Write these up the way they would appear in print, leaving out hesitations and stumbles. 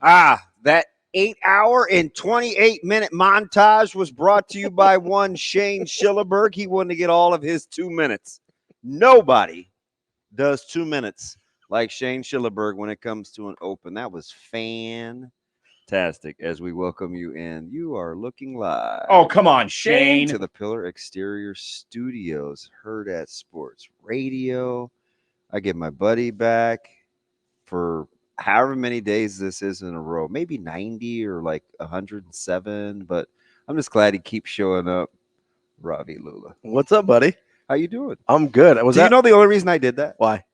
That 8-hour and 28-minute montage was brought to you by one Shane Schillerberg. He wanted to get all of his 2 minutes. Nobody does 2 minutes like Shane Schillerberg when it comes to an open. That was fantastic. As we welcome you in, you are looking live. Oh, come on, Shane. To the Pillar Exterior Studios, Hurrdat Sports Radio. I get my buddy back for however many days this is in a row, maybe 90 or like 107, but I'm just glad he keeps showing up. Ravi Lulla. What's up, buddy? How you doing? I'm good. Do you know the only reason I did that? Why?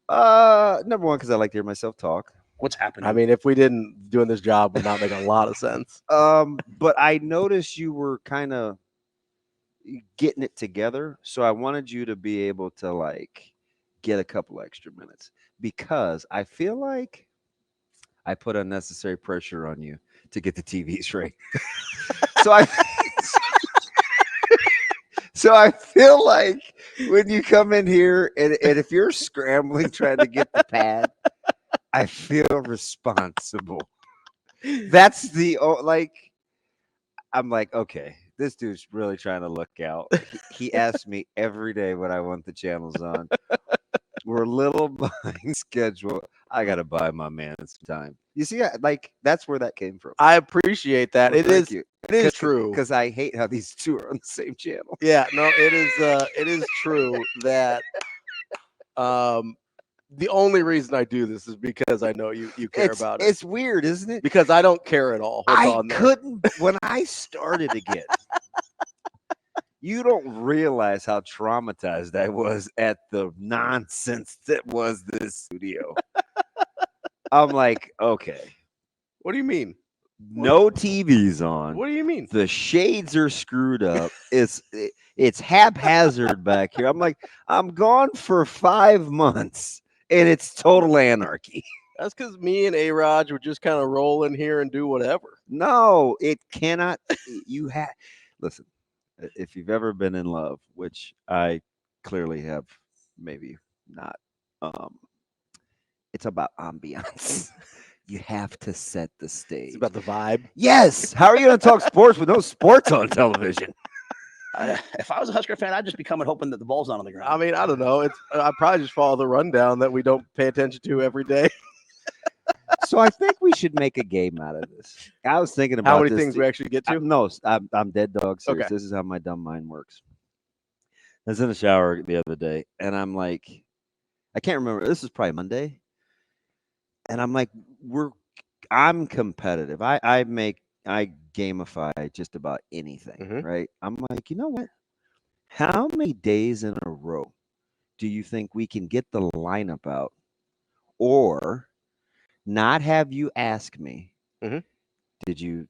Number one, because I like to hear myself talk. What's happening? I mean, if we didn't doing this job would not make a lot of sense. But I noticed you were kind of getting it together, so I wanted you to be able to like get a couple extra minutes because I feel like I put unnecessary pressure on you to get the TVs right. So I feel like when you come in here and if you're scrambling trying to get the pad, I feel responsible. That's I'm like, okay, this dude's really trying to look out. He asks me every day when I want the channels on. We're a little behind schedule. I got to buy my man some time. You see, that's where that came from. I appreciate that. Well, it is true. Because I hate how these two are on the same channel. Yeah, no, it is true that the only reason I do this is because I know you care about it. It's weird, isn't it? Because I don't care at all what's on there. Couldn't when I started again. You don't realize how traumatized I was at the nonsense that was this studio. I'm like, okay. What do you mean? No TVs on. What do you mean? The shades are screwed up. It's haphazard back here. I'm like, I'm gone for 5 months, and it's total anarchy. That's because me and A-Raj would just kind of roll in here and do whatever. No, it cannot. Listen. If you've ever been in love, which I clearly have, maybe not, it's about ambiance. You have to set the stage. It's about the vibe. Yes. How are you going to talk sports with no sports on television? If I was a Husker fan, I'd just be coming hoping that the ball's not on the ground. I mean, I don't know. I probably just follow the rundown that we don't pay attention to every day. So I think we should make a game out of this. I was thinking about how many things we actually get to. No, I'm dead dog serious. Okay. This is how my dumb mind works. I was in the shower the other day, and I'm like, I can't remember. This is probably Monday, and I'm like, I'm competitive. I gamify just about anything, right? I'm like, you know what? How many days in a row do you think we can get the lineup out, or not have you ask me, did you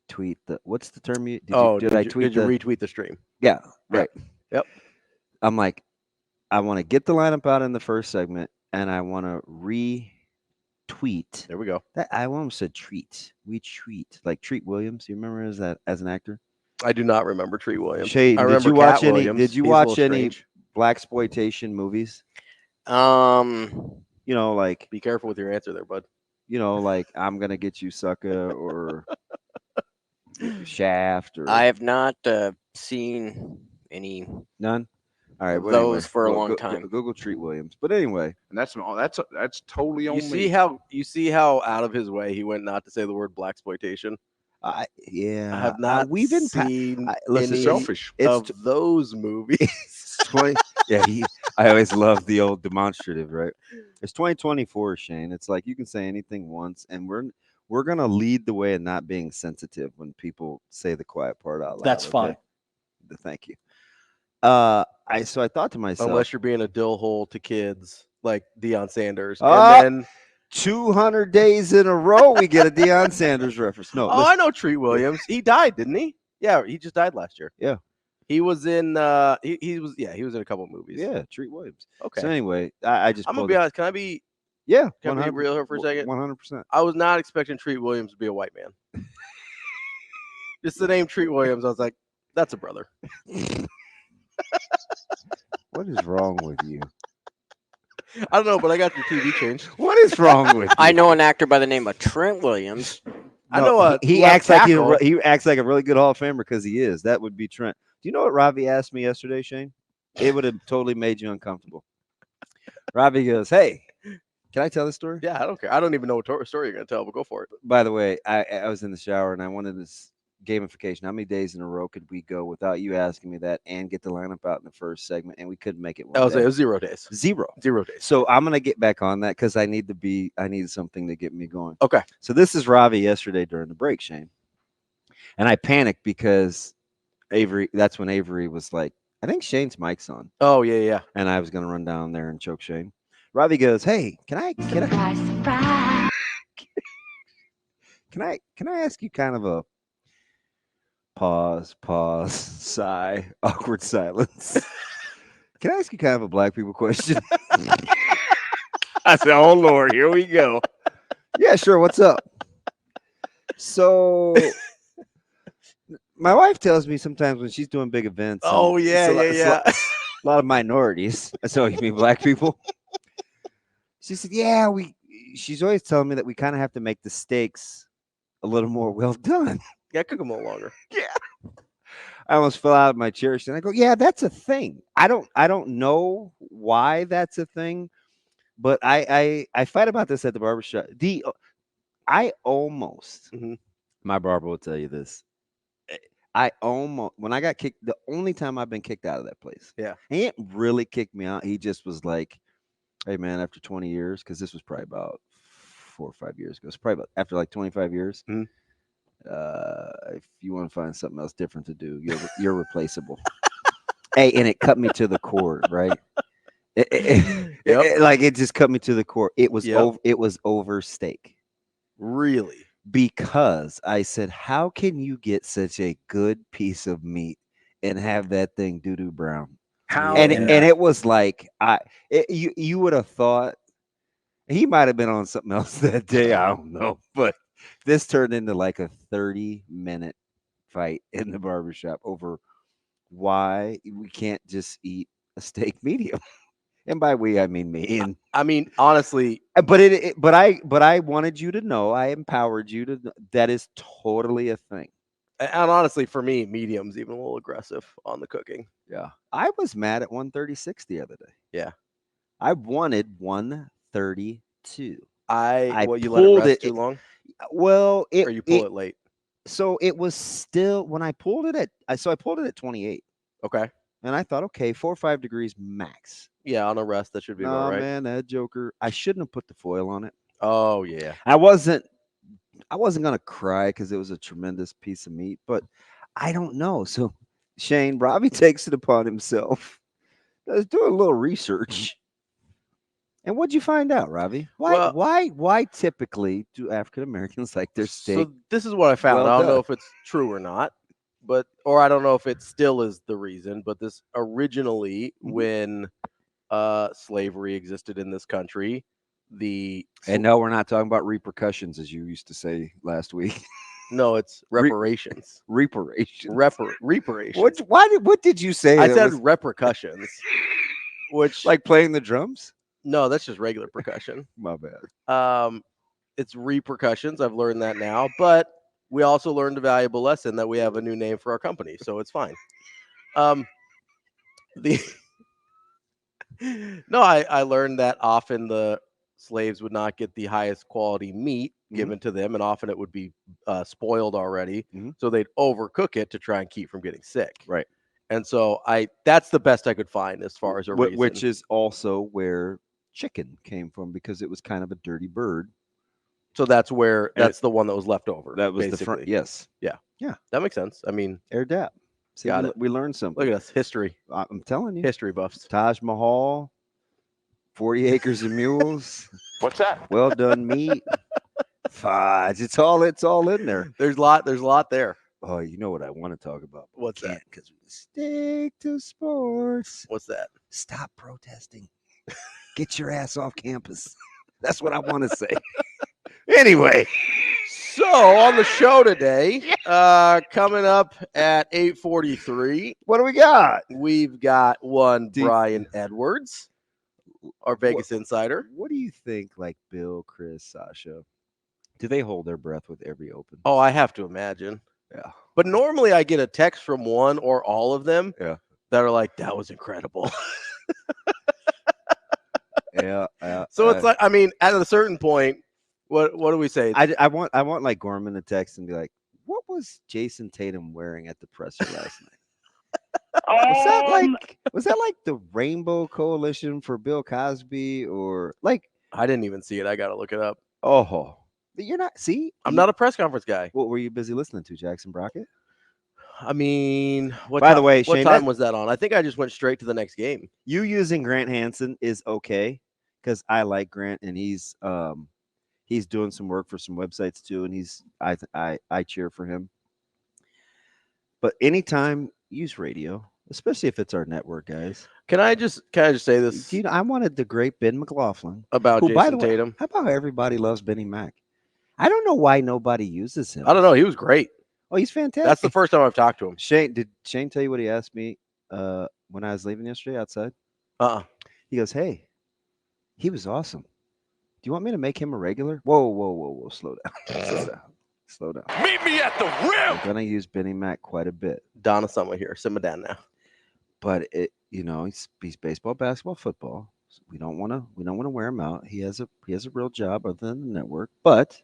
tweet what's the term you did I tweet did you retweet the stream? Yeah, right. Yep. I'm like, I want to get the lineup out in the first segment, and I want to retweet. There we go. That I almost said treat. We treat like Treat Williams. You remember as an actor? I do not remember Treat Williams. Shay, I remember did you watch Cat any? Williams. Did you He's watch any strange. blaxploitation movies? You know, like, be careful with your answer there, bud. You know, like I'm gonna get you, sucker, or Shaft, or I have not seen any. None. All right, well, those anyway, for a long time. Google Treat Williams, but anyway, and that's totally on me. You see how out of his way he went not to say the word blaxploitation. I have not. We've been seen listen, any selfish of those movies. 20. Yeah, I always love the old demonstrative, right? It's 2024, Shane. It's like you can say anything once, and we're gonna lead the way in not being sensitive when people say the quiet part out loud. That's fine. Thank you. So I thought to myself, unless you're being a dill hole to kids like Deion Sanders, and then 200 days in a row we get a Deion Sanders reference. No, listen. I know Treat Williams. He died, didn't he? Yeah, he just died last year. Yeah. He was in he was in a couple of movies. Yeah, Treat Williams. Okay. So anyway, I'm gonna be honest. Can I be Yeah, can I be real here for a second? 100%. I was not expecting Treat Williams to be a white man. Just the name Treat Williams, I was like, that's a brother. What is wrong with you? I don't know, but I got your TV changed. What is wrong with you? I know an actor by the name of Trent Williams. I know he left acts like tackle. he acts like a really good Hall of Famer because he is. That would be Trent. Do you know what Ravi asked me yesterday, Shane? It would have totally made you uncomfortable. Ravi goes, "Hey, can I tell this story?" Yeah, I don't care. I don't even know what story you're going to tell, but go for it. By the way, I was in the shower and I wanted this gamification. How many days in a row could we go without you asking me that and get the lineup out in the first segment? And we couldn't make it. I was it was 0 days. 0 days. So I'm gonna get back on that because I need something to get me going. Okay. So this is Ravi yesterday during the break, Shane, and I panicked because Avery. That's when Avery was like, "I think Shane's mic's on." Oh yeah. And I was gonna run down there and choke Shane. Ravi goes, "Hey, can I ask you kind of a pause, sigh, awkward silence? Can I ask you kind of a black people question?" I said, "Oh Lord, here we go." Yeah, sure. What's up? So my wife tells me sometimes when she's doing big events. Oh yeah. A lot of minorities. So you mean black people? She said, "Yeah, she's always telling me that we kind of have to make the steaks a little more well done." Yeah, cook them a little longer. Yeah. I almost fell out of my chair. And I go, "Yeah, that's a thing. I don't know why that's a thing, but I fight about this at the barbershop. I almost, my barber will tell you this. I almost, when I got kicked, the only time I've been kicked out of that place. Yeah. He didn't really kick me out. He just was like, "Hey man, after 20 years, because this was probably about 4 or 5 years ago. It's probably about after like 25 years. If you want to find something else different to do, you're replaceable." Hey, and it cut me to the core, right? It just cut me to the core. It was over steak. Really? Because I said, "How can you get such a good piece of meat and have that thing doo-doo brown?" And it was like you would have thought he might have been on something else that day. I don't know, but this turned into like a 30-minute fight in the barbershop over why we can't just eat a steak medium. And by we, I mean me. And I mean, honestly, but I wanted you to know, I empowered you to. That is totally a thing. and honestly, for me, medium's even a little aggressive on the cooking. Yeah, I was mad at 136 the other day. Yeah, I wanted 132. you let it pulled rest too long, Well, or you pull it late. So it was still when I pulled it I pulled it at 28. Okay. And I thought, okay, 4 or 5 degrees max. Yeah, on a rest that should be about right. Man, that joker. I shouldn't have put the foil on it. Oh yeah. I wasn't gonna cry because it was a tremendous piece of meat, but I don't know. So Shane, Ravi takes it upon himself. Let's do a little research. And what'd you find out, Ravi? Why typically do African Americans like their steak? So this is what I found. well I don't know done? if it's true or not, or I don't know if it still is the reason, but this originally when slavery existed in this country, and no, we're not talking about repercussions as you used to say last week. No, it's reparations. Reparations. Reparations. What did you say? I said repercussions. Which like playing the drums? No, that's just regular percussion. My bad. It's repercussions. I've learned that now, but we also learned a valuable lesson that we have a new name for our company, so it's fine. I learned that often the slaves would not get the highest quality meat given to them, and often it would be spoiled already, so they'd overcook it to try and keep from getting sick. Right. And so that's the best I could find as far as a reason. Which is also where chicken came from, because it was kind of a dirty bird. So that's the one that was left over. That was basically. the front. Yes. Yeah. Yeah. That makes sense. I mean, Hurrdat. See, we learned something. Look at us. History. I'm telling you. History buffs. Taj Mahal, 40 acres of mules. What's that? Well done meat. Fudge. It's all in there. There's a lot there. Oh, you know what I want to talk about? What's that? Because we stick to sports. What's that? Stop protesting. Get your ass off campus. That's what I want to say. Anyway. So on the show today, coming up at 8:43. What do we got? We've got one Brian Edwards. our Vegas insider. What do you think, like Bill, Chris, Sasha? Do they hold their breath with every open? Oh, I have to imagine. Yeah. But normally I get a text from one or all of them that are like, that was incredible. Yeah. So it's like, I mean, at a certain point, what do we say? I want like Gorman to text and be like, what was Jason Tatum wearing at the presser last night? Was that like the Rainbow Coalition for Bill Cosby, or like? I didn't even see it. I got to look it up. Oh, you're not. See, I'm not a press conference guy. What were you busy listening to, Jackson Brockett? I mean, by the way, what Shane, time was that on? I think I just went straight to the next game. You using Grant Hansen is okay because I like Grant, and he's doing some work for some websites too, and I cheer for him. But anytime, use radio, especially if it's our network, guys. Can I just say this? You know, I wanted the great Ben McLaughlin about who, Jason by the way, Tatum. How about everybody loves Benny Mac? I don't know why nobody uses him. I don't know. He was great. Oh, he's fantastic. That's the first time I've talked to him. Did Shane tell you what he asked me when I was leaving yesterday outside? He goes, "Hey, he was awesome. Do you want me to make him a regular?" Whoa. Slow down. Slow down. Meet me at the rim. I'm gonna use Benny Mac quite a bit. Donna Summer here. Simmer down now. But he's baseball, basketball, football. So we don't want to wear him out. He has a real job other than the network, but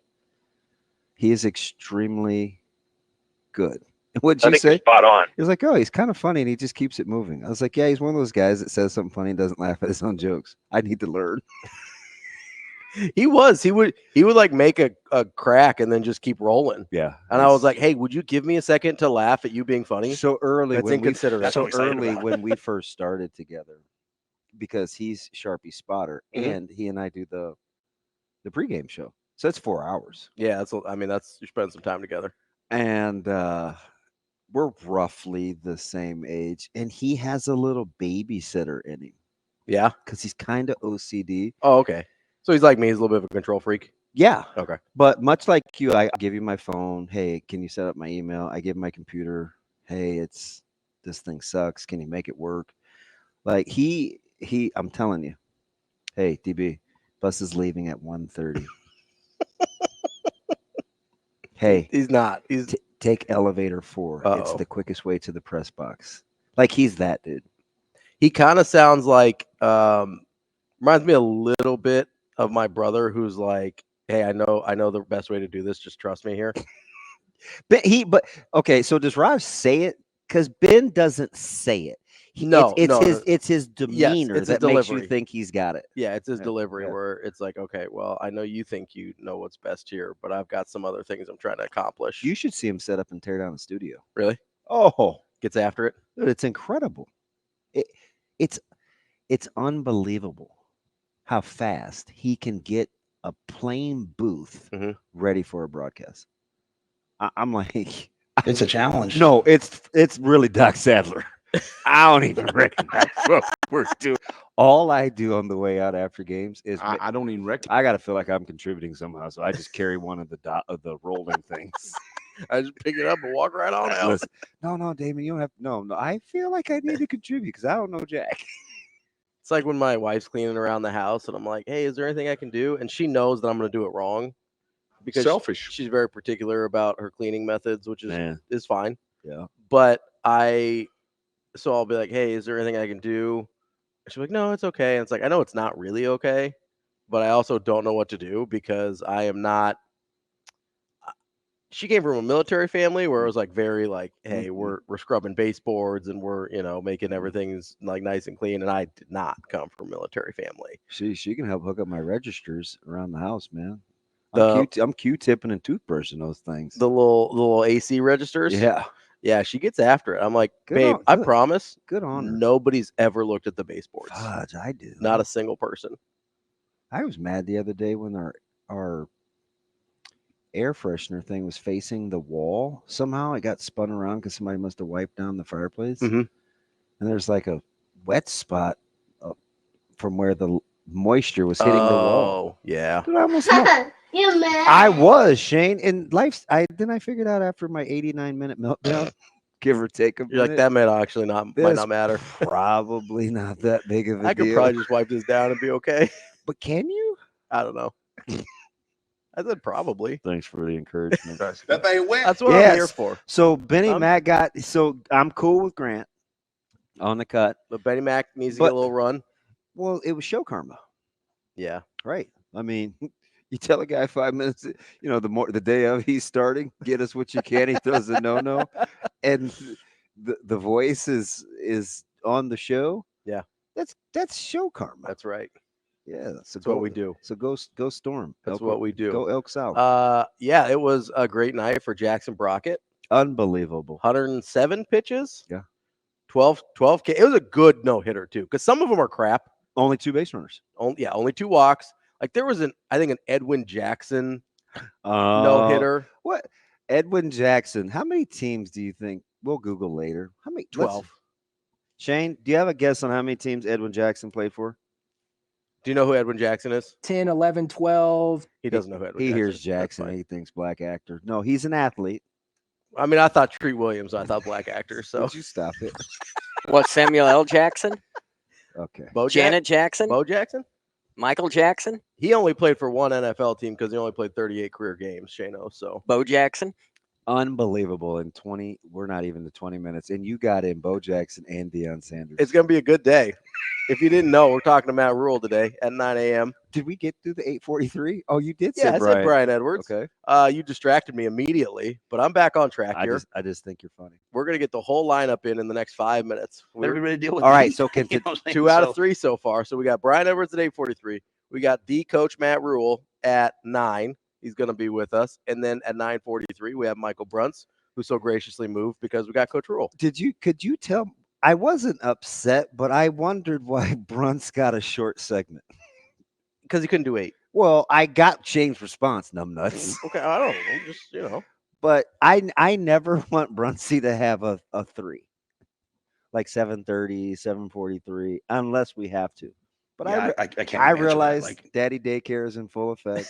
he is extremely good. What'd you say? Spot on. He was like, "Oh, he's kind of funny, and he just keeps it moving." I was like, "Yeah, he's one of those guys that says something funny and doesn't laugh at his own jokes. I need to learn." He would like make a crack and then just keep rolling. Yeah. And I was like, "Hey, would you give me a second to laugh at you being funny?" So early, That's inconsiderate. when we first started together, because he's Sharpie spotter, and he and I do the pregame show. So it's 4 hours. Yeah, you spend some time together. And we're roughly the same age, and he has a little babysitter in him. Yeah, because he's kind of OCD. Oh, okay. So he's like me. He's a little bit of a control freak. Yeah. Okay. But much like you, I give you my phone. Hey, can you set up my email? I give him my computer. Hey, this thing sucks. Can you make it work? Like I'm telling you. Hey, DB, bus is leaving at 1:30. Hey, he's not. He's take elevator 4. Uh-oh. It's the quickest way to the press box. Like, he's that dude. He kind of sounds like reminds me a little bit of my brother, who's like, "Hey, I know the best way to do this. Just trust me here." But okay. So does Rav say it? Because Ben doesn't say it. It's his demeanor that makes you think he's got it. Yeah, it's his delivery where it's like, okay, well, I know you think you know what's best here, but I've got some other things I'm trying to accomplish. You should see him set up and tear down the studio. Really? Oh, gets after it. Dude, it's incredible. It's unbelievable how fast he can get a plain booth ready for a broadcast. I'm like, it's a challenge. No, it's really Doc Sadler. I don't even recognize what we're doing. All I do on the way out after games is I don't even recognize. I gotta feel like I'm contributing somehow, so I just carry one of the rolling things. I just pick it up and walk right on out. Listen, no, Damon, you don't have. No, I feel like I need to contribute because I don't know Jack. It's like when my wife's cleaning around the house, and I'm like, "Hey, is there anything I can do?" And she knows that I'm going to do it wrong because selfish. She's very particular about her cleaning methods, which is fine. Yeah, but so I'll be like, "Hey, is there anything I can do?" She's like, "No, it's okay." And it's like, I know it's not really okay, but I also don't know what to do because I am not. She came from a military family where it was like very like, "Hey, we're scrubbing baseboards and we're making everything's like nice and clean." And I did not come from a military family. She can help hook up my registers around the house, man. I'm Q-tipping and toothbrushing those things. The little AC registers. Yeah, she gets after it. I'm like, babe, I promise. Good on her. Nobody's ever looked at the baseboards. Fudge, I do. Not a single person. I was mad the other day when our air freshener thing was facing the wall. Somehow it got spun around because somebody must have wiped down the fireplace. And there's like a wet spot from where the moisture was hitting the wall. Yeah. Dude, I almost You mad? I was, Shane. In life, I figured out after my 89-minute meltdown, give or take a You're like, minute. that might not matter. Probably not that big of a I could deal. probably just wipe this down and be okay. But can you? I don't know. I said probably. Thanks for the encouragement. That thing wet. That's what I'm here for. So Benny Mac I'm cool with Grant on the cut. But Benny Mac needs to get a little run. Well, it was show karma. Yeah. Right. I mean, you tell a guy 5 minutes, the day of he's starting, get us what you can. He throws a no. And the voice is on the show. Yeah. That's show karma. That's right. Yeah. So that's what we do. So go Storm. That's what we do. Go Elk South. Yeah, it was a great night for Jackson Brockett. Unbelievable. 107 pitches. Yeah. 12 K. It was a good no-hitter too, because some of them are crap. Only 2 base runners. Only 2 walks. Like there was I think an Edwin Jackson no-hitter. What? Edwin Jackson. How many teams do you think? We'll Google later. How many? 12. Shane, do you have a guess on how many teams Edwin Jackson played for? Do you know who Edwin Jackson is? 10, 11, 12. He doesn't know who Edwin Jackson is. He hears Jackson. He thinks black actor. No, he's an athlete. I mean, I thought Treat Williams. I thought black actor. So would you stop it? What, Samuel L. Jackson? Okay. Janet Jackson? Bo Jackson? Michael Jackson? He only played for one NFL team because he only played 38 career games, Shano. So Bo Jackson? Unbelievable. In 20, we're not even to 20 minutes. And you got in Bo Jackson and Deion Sanders. It's going to be a good day. If you didn't know, we're talking to Matt Rhule today at 9 a.m. Did we get through the 8:43? Oh, you did say I Brian. said Brian Edwards. Okay. You distracted me immediately, but I'm back on track here. I just think you're funny. We're going to get the whole lineup in the next 5 minutes. Everybody deal with all right, me. so can 2 out of 3 so far. So we got Brian Edwards at 8:43. We got the coach Matt Rhule at 9. He's going to be with us. And then at 9:43, we have Michael Bruntz, who so graciously moved because we got Coach Rhule. Could you tell? I wasn't upset, but I wondered why Bruntz got a short segment. Because he couldn't do 8. Well, I got Shane's response, numbnuts. Okay, I don't know. Just, But I never want Brunsey to have a 3. Like 7:30, 7:43, unless we have to. But Yeah, I can't. I imagine realize that. daddy daycare is in full effect.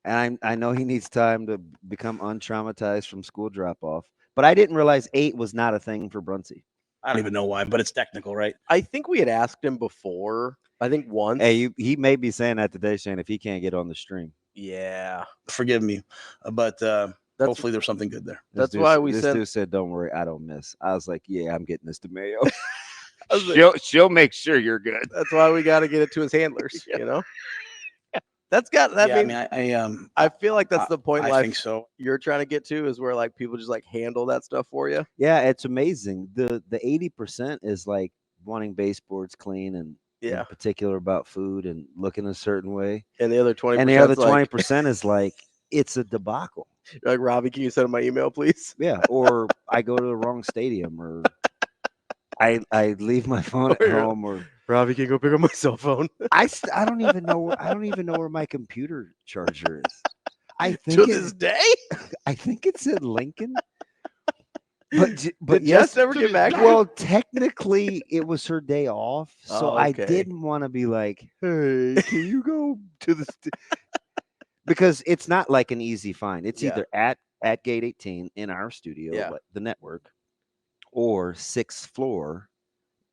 And I know he needs time to become untraumatized from school drop-off. But I didn't realize 8 was not a thing for Brunsey. I don't even know why, but it's technical, right? I think we had asked him before. I think once. Hey, he may be saying that today, Shane, if he can't get on the stream. Yeah. Forgive me, but hopefully there's something good there. That's why we this said. dude said, "Don't worry, I don't miss." I was like, "Yeah, I'm getting this to Mayo." She'll make sure you're good. That's why we got to get it to his handlers. That's got that. Yeah, I feel like that's the point. I think so. You're trying to get to is where like people just like handle that stuff for you. Yeah, it's amazing. The 80% is like wanting baseboards clean and in particular about food and looking a certain way. And the other 20%. And the other 20% is like it's a debacle. You're like, Ravi, can you send my email, please? Yeah, or I go to the wrong stadium, or I leave my phone at home, or Ravi, can you go pick up my cell phone? I don't even know where my computer charger is. I think to this day, I think it's in Lincoln. But did Jess never get back? Well, technically, it was her day off, so Oh, I okay. didn't want to be like, "Hey, can you go to the?" Because it's not like an easy find. It's either at Gate 18 in our studio, like the network, or 6th floor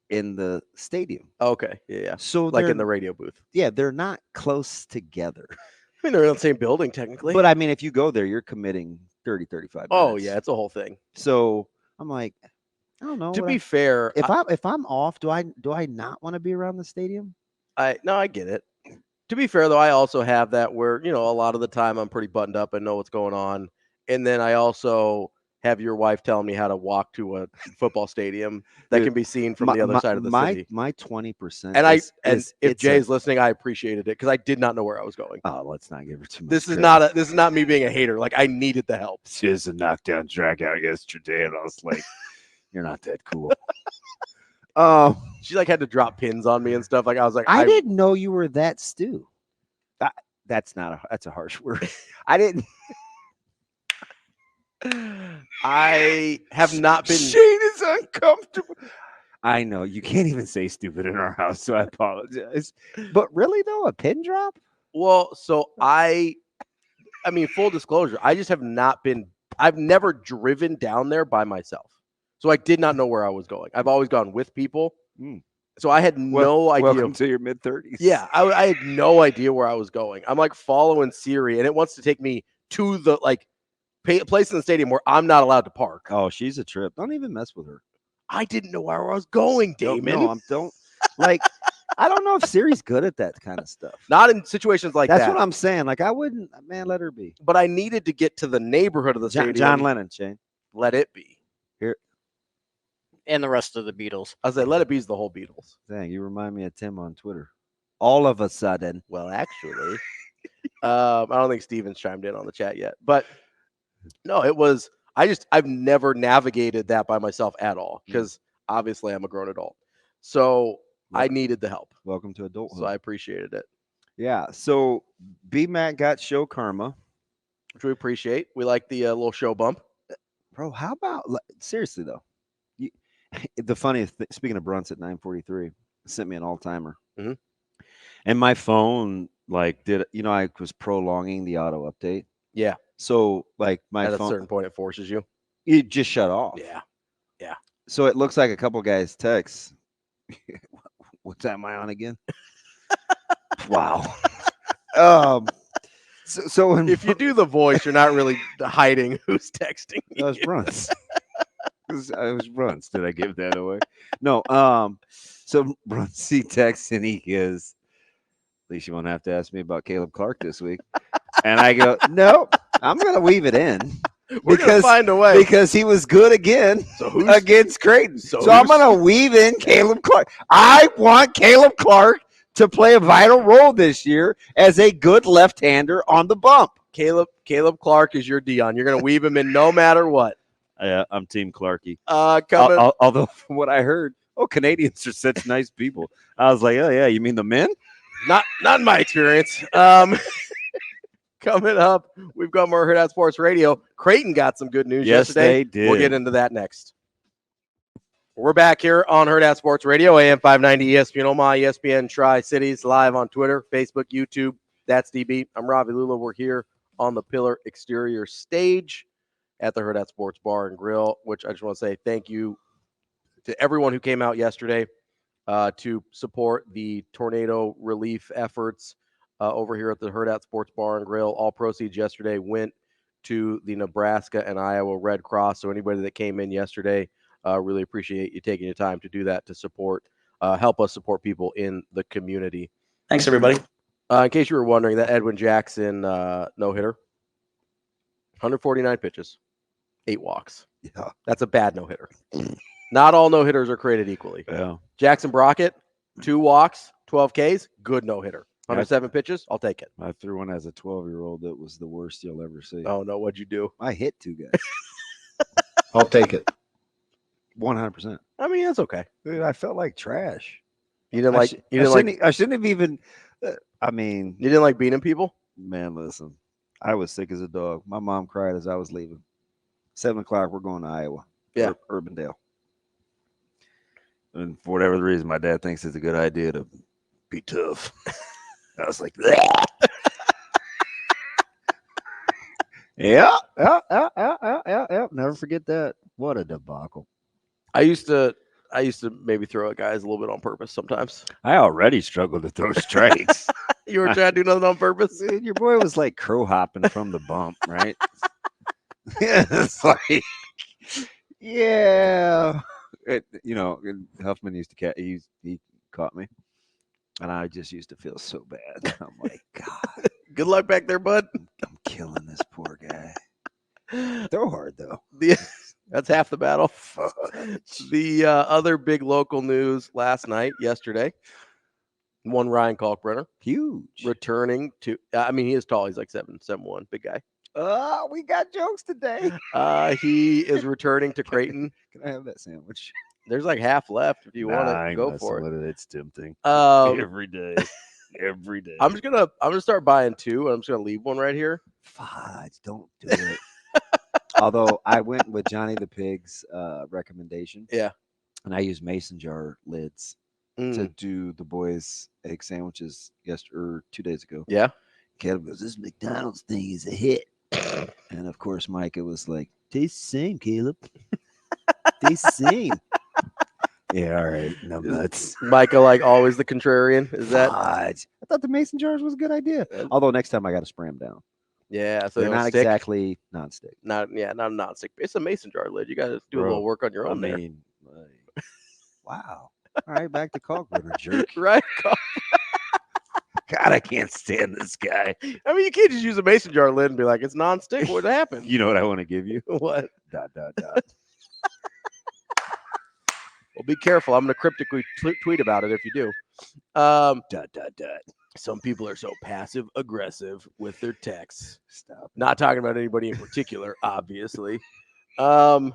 in the stadium. Okay, yeah. So like in the radio booth. Yeah, they're not close together. I mean, they're in the same building technically. But I mean, if you go there, you're committing 30, 35 minutes. Oh yeah, it's a whole thing. So I'm like, I don't know. To be fair, if I'm off, do I not want to be around the stadium? I get it. To be fair though, I also have that where a lot of the time I'm pretty buttoned up and know what's going on, and then I also have your wife telling me how to walk to a football stadium that can be seen from the other side of the city. My 20%. And if Jay's listening, I appreciated it because I did not know where I was going. Oh, let's not give her too much. This is not me being a hater. Like I needed the help. She was a knockdown drag out yesterday, and I was like, "You're not that cool." She like had to drop pins on me and stuff. Like I was like, I didn't know you were that stew. That's a harsh word. I didn't. I have not been. Shane is uncomfortable. I know you can't even say stupid in our house, so I apologize. But really though, a pin drop? Well, so I mean, full disclosure, I just have not been I've never driven down there by myself. So I did not know where I was going. I've always gone with people. So I had no idea. Welcome to your mid-30s. Yeah, I had no idea where I was going. I'm like following Siri, and it wants to take me to the place in the stadium where I'm not allowed to park. Oh, she's a trip. Don't even mess with her. I didn't know where I was going, Damon. No, don't. Like, I don't know if Siri's good at that kind of stuff. Not in situations like that. That's what I'm saying. Like, I wouldn't, man, let her be. But I needed to get to the neighborhood of the stadium. John Lennon, Shane. Let it be. Here. And the rest of the Beatles. I was like, let it be the whole Beatles. Dang, you remind me of Tim on Twitter. All of a sudden. Well, actually, I don't think Steven's chimed in on the chat yet. But no, it was, I've never navigated that by myself at all because obviously I'm a grown adult. So I needed the help. Welcome to adulthood. So I appreciated it. Yeah. So B-Mac got show karma, which we appreciate. We like the little show bump. Bro, how about, seriously though, the funniest thing, speaking of Bruntz at 9:43, sent me an all-timer. And my phone, I was prolonging the auto update. Yeah. So, like, my at phone, a certain point, it forces you. It just shut off. Yeah. Yeah. So it looks like a couple guys text. What time am I on again? Wow. So if you do the voice, you're not really hiding who's texting you. That was Bruntz. I was Bruntz. Did I give that away? No. So Bruntz, he texts and he goes, at least you won't have to ask me about Caleb Clark this week. And I go, nope, I'm going to weave it in. We're going to find a way. Because he was good again against Creighton. So I'm going to weave in Caleb Clark. I want Caleb Clark to play a vital role this year as a good left-hander on the bump. Caleb Clark is your Dion. You're going to weave him in no matter what. Yeah, I'm Team Clarky. Although from what I heard, Canadians are such nice people. I was like, oh yeah, you mean the men? Not in my experience. Coming up, we've got more Hurrdat Sports Radio. Creighton got some good news yesterday. They did. We'll get into that next. We're back here on Hurrdat Sports Radio, AM 590 ESPN Omaha, ESPN Tri-Cities, live on Twitter, Facebook, YouTube. That's DB. I'm Ravi Lulla. We're here on the Pillar Exterior stage at the Hurrdat Sports Bar and Grill, which I just want to say thank you to everyone who came out yesterday to support the tornado relief efforts over here at the Hurrdat Sports Bar and Grill. All proceeds yesterday went to the Nebraska and Iowa Red Cross. So anybody that came in yesterday, really appreciate you taking your time to do that, to support, help us support people in the community. Thanks, everybody. In case you were wondering, that Edwin Jackson no-hitter, 149 pitches, 8 walks. Yeah. That's a bad no-hitter. Not all no-hitters are created equally. Yeah. Jackson Brockett, 2 walks, 12 Ks, good no-hitter. 107 pitches, I'll take it. I threw one as a 12-year-old that was the worst you'll ever see. Oh, no, what'd you do? I hit 2 guys. I'll take it. 100%. I mean, that's okay. Dude, I felt like trash. You didn't like. I shouldn't have even. You didn't like beating people. Man, listen, I was sick as a dog. My mom cried as I was leaving. 7 o'clock, we're going to Iowa. Yeah, Urbandale. And for whatever the reason, my dad thinks it's a good idea to be tough. I was like, yeah. Never forget that. What a debacle. I used to maybe throw at guys a little bit on purpose sometimes. I already struggled to throw strikes. You were trying to do nothing on purpose? Dude, your boy was like crow hopping from the bump, right? It's like, yeah. Huffman used to he caught me. And I just used to feel so bad. I'm like, God. Good luck back there, bud. I'm killing this poor guy. Throw hard, though. That's half the battle. The other big local news yesterday, one Ryan Kalkbrenner. Huge. Returning to, he is tall. He's like 7'1", big guy. We got jokes today. He is returning to Creighton. Can I have that sandwich? There's like half left if you want to go for it. It's tempting. Every day. I'm gonna start buying 2, and I'm just gonna leave one right here. Fudge, don't do it. Although I went with Johnny the Pig's recommendation. Yeah. And I used mason jar lids to do the boys' egg sandwiches 2 days ago. Yeah. Caleb goes, this McDonald's thing is a hit. And of course, Micah was like, tastes the same, Caleb. Tastes the same. Yeah, all right. No nuts. Micah, like always, the contrarian. Is that? Fudge. I thought the mason jars was a good idea. Although next time I got to spray them down. Yeah, so They're not stick. Exactly non-stick. Not a non-stick. It's a mason jar lid. You got to do a little work on your own there. Wow. All right, back to Kalkbrenner, jerk. Right? God, I can't stand this guy. I mean, you can't just use a mason jar lid and be like, it's non-stick. What happened? You know what I want to give you? What? ... Well, be careful. I'm going to cryptically tweet about it if you do. ... Some people are so passive aggressive with their texts. Stop. Not talking about anybody in particular, obviously. But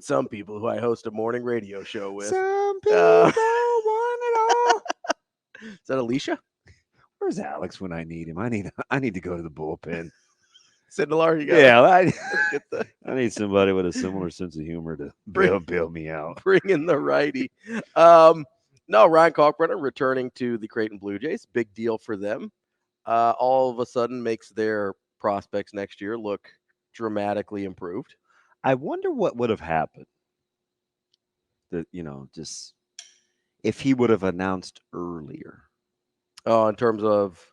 some people who I host a morning radio show with. Some people want it all. Is that Alicia? Where's Alex when I need him? I need to go to the bullpen. Sindelar, you got I need somebody with a similar sense of humor to bail me out. Bring in the righty. No, Ryan Kalkbrenner returning to the Creighton Blue Jays. Big deal for them. All of a sudden makes their prospects next year look dramatically improved. I wonder what would have happened. Just if he would have announced earlier. Oh, in terms of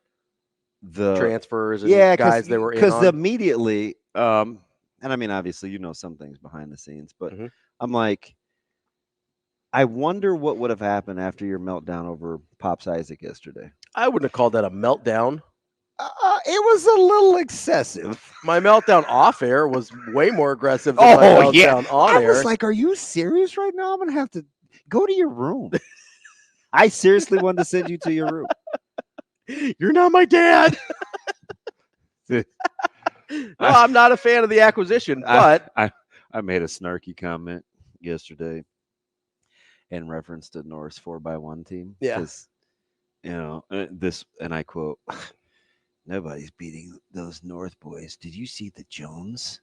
the transfers and guys they were in on? Because immediately, and I mean, obviously, some things behind the scenes, but I'm like, I wonder what would have happened after your meltdown over Pops Isaac yesterday. I wouldn't have called that a meltdown. It was a little excessive. My meltdown off air was way more aggressive than my meltdown on air. I was like, are you serious right now? I'm going to have to go to your room. I seriously wanted to send you to your room. You're not my dad. No, I'm not a fan of the acquisition, but I made a snarky comment yesterday in reference to North's 4x1 team. Yeah. This, and I quote, nobody's beating those North boys. Did you see the Jones?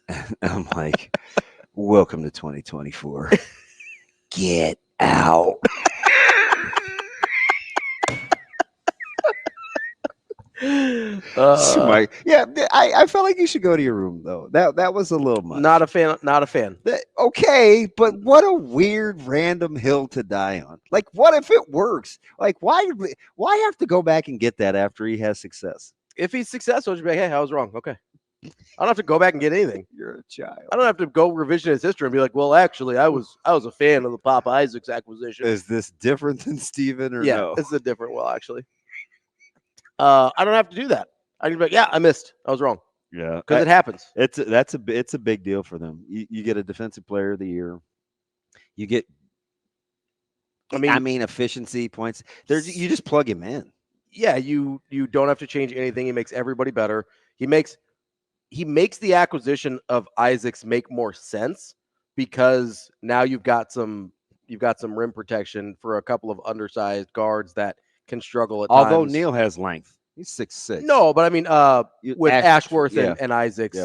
And I'm like, welcome to 2024. Get out. I felt like you should go to your room though. That was a little much. Not a fan. Okay, but what a weird random hill to die on. Like, what if it works? Like, why have to go back and get that after he has success? If he's successful, just be like, hey, I was wrong. Okay. I don't have to go back and get anything. You're a child. I don't have to go revisionist history and be like, well, actually, I was a fan of the Pop Isaacs acquisition. Is this different than Steven or no? This is a different actually. I don't have to do that. I can be like, yeah, I missed. I was wrong. Yeah, because it happens. It's a big deal for them. You get a defensive player of the year. You get, I mean, efficiency points. You just plug him in. Yeah, you don't have to change anything. He makes everybody better. He makes the acquisition of Isaacs make more sense because now you've got some rim protection for a couple of undersized guards that can struggle at times. Although Neal has length. He's 6'6". No, but I mean, with Ashworth and Isaacs,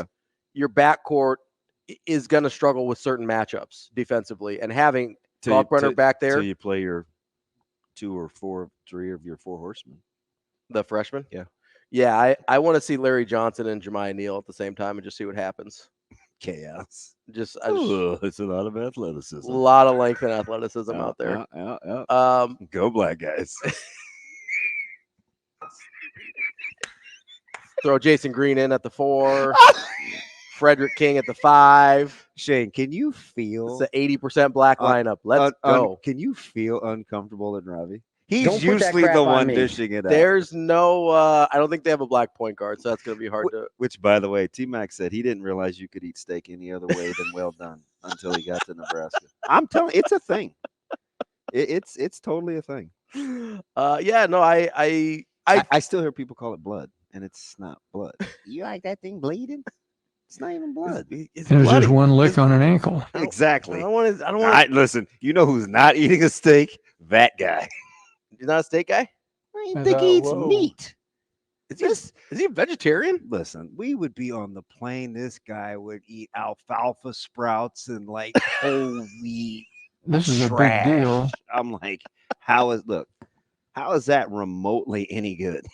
your backcourt is going to struggle with certain matchups defensively. And having Kalkbrenner back there. So you play your 3 of your 4 horsemen. The freshman? Yeah. Yeah, I want to see Larry Johnson and Jemiah Neal at the same time and just see what happens. Chaos. It's a lot of athleticism. A lot of length and athleticism out there. Yeah. Go Black guys. Throw Jason Green in at the 4. Frederick King at the 5. Shane, can you feel it's the 80% black lineup? Let's go. Can you feel uncomfortable in Ravi? He's usually the one dishing it out. There's no I don't think they have a black point guard, so that's going to be hard to. Which, by the way, T-Mac said he didn't realize you could eat steak any other way than well done until he got to Nebraska. I'm telling you, it's a thing. It's totally a thing. I still hear people call it blood, and it's not blood. You like that thing bleeding? It's not even blood. It was just one lick on an ankle. Exactly. I don't want to. Listen, you know who's not eating a steak? That guy. He's not a steak guy? I don't think he eats meat. Is he a vegetarian? Listen, we would be on the plane. This guy would eat alfalfa sprouts and like whole wheat. This is trash. A big deal. I'm like, how is that remotely any good?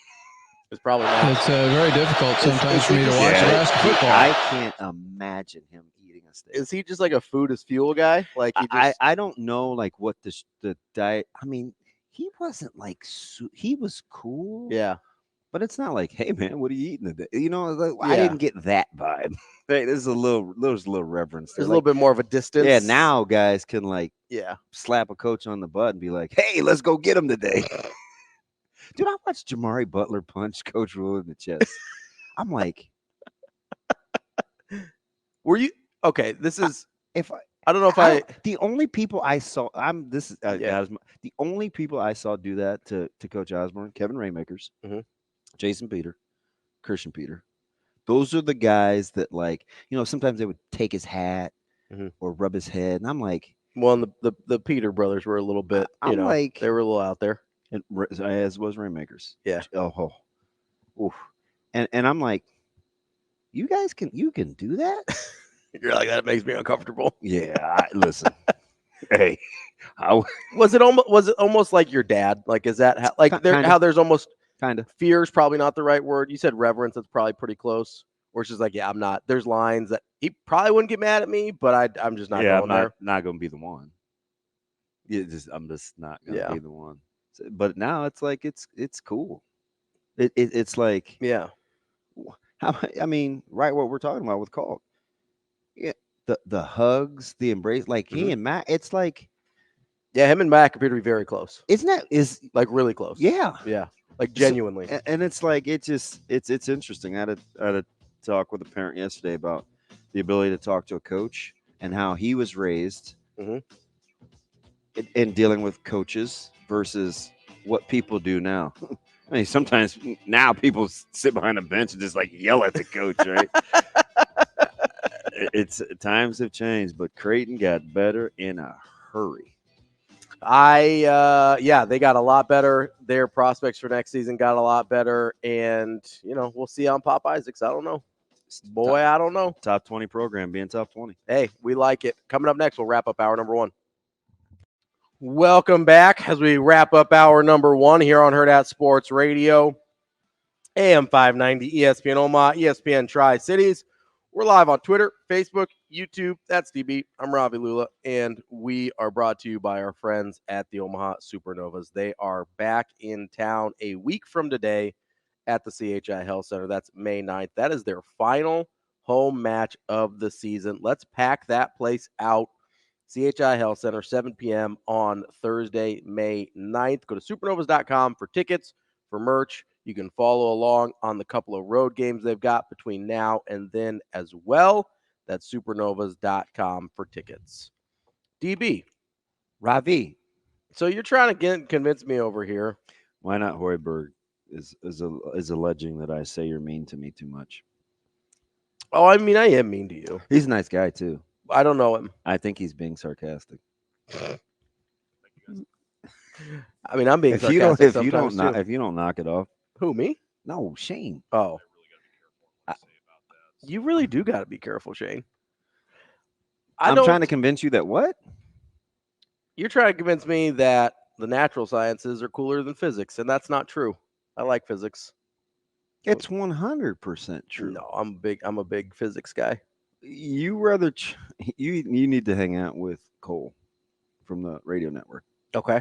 It's probably not. It's very difficult sometimes for me to watch Nebraska football. I can't imagine him eating a steak. Is he just like a food as fuel guy? Like he just, I don't know like what the diet. I mean, he wasn't like he was cool. yeah. But it's not like, hey man, what are you eating today? You know, like, Yeah. I didn't get that vibe. Hey, there's a little reverence. There's a little bit more of a distance. Yeah, now guys can like Yeah. slap a coach on the butt and be like, hey, let's go get him today. Dude, I watched Jamari Butler punch Coach Rhule in the chest. I'm like, Were you okay? This is if I don't know if the only people I saw, Yeah. the only people I saw do that to Coach Osborne, Kevin Raymakers, Mhm. Jason Peter, Christian Peter. Those are the guys that, like, you know, sometimes they would take his hat Mhm. or rub his head, and I'm like, well, and the Peter brothers were a little bit, I'm like, they were a little out there. and as was Raymakers. Yeah. Oof. And I'm like, you can do that? You're like, that makes me uncomfortable. Yeah, listen. Hey, Was it almost like your dad? Like, is that how, like Kinda. how there's almost kind of. fear is probably not the right word. You said reverence. That's probably pretty close. Or it's just like, yeah, I'm not. There's lines that he probably wouldn't get mad at me, but I'm just not going there. Not going to be the one. I'm just not going to Yeah. be the one. But now it's like it's cool. It's like, Yeah. I mean, right, what we're talking about with Colt. Yeah, the hugs, the embrace, like he and Matt. It's like, Yeah, him and Mac appear to be very close. isn't that Like really close. yeah. Yeah. Like genuinely. And it's like it's interesting. I had a talk with a parent yesterday about the ability to talk to a coach and how he was raised Mhm. in dealing with coaches versus what people do now. I mean, sometimes now people sit behind a bench and just like yell at the coach, right? It's times have changed, but Creighton got better in a hurry. Yeah, they got a lot better. Their prospects for next season got a lot better. And, we'll see on Pop Isaacs. I don't know. Boy, I don't know. Top 20 program being top 20. Hey, we like it. Coming up next, we'll wrap up hour number 1. Welcome back as we wrap up hour number 1 here on Hurrdat Sports Radio, AM 590, ESPN Omaha, ESPN Tri-Cities. We're live on Twitter, Facebook, YouTube. That's DB. I'm Ravi Lulla, and we are brought to you by our friends at the Omaha Supernovas. They are back in town a week from today at the CHI Health Center. That's May 9th. That is their final home match of the season. Let's pack that place out. CHI Health Center, 7 p.m. on Thursday, May 9th. Go to supernovas.com for tickets, for merch. You can follow along on the couple of road games they've got between now and then as well. That's supernovas.com for tickets. DB. Ravi. So you're trying to convince me over here. Why not Hoiberg is alleging that I say you're mean to me too much. Oh, I mean, I am mean to you. He's a nice guy too. I don't know him. I think he's being sarcastic. I mean, I'm being If sarcastic you don't sometimes, too. if you don't knock it off. Who, me? No, Shane. Oh. You really do got to be careful, Shane. I'm trying to convince you that what? You're trying to convince me that the natural sciences are cooler than physics, and that's not true. I like physics. It's 100% true. No, I'm a big physics guy. You rather you need to hang out with Cole from the radio network. Okay.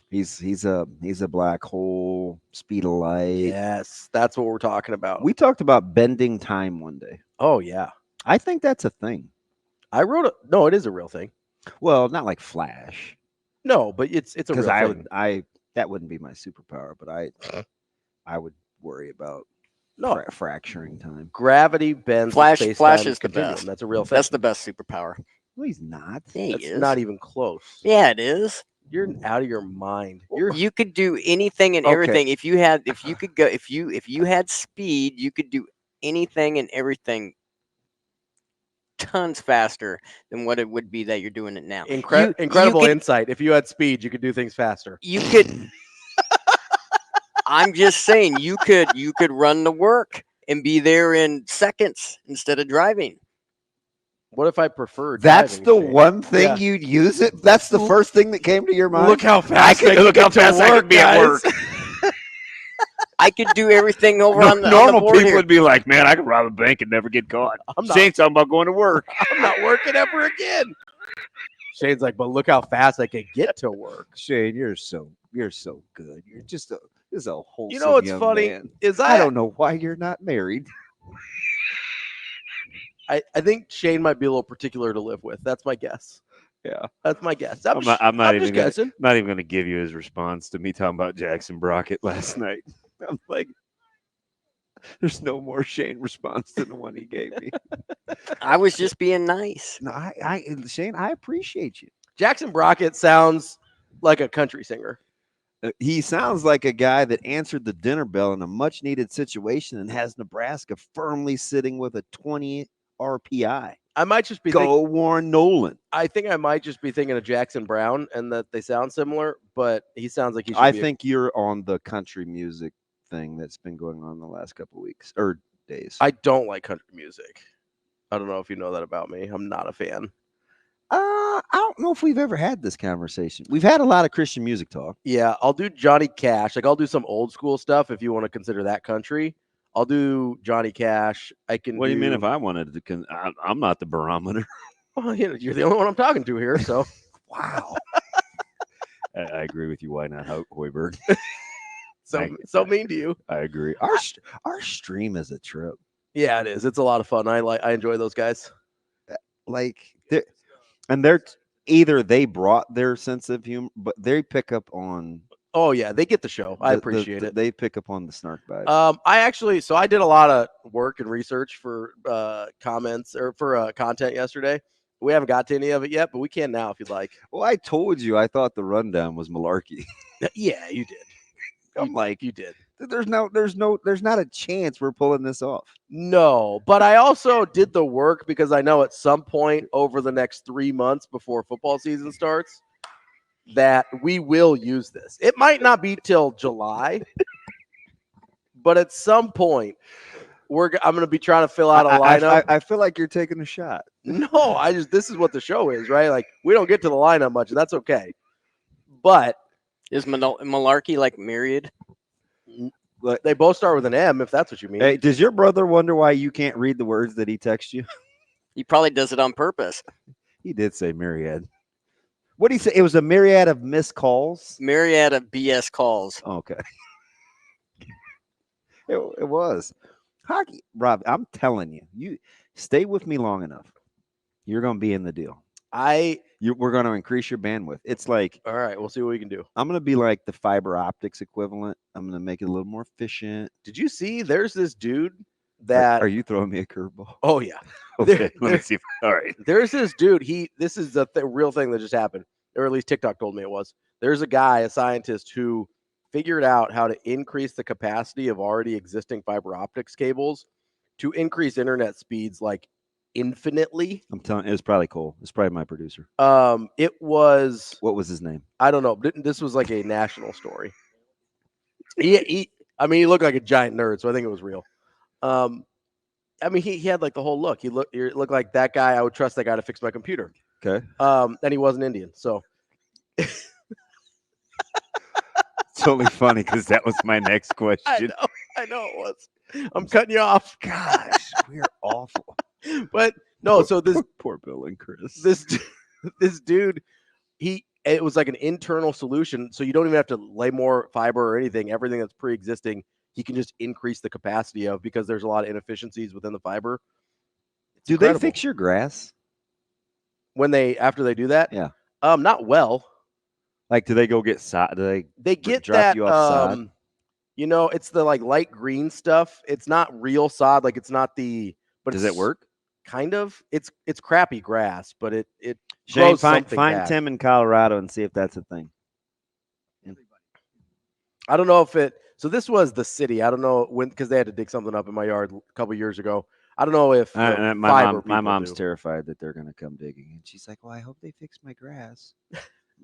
He's a black hole, speed of light. Yes, that's what we're talking about. We talked about bending time one day. Oh yeah. I think that's a thing. No, it is a real thing. Well, not like Flash. No, but it's a real thing. That wouldn't be my superpower, but I would worry about fracturing time. Gravity bends. Flash space is the continuum. best. That's a real thing. That's the best superpower. No, he's not. Yeah, he That's is. not even close. Yeah, it is. You're out of your mind. You could do anything and Okay. everything. If you had speed, you could do anything and everything tons faster than what it would be that you're doing it now. Incredible insight. If you had speed, you could do things faster. You could. I'm just saying, you could run the work and be there in seconds instead of driving. What if I preferred? That's driving, the Shane? one thing Yeah. you'd use it. That's the first thing that came to your mind. Look how fast I can Look how get to fast I work, could be at guys. work. I could do everything over on the normal board people here. would be like, "Man, I could rob a bank and never get caught." Shane's talking about going to work. I'm not working ever again. Shane's like, but look how fast I can get to work. Shane, you're so good. You're just a wholesome. You know what's young funny man. is I don't know why you're not married. I think Shane might be a little particular to live with. That's my guess. Yeah, that's my guess. I'm not even guessing. Not even going to give you his response to me talking about Jackson Brockett last night. I'm like, there's no more Shane response than the one he gave me. I was just being nice. No, Shane, I appreciate you. Jackson Brockett sounds like a country singer. He sounds like a guy that answered the dinner bell in a much-needed situation and has Nebraska firmly sitting with a 20 RPI. I might just be Warren Nolan. I think I might just be thinking of Jackson Brown and that they sound similar, but he sounds like he should I think you're on the country music thing that's been going on the last couple of weeks or days. I don't like country music. I don't know if you know that about me. I'm not a fan. I don't know if we've ever had this conversation. We've had a lot of Christian music talk. Yeah, I'll do Johnny Cash. Like I'll do some old school stuff if you want to consider that country. I'll do Johnny Cash. I can. What do you mean if I wanted to? I'm not the barometer. Well, you're the only one I'm talking to here. So, wow. I agree with you. Why not Hoiberg? so mean to you. I agree. Our stream is a trip. Yeah, it is. It's a lot of fun. I enjoy those guys. Like they're either they brought their sense of humor, but they pick up on. Oh yeah, they get the show. I appreciate it. They pick up on the snark vibe. I did a lot of work and research for comments or for content yesterday. We haven't got to any of it yet, but we can now if you'd like. Well, I told you I thought the rundown was malarkey. Yeah, you did. I'm like, you did. There's not a chance we're pulling this off. No, but I also did the work because I know at some point over the next 3 months before football season starts that we will use this. It might not be till July, but at some point I'm going to be trying to fill out a lineup. I feel like you're taking a shot. No, this is what the show is, right? Like we don't get to the lineup much, and that's okay. But is malarkey like myriad? They both start with an M, if that's what you mean. Hey, does your brother wonder why you can't read the words that he texts you? He probably does it on purpose. He did say myriad. What did he say? It was a myriad of missed calls? Myriad of BS calls. Okay. It was. Hockey, Rob, I'm telling you, you stay with me long enough. You're going to be in the deal. We're going to increase your bandwidth. It's like, all right, we'll see what we can do. I'm going to be like the fiber optics equivalent. I'm going to make it a little more efficient. Did you see? There's this dude that. Are you throwing me a curveball? Oh yeah. Okay, let me see. All right. There's this dude. This is the real thing that just happened, or at least TikTok told me it was. There's a guy, a scientist, who figured out how to increase the capacity of already existing fiber optics cables to increase internet speeds like infinitely. I'm telling you, it was probably Cole. It's probably my producer. It was. What was his name? I don't know. This was like a national story. He looked like a giant nerd, so I think it was real. He had like the whole look. He looked like that guy. I would trust that guy to fix my computer. Okay. And he wasn't Indian, so. It's only funny because that was my next question. I know it was. I'm cutting you off. Gosh, we're awful. But no, so this poor Bill and Chris. This dude, it was like an internal solution, so you don't even have to lay more fiber or anything. Everything that's pre-existing, he can just increase the capacity of because there's a lot of inefficiencies within the fiber. Do they fix your grass after they do that? Yeah. Not well. Like, do they go get sod? Do they get drop that? You off sod? It's the like light green stuff. It's not real sod. Like it's not the. But does it work? Kind of. It's crappy grass, but it Shane, grows find bad. Tim in Colorado and see if that's a thing. I don't know if it. So this was the city. I don't know when because they had to dig something up in my yard a couple years ago. I don't know if my mom's terrified that they're going to come digging, and she's like, "Well, I hope they fix my grass."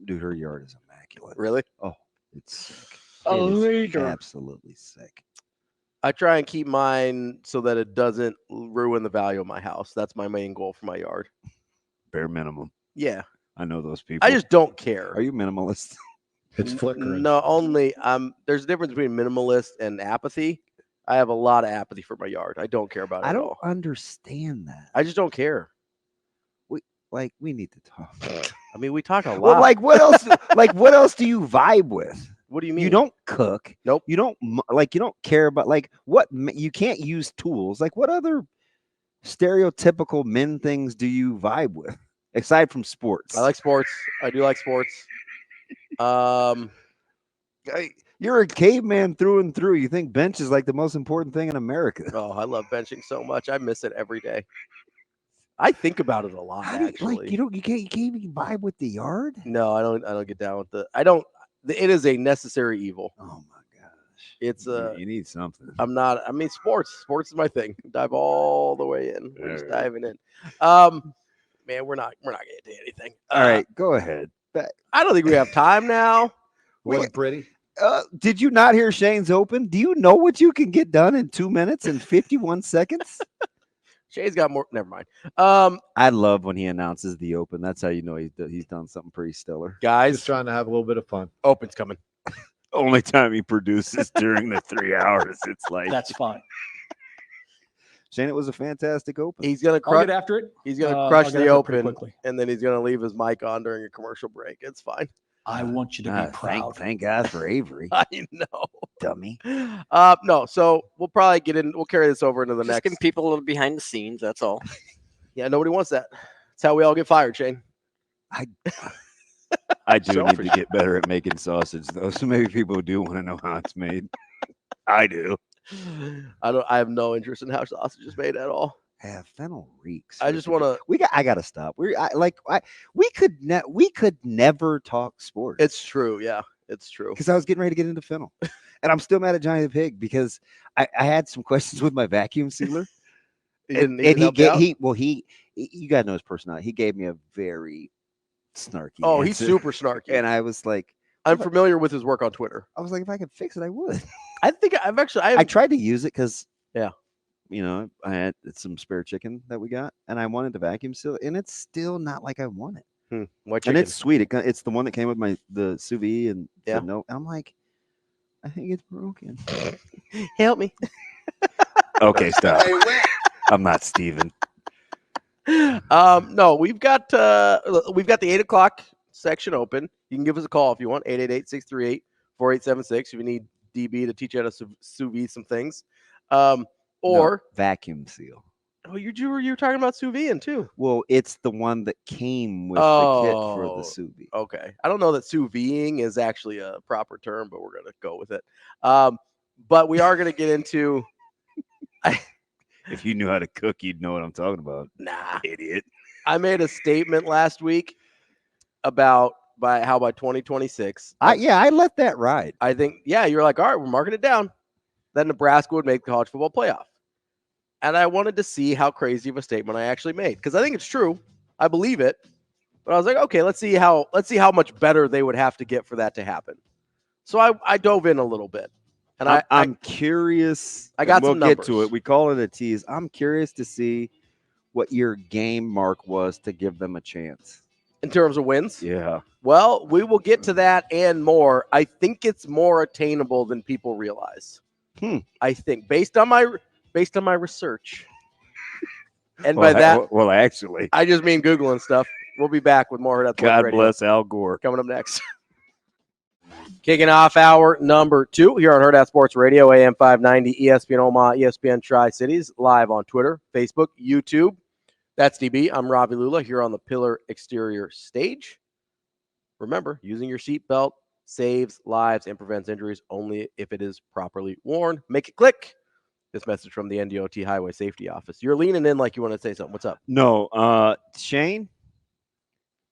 Dude, her yard is immaculate. Really? Oh, it's sick. Absolutely sick. I try and keep mine so that it doesn't ruin the value of my house. That's my main goal for my yard. Bare minimum. Yeah. I know those people. I just don't care. Are you minimalist? It's flickering. No, only there's a difference between minimalist and apathy. I have a lot of apathy for my yard. I don't care about it I at don't all. understand that. I just don't care. We need to talk. I mean, we talk a lot. Well, like what else? Like what else do you vibe with? What do you mean? You don't cook. Nope. You don't you don't care about what you can't use tools. Like what other stereotypical men things do you vibe with aside from sports? I like sports. I do like sports. You're a caveman through and through. You think bench is like the most important thing in America. Oh, I love benching so much. I miss it every day. I think about it a lot. Actually, you can't even vibe with the yard. No, I don't get down with it is a necessary evil. Oh my gosh. It's you need something. Sports is my thing. Dive all the way in. We're just diving in. Man, we're not gonna do anything. All right, go ahead. I don't think we have time now. Wasn't pretty. Did you not hear Shane's open? Do you know what you can get done in 2 minutes and 51 seconds? Shane's got more. Never mind. I love when he announces the open. That's how you know he's done something pretty stellar. Guys, Just trying to have a little bit of fun. open's coming. Only time he produces during the 3 hours. It's like That's fine. Shane, it was a fantastic open. He's gonna I'll crush. get after it. He's gonna I'll crush get the after it pretty open, quickly. and then he's gonna leave his mic on during a commercial break. It's fine. I want you to be proud. Thank God for Avery, I know. dummy. No. So we'll probably get in. We'll carry this over into the Just next. giving people a little behind the scenes. That's all. Yeah, nobody wants that. That's how we all get fired, Shane. I do Selfish. need to get better at making sausage, though. So maybe people do want to know how it's made. I do. I have no interest in how sausage is made at all. Yeah, fennel reeks. I just want to. I gotta stop. We could never talk sports. It's true. Yeah, it's true. Because I was getting ready to get into fennel, and I'm still mad at Johnny the Pig because I had some questions with my vacuum sealer. You gotta know his personality. He gave me a very snarky. Oh, he's answer. super snarky. And I was like, I'm familiar with his work on Twitter. I was like, if I could fix it, I would. I think I tried to use it because, yeah, I had some spare chicken that we got, and I wanted to vacuum seal it, and it's still not like I want it. What And chicken? it's sweet. It's the one that came with the sous vide, and Yeah. no, I'm like, I think it's broken. Help me. Okay, stop. I'm not Steven. No, we've got the 8:00 section open. You can give us a call if you want. 888-638-4876. If you need DB to teach you how to sous vide some things. Or vacuum seal. Oh, you were talking about sous vide too. Well, it's the one that came with the kit for the sous vide. Okay. I don't know that sous videing is actually a proper term, but we're going to go with it. But we are going to get into. If you knew how to cook, you'd know what I'm talking about. Nah, idiot. I made a statement last week about by 2026. I let that ride. I think, you're like, all right, we're marking it down. That Nebraska would make the college football playoff. And I wanted to see how crazy of a statement I actually made because I think it's true. I believe it. But I was like, okay, let's see how much better they would have to get for that to happen. So I dove in a little bit. And I'm curious. I got we'll some get numbers. to it. We call it a tease. I'm curious to see what your game mark was to give them a chance. In terms of wins? Yeah. Well, we will get to that and more. I think it's more attainable than people realize. I think based on my research. And by that, actually, I just mean Googling stuff. We'll be back with more Hurrdat Sports God Radio. bless Al Gore. Coming up next. Kicking off hour number 2 here on Hurrdat Sports Radio, AM 590, ESPN Omaha, ESPN Tri-Cities, live on Twitter, Facebook, YouTube. That's DB. I'm Ravi Lulla here on the Pillar Exterior stage. Remember, using your seatbelt saves lives and prevents injuries only if it is properly worn. Make it click. This message from the NDOT Highway Safety Office. You're leaning in like you want to say something. What's up? No, Shane,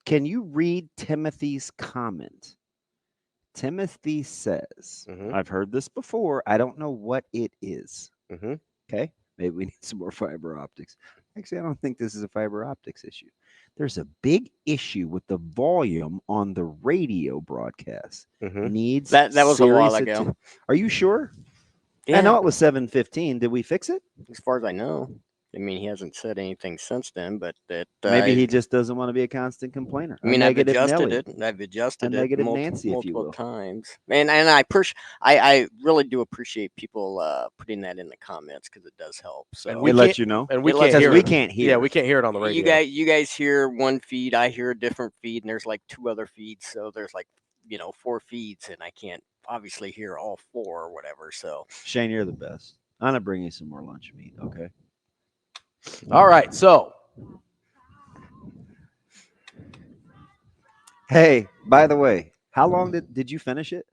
can you read Timothy's comment? Timothy says, I've heard this before. I don't know what it is. Okay. Maybe we need some more fiber optics. Actually, I don't think this is a fiber optics issue. There's a big issue with the volume on the radio broadcast. Needs that was a while serious ago. Are you sure? Yeah. I know it was 7:15. Did we fix it? As far as I know. I mean, he hasn't said anything since then, but that Maybe he just doesn't want to be a constant complainer. I mean, a I've negative adjusted Nelly. it. I've adjusted A it negative Nancy, if you multiple will. times, and I really do appreciate people putting that in the comments because it does help. So And We let you know. And we It can't lets hear you we it. can't hear. Yeah, we can't hear it on the radio. you guys hear one feed, I hear a different feed, and there's like 2 other feeds, so there's like 4 feeds, and I can't obviously hear all 4 or whatever. So Shane, you're the best. I'm gonna bring you some more lunch meat. Okay. All right, so Hey, by the way, how long did you finish it?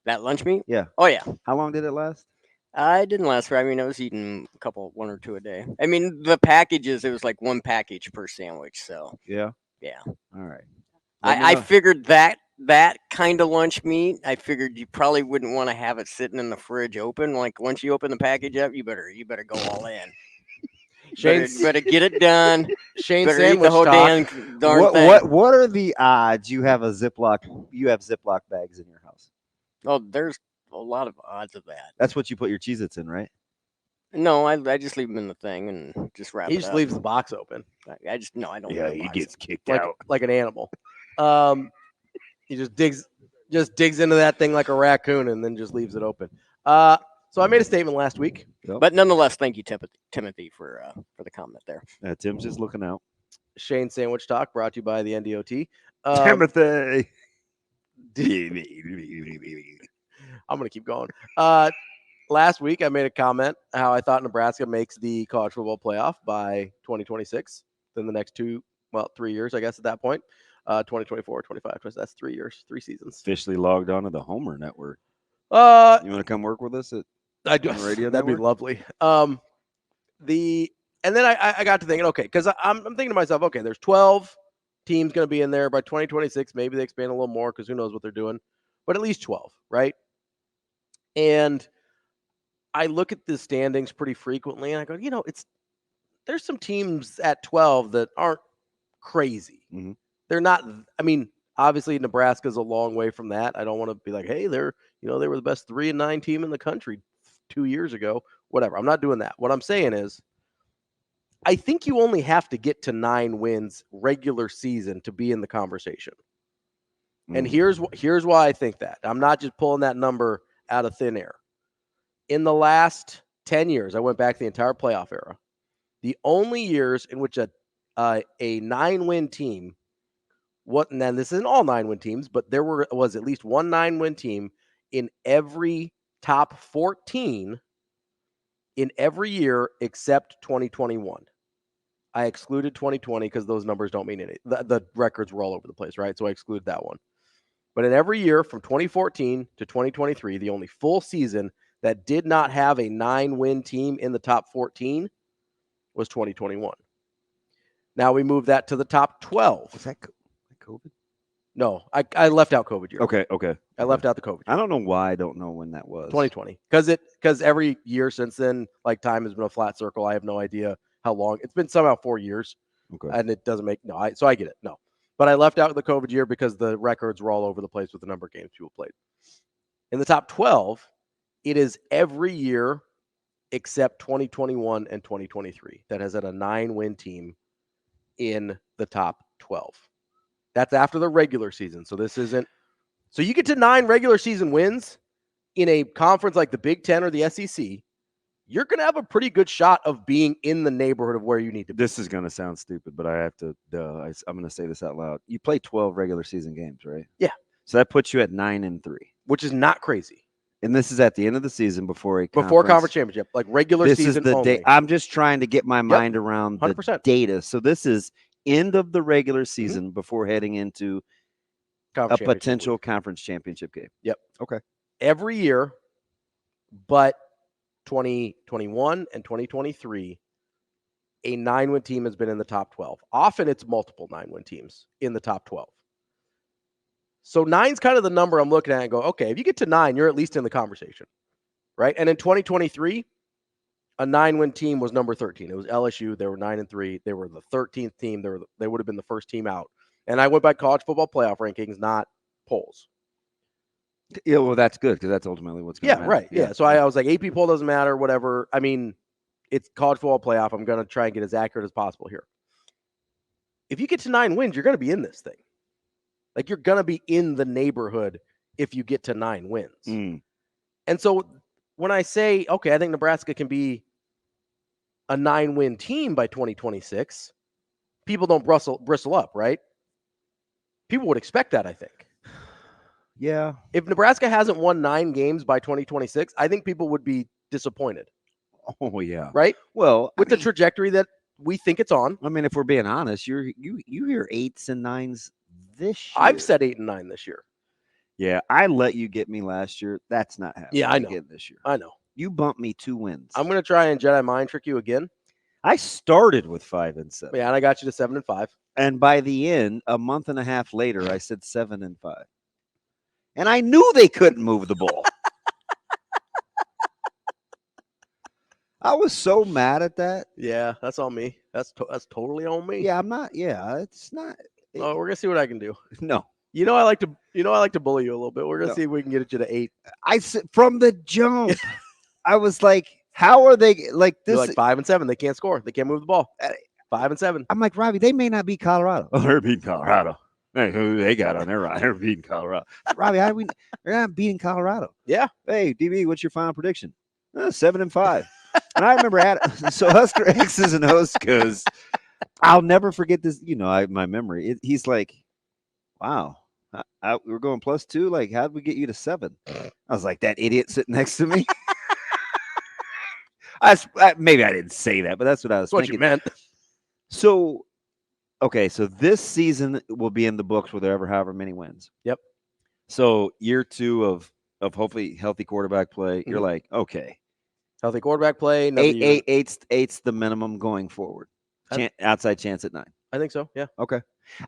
that lunch meat, Yeah. oh yeah. How long did it last? I didn't last for. I mean, I was eating one or two a day. I mean, the packages, it was like 1 package per sandwich. So Yeah. yeah, All right. Let me I know. figured that kind of lunch meat, I figured you probably wouldn't want to have it sitting in the fridge open. Like once you open the package up, you better go all in. You better get it done. Shane Better eat the sandwich whole talk. darn thing. What are the odds you have Ziploc bags in your house? Oh, there's a lot of odds of that. That's what you put your Cheez-Its in, right? No, I just leave them in the thing and just wrap He it just up. leaves the box open I just no, I don't. Yeah, leave the he box gets kicked like out. like an animal. He just digs into that thing like a raccoon and then just leaves it open. So I made a statement last week. But nonetheless, thank you, Timothy, for the comment there. Tim's just looking out. Shane Sandwich Talk brought to you by the NDOT. Timothy. I'm going to keep going. Last week, I made a comment how I thought Nebraska makes the college football playoff by 2026. Then the next 3 years, I guess, at that point. 2024, 25. That's 3 years, 3 seasons. Officially logged on to the Homer Network. You want to come work with us I do. on the radio That'd network? be lovely. And then I got to thinking, okay, because I'm thinking to myself, okay, there's 12 teams going to be in there by 2026. Maybe they expand a little more because who knows what they're doing, but at least 12, right? And I look at the standings pretty frequently, and I go, there's some teams at 12 that aren't crazy. Mm-hmm. They're not. I mean, obviously Nebraska's a long way from that. I don't want to be like, hey, they were the best 3-9 team in the country 2 years ago. Whatever. I'm not doing that. What I'm saying is, I think you only have to get to 9 wins regular season to be in the conversation. And here's why I think that. I'm not just pulling that number out of thin air. In the last 10 years, I went back the entire playoff era. The only years in which a 9-win team, and then this isn't all 9-win teams, but there was at least one 9-win team in every top 14 in every year except 2021. I excluded 2020 because those numbers don't mean anything. The records were all over the place, right? So I excluded that one. But in every year from 2014 to 2023, the only full season that did not have a 9-win team in the top 14 was 2021. Now we move that to the top 12. Was that COVID? No, I left out COVID year. Okay. I left out the COVID year. I don't know why I don't know when that was. 2020. Because every year since then, like time has been a flat circle. I have no idea how long. It's been somehow 4 years. Okay. And it doesn't make so I get it. No. But I left out the COVID year because the records were all over the place with the number of games people played. In the top 12, it is every year except 2021 and 2023 that has had a 9-win team in the top 12. That's after the regular season. So this isn't. So you get to 9 regular season wins in a conference like the Big Ten or the SEC, you're going to have a pretty good shot of being in the neighborhood of where you need to be. This is going to sound stupid, but I have to. I'm going to say this out loud. You play 12 regular season games, right? Yeah. So that puts you at 9-3, which is not crazy. And this is at the end of the season before conference championship, like regular season. This is the only. day. I'm just trying to get my mind around 100%. the data. So this is end of the regular season before heading into a potential conference championship game. Yep. Okay. Every year, but 2021 and 2023, a 9-win team has been in the top 12. Often it's multiple 9-win teams in the top 12. So 9's kind of the number I'm looking at and go, okay, if you get to 9, you're at least in the conversation, right? And in 2023, a 9-win team was number 13. It was LSU. They were 9-3. They were the 13th team. They would have been the first team out. And I went by college football playoff rankings, not polls. Yeah, well, that's good because that's ultimately what's going to happen. Right. Yeah. So I was like, AP poll doesn't matter, whatever. I mean, it's college football playoff. I'm going to try and get as accurate as possible here. If you get to 9 wins, you're going to be in this thing. Like, you're going to be in the neighborhood if you get to 9 wins. And so when I say, okay, I think Nebraska can be a 9-win team by 2026, people don't bristle up, right? People would expect that, I think. Yeah. If Nebraska hasn't won 9 games by 2026, I think people would be disappointed. Oh, yeah. Right? Well, with the trajectory that we think it's on. I mean, if we're being honest, you hear 8s and 9s this year. I've said 8 and 9 this year. Yeah, I let you get me last year. That's not happening. Yeah, I know. Again this year. I know. You bumped me 2 wins. I'm going to try and Jedi mind trick you again. I started with 5 and 7. Yeah, and I got you to 7 and 5. And by the end, a month and a half later, I said 7 and 5. And I knew they couldn't move the ball. I was so mad at that. Yeah, that's on me. That's totally on me. Yeah, I'm not. Yeah, it's not. Oh, we're gonna see what I can do. No. I like to bully you a little bit. We're gonna see if we can get you to 8. I said from the jump, I was like, how are they like this? You're like 5 and 7. They can't score. They can't move the ball. 5 and 7. I'm like, Ravi, they may not beat Colorado. Oh, they're beating Colorado. Hey, who they got on their right? They're beating Colorado. Ravi, they're not beating Colorado. Yeah. Hey, DB, what's your final prediction? 7 and 5. And I remember so Husker X's and O's, because I'll never forget this. My memory. He's like, wow. We're going +2. Like, how'd we get you to 7? I was like, that idiot sitting next to me. Maybe I didn't say that, but that's what I was thinking. What you meant. So, okay, so this season will be in the books with however many wins. Yep. So year 2 of hopefully healthy quarterback play, you're like, okay, healthy quarterback play. Eight's the minimum going forward. Outside chance at 9. I think so. Yeah. Okay.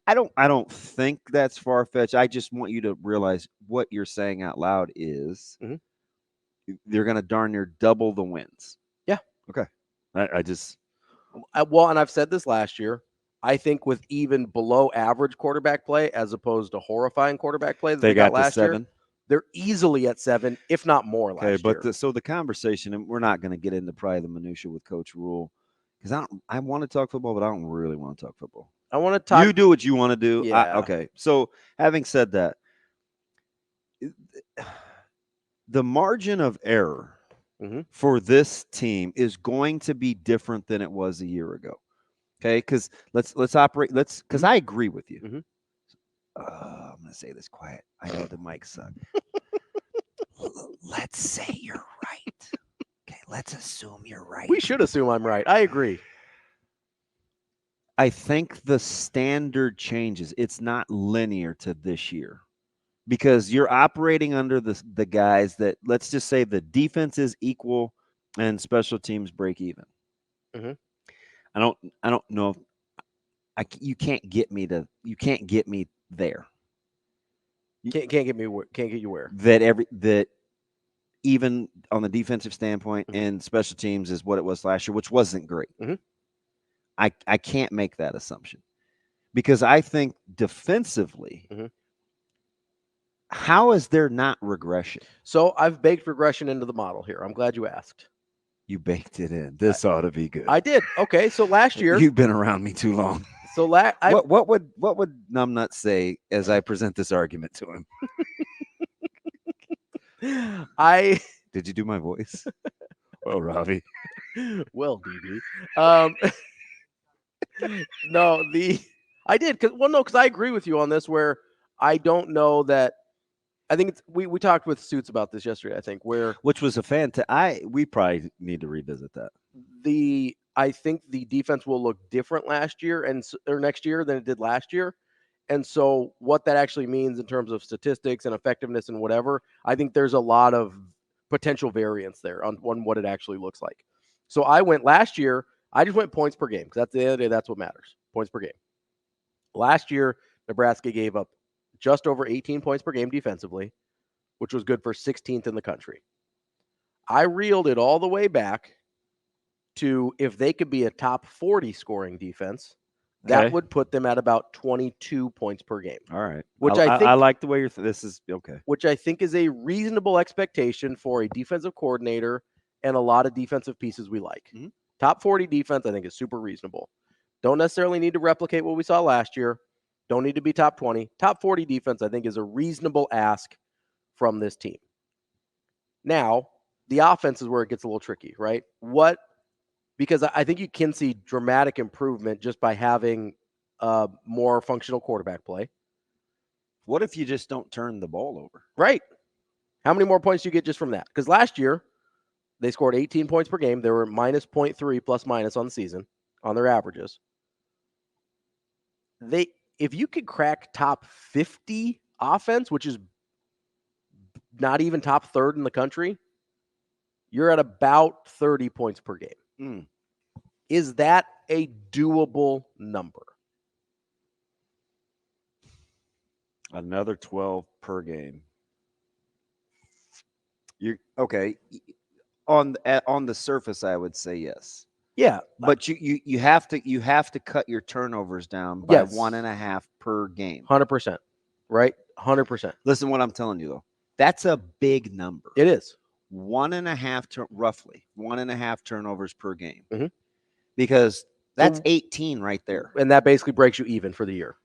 I don't think that's far fetched. I just want you to realize what you're saying out loud is they're going to darn near double the wins. Yeah. Okay. And I've said this last year. I think with even below average quarterback play, as opposed to horrifying quarterback play that they got last 7. year, they're easily at 7, if not more. Last year. So the conversation, and we're not going to get into probably the minutia with Coach Rhule, because I want to talk football, but I don't really want to talk football. I want to talk. You do what you want to do. Yeah. Okay. So having said that, the margin of error for this team is going to be different than it was a year ago. Okay, because let's operate. Because I agree with you. I'm gonna say this quiet. I know the mic sucks. Let's say you're right. Okay, let's assume you're right. We should assume I'm right. I agree. I think the standard changes. It's not linear to this year, because you're operating under the guys that, let's just say, the defense is equal and special teams break even. I don't know if you can't get me there. You can't get you where? That even on the defensive standpoint and special teams is what it was last year, which wasn't great. I can't make that assumption, because I think defensively, how is there not regression? So I've baked regression into the model here. I'm glad you asked. You baked it in. This ought to be good. I did. Okay, so last year you've been around me too long. So what would Numbnut say as I present this argument to him? Did you do my voice? Well, Ravi. Well, DB. No, I did because I agree with you on this. Where I don't know that. I think we talked with Suits about this yesterday. I think which was we probably need to revisit that. I think the defense will look different next year than it did last year, and so what that actually means in terms of statistics and effectiveness and whatever, I think there's a lot of potential variance there on what it actually looks like. So I went last year. I just went points per game, because at the end of the day, that's what matters. Points per game. Last year, Nebraska gave up just over 18 points per game defensively, which was good for 16th in the country. I reeled it all the way back to, if they could be a top 40 scoring defense, that would put them at about 22 points per game. All right. Which I like the way this is okay. Which I think is a reasonable expectation for a defensive coordinator and a lot of defensive pieces we like. Top 40 defense, I think, is super reasonable. Don't necessarily need to replicate what we saw last year. Don't need to be top 20. Top 40 defense, I think, is a reasonable ask from this team. Now, the offense is where it gets a little tricky, right? Because I think you can see dramatic improvement just by having more functional quarterback play. What if you just don't turn the ball over? Right. How many more points do you get just from that? Because last year, they scored 18 points per game. They were minus 0.3 plus minus on the season on their averages. If you could crack top 50 offense, which is not even top third in the country, you're at about 30 points per game. Is that a doable number? Another 12 per game. You're okay. On the surface, I would say yes. Yeah, but you have to cut your turnovers down by 1.5 per game. 100%, right? 100%. Listen, what I'm telling you though, that's a big number. It is 1.5 roughly 1.5 turnovers per game, because that's 18 right there, and that basically breaks you even for the year.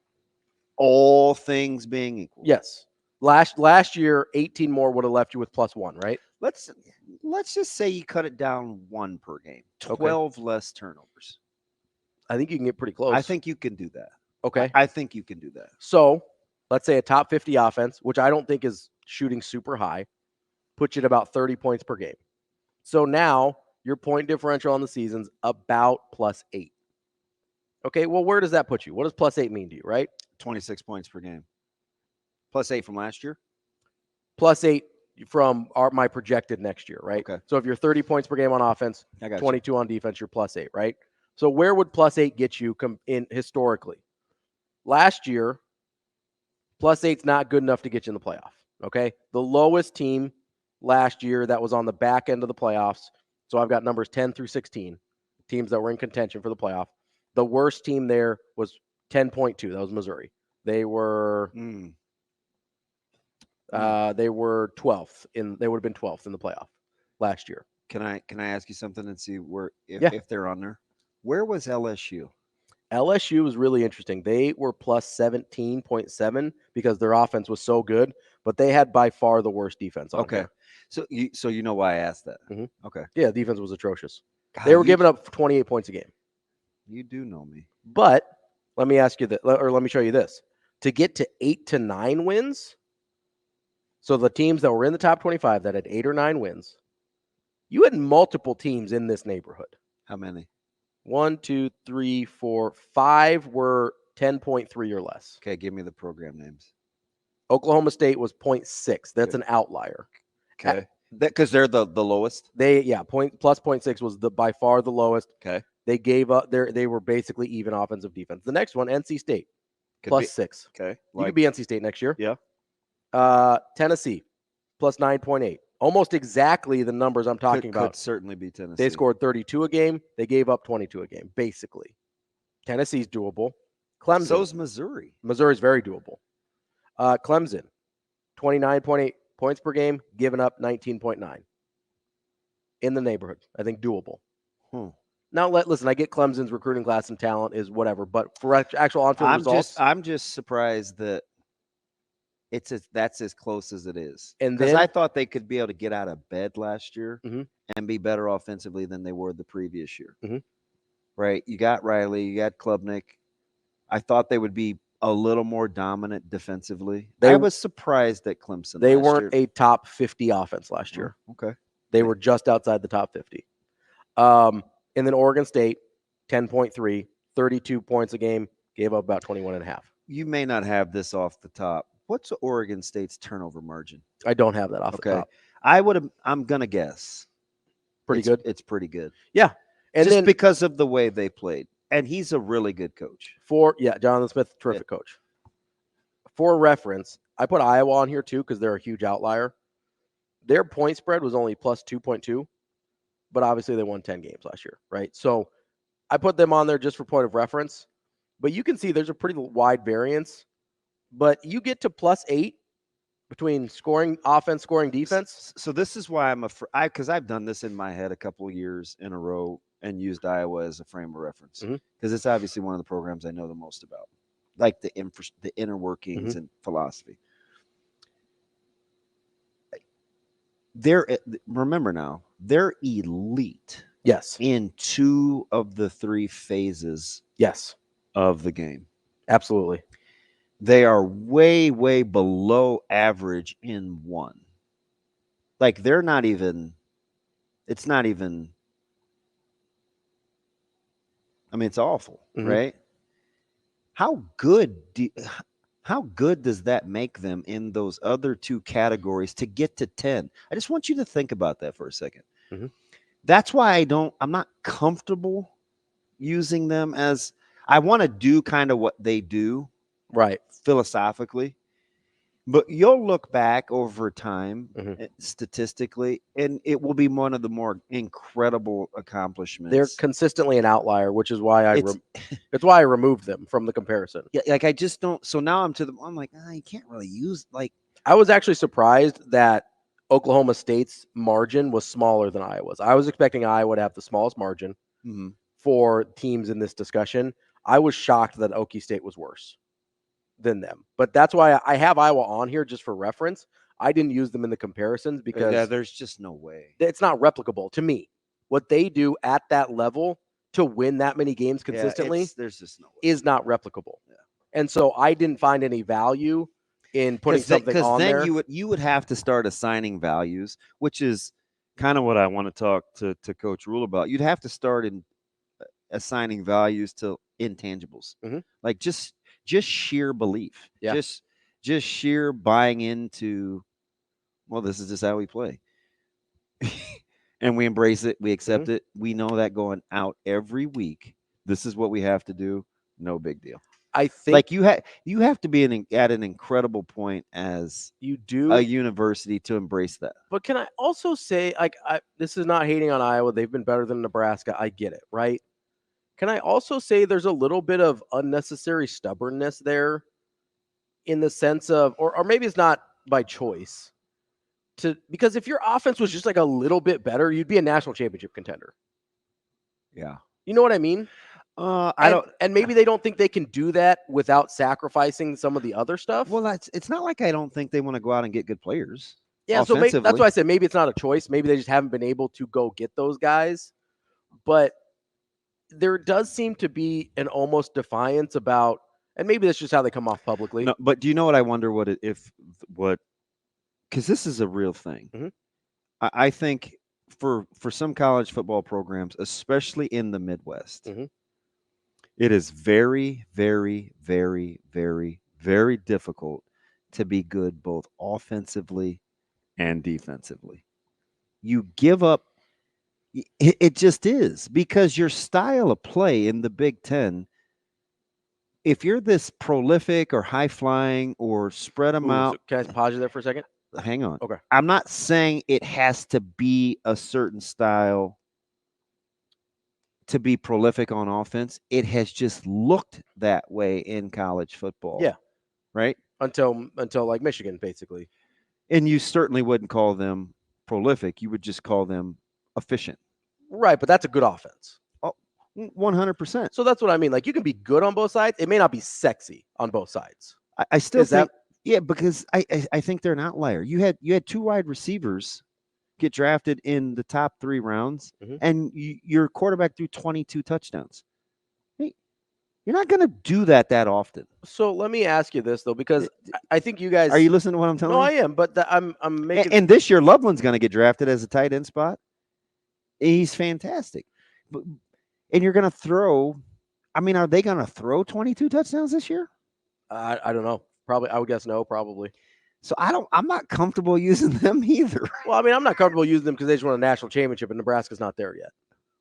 All things being equal. Yes. Last year, 18 more would have left you with +1, right? Let's just say you cut it down 1 per game, 12 less turnovers. I think you can get pretty close. I think you can do that. Okay. I think you can do that. So let's say a top 50 offense, which I don't think is shooting super high, puts you at about 30 points per game. So now your point differential on the season's about +8. Okay, well, where does that put you? What does +8 mean to you, right? 26 points per game. +8 from last year? +8 from my projected next year, right? Okay. So if you're 30 points per game on offense, 22 on defense, you're +8, right? So where would +8 get you in historically? Last year, +8's not good enough to get you in the playoff, okay? The lowest team last year that was on the back end of the playoffs, so I've got numbers 10 through 16, teams that were in contention for the playoff. The worst team there was 10.2. That was Missouri. They were 12th they would have been 12th in the playoff last year. Can I ask you something and see if they're on there? Where was LSU? LSU was really interesting. They were +17.7 because their offense was so good, but they had by far the worst defense on there. So you know why I asked that. Okay. Yeah, defense was atrocious. God, they were giving up 28 points a game. You do know me. But let me ask you that, or let me show you this. To get to 8 to 9 wins, so the teams that were in the top 25 that had 8 or 9 wins, you had multiple teams in this neighborhood. How many? 1, 2, 3, 4, 5 were 10.3 or less. Okay, give me the program names. Oklahoma State was 0.6. That's an outlier. Okay. Because they're the lowest? +0.6 was by far the lowest. Okay. They gave up they were basically even offensive defense. The next one, NC State, +6. Okay. You could be NC State next year. Yeah. Tennessee, +9.8. Almost exactly the numbers I'm talking about. Could certainly be Tennessee. They scored 32 a game. They gave up 22 a game, basically. Tennessee's doable. Clemson. So's Missouri. Missouri's very doable. Clemson, 29.8 points per game, giving up 19.9. In the neighborhood. I think doable. Now, listen, I get Clemson's recruiting class and talent is whatever, but for actual on-field results. I'm just surprised that that's as close as it is. And because then I thought they could be able to get out of bed last year and be better offensively than they were the previous year. Right? You got Riley, you got Klubnik. I thought they would be a little more dominant defensively. I was surprised at Clemson. They weren't a top 50 offense last year. Okay. They were just outside the top 50. And then Oregon State, 10.3, 32 points a game, gave up about 21.5. You may not have this off the top. What's Oregon State's turnover margin? I don't have that off the top. I'm going to guess. Pretty good. It's pretty good. Yeah. And just then because of the way they played. And he's a really good coach. Jonathan Smith, terrific coach. For reference, I put Iowa on here too because they're a huge outlier. Their point spread was only +2.2, but obviously they won 10 games last year, right? So I put them on there just for point of reference. But you can see there's a pretty wide variance. But you get to +8 between scoring offense, scoring defense. So this is why I'm afraid, because I've done this in my head a couple of years in a row. and used Iowa as a frame of reference because it's obviously one of the programs I know the most about, like the inner workings and philosophy. Remember now, they're elite. Yes. In 2 of the 3 phases. Yes. Of the game. Absolutely. They are way, way below average in 1. Like they're not even. It's not even. I mean, it's awful, right? How good does that make them in those other 2 categories to get to 10? I just want you to think about that for a second. That's why I'm not comfortable using them as I want to do kind of what they do, right? Philosophically, but you'll look back over time statistically, and it will be one of the more incredible accomplishments. They're consistently an outlier, which is why it's why I removed them from the comparison. Yeah, like I just don't. So now I'm like, you can't really use like. I was actually surprised that Oklahoma State's margin was smaller than Iowa's. I was expecting Iowa to have the smallest margin for teams in this discussion. I was shocked that Okie State was worse than them. But that's why I have Iowa on here just for reference. I didn't use them in the comparisons because there's just no way. It's not replicable to me. What they do at that level to win that many games consistently there's just no way. Is not replicable. Yeah. And so I didn't find any value in putting something on there. Because then you would have to start assigning values, which is kind of what I want to talk to Coach Rhule about. You'd have to start in assigning values to intangibles, like just sheer belief, just sheer buying into. Well, this is just how we play, and we embrace it. We accept it. We know that going out every week, this is what we have to do. No big deal. I think like you have to be at an incredible point as you do a university to embrace that. But can I also say, this is not hating on Iowa. They've been better than Nebraska. I get it, right? Can I also say there's a little bit of unnecessary stubbornness there in the sense of, or maybe it's not by choice, because if your offense was just like a little bit better, you'd be a national championship contender. Yeah. You know what I mean? And maybe they don't think they can do that without sacrificing some of the other stuff. Well, it's not like I don't think they want to go out and get good players. Yeah, so maybe, that's why I said maybe it's not a choice. Maybe they just haven't been able to go get those guys. But there does seem to be an almost defiance about, and maybe that's just how they come off publicly. No, but do you know what I wonder? Because this is a real thing. I think for some college football programs, especially in the Midwest. It is very, very, very, very, very difficult to be good both offensively and defensively. You give up. It just is, because your style of play in the Big Ten, if you're this prolific or high flying or spread them out. So can I pause you there for a second? Hang on. Okay. I'm not saying it has to be a certain style to be prolific on offense. It has just looked that way in college football. Yeah. Right? Until like Michigan, basically. And you certainly wouldn't call them prolific. You would just call them efficient. Right, but that's a good offense. Oh, 100%. So that's what I mean. Like, you can be good on both sides. It may not be sexy on both sides. I still think because I think they're an outlier. You had 2 wide receivers get drafted in the top 3 rounds, and your quarterback threw 22 touchdowns. Hey, you're not going to do that often. So let me ask you this, though, because I think you guys... Are you listening to what I'm telling you? No, I am, but I'm making... And this year, Loveland's going to get drafted as a tight end spot. He's fantastic. And you're going to throw... I mean, are they going to throw 22 touchdowns this year? I don't know. Probably. I would guess no, probably. So I'm not comfortable using them either. Well, I mean, I'm not comfortable using them because they just won a national championship and Nebraska's not there yet,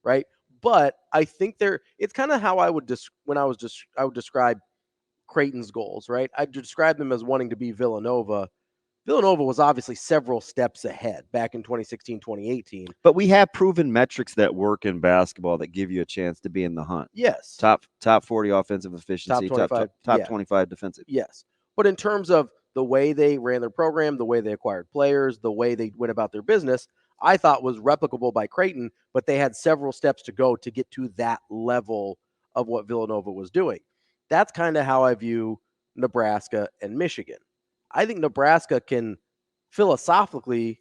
right? But I think it's kind of how I would describe Creighton's goals, right? I describe them as wanting to be Villanova. Villanova was obviously several steps ahead back in 2016, 2018. But we have proven metrics that work in basketball that give you a chance to be in the hunt. Yes. Top 40 offensive efficiency, top 25 defensive. Yes. But in terms of the way they ran their program, the way they acquired players, the way they went about their business, I thought was replicable by Creighton, but they had several steps to go to get to that level of what Villanova was doing. That's kind of how I view Nebraska and Michigan. I think Nebraska can philosophically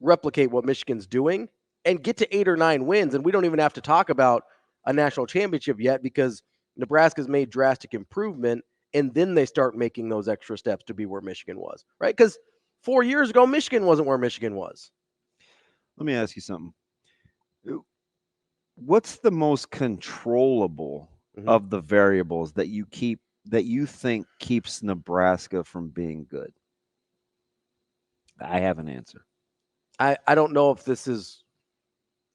replicate what Michigan's doing and get to 8 or 9 wins. And we don't even have to talk about a national championship yet because Nebraska's made drastic improvement, and then they start making those extra steps to be where Michigan was, right? Because 4 years ago, Michigan wasn't where Michigan was. Let me ask you something. What's the most controllable of the variables that you think keeps Nebraska from being good? I have an answer. I don't know if this is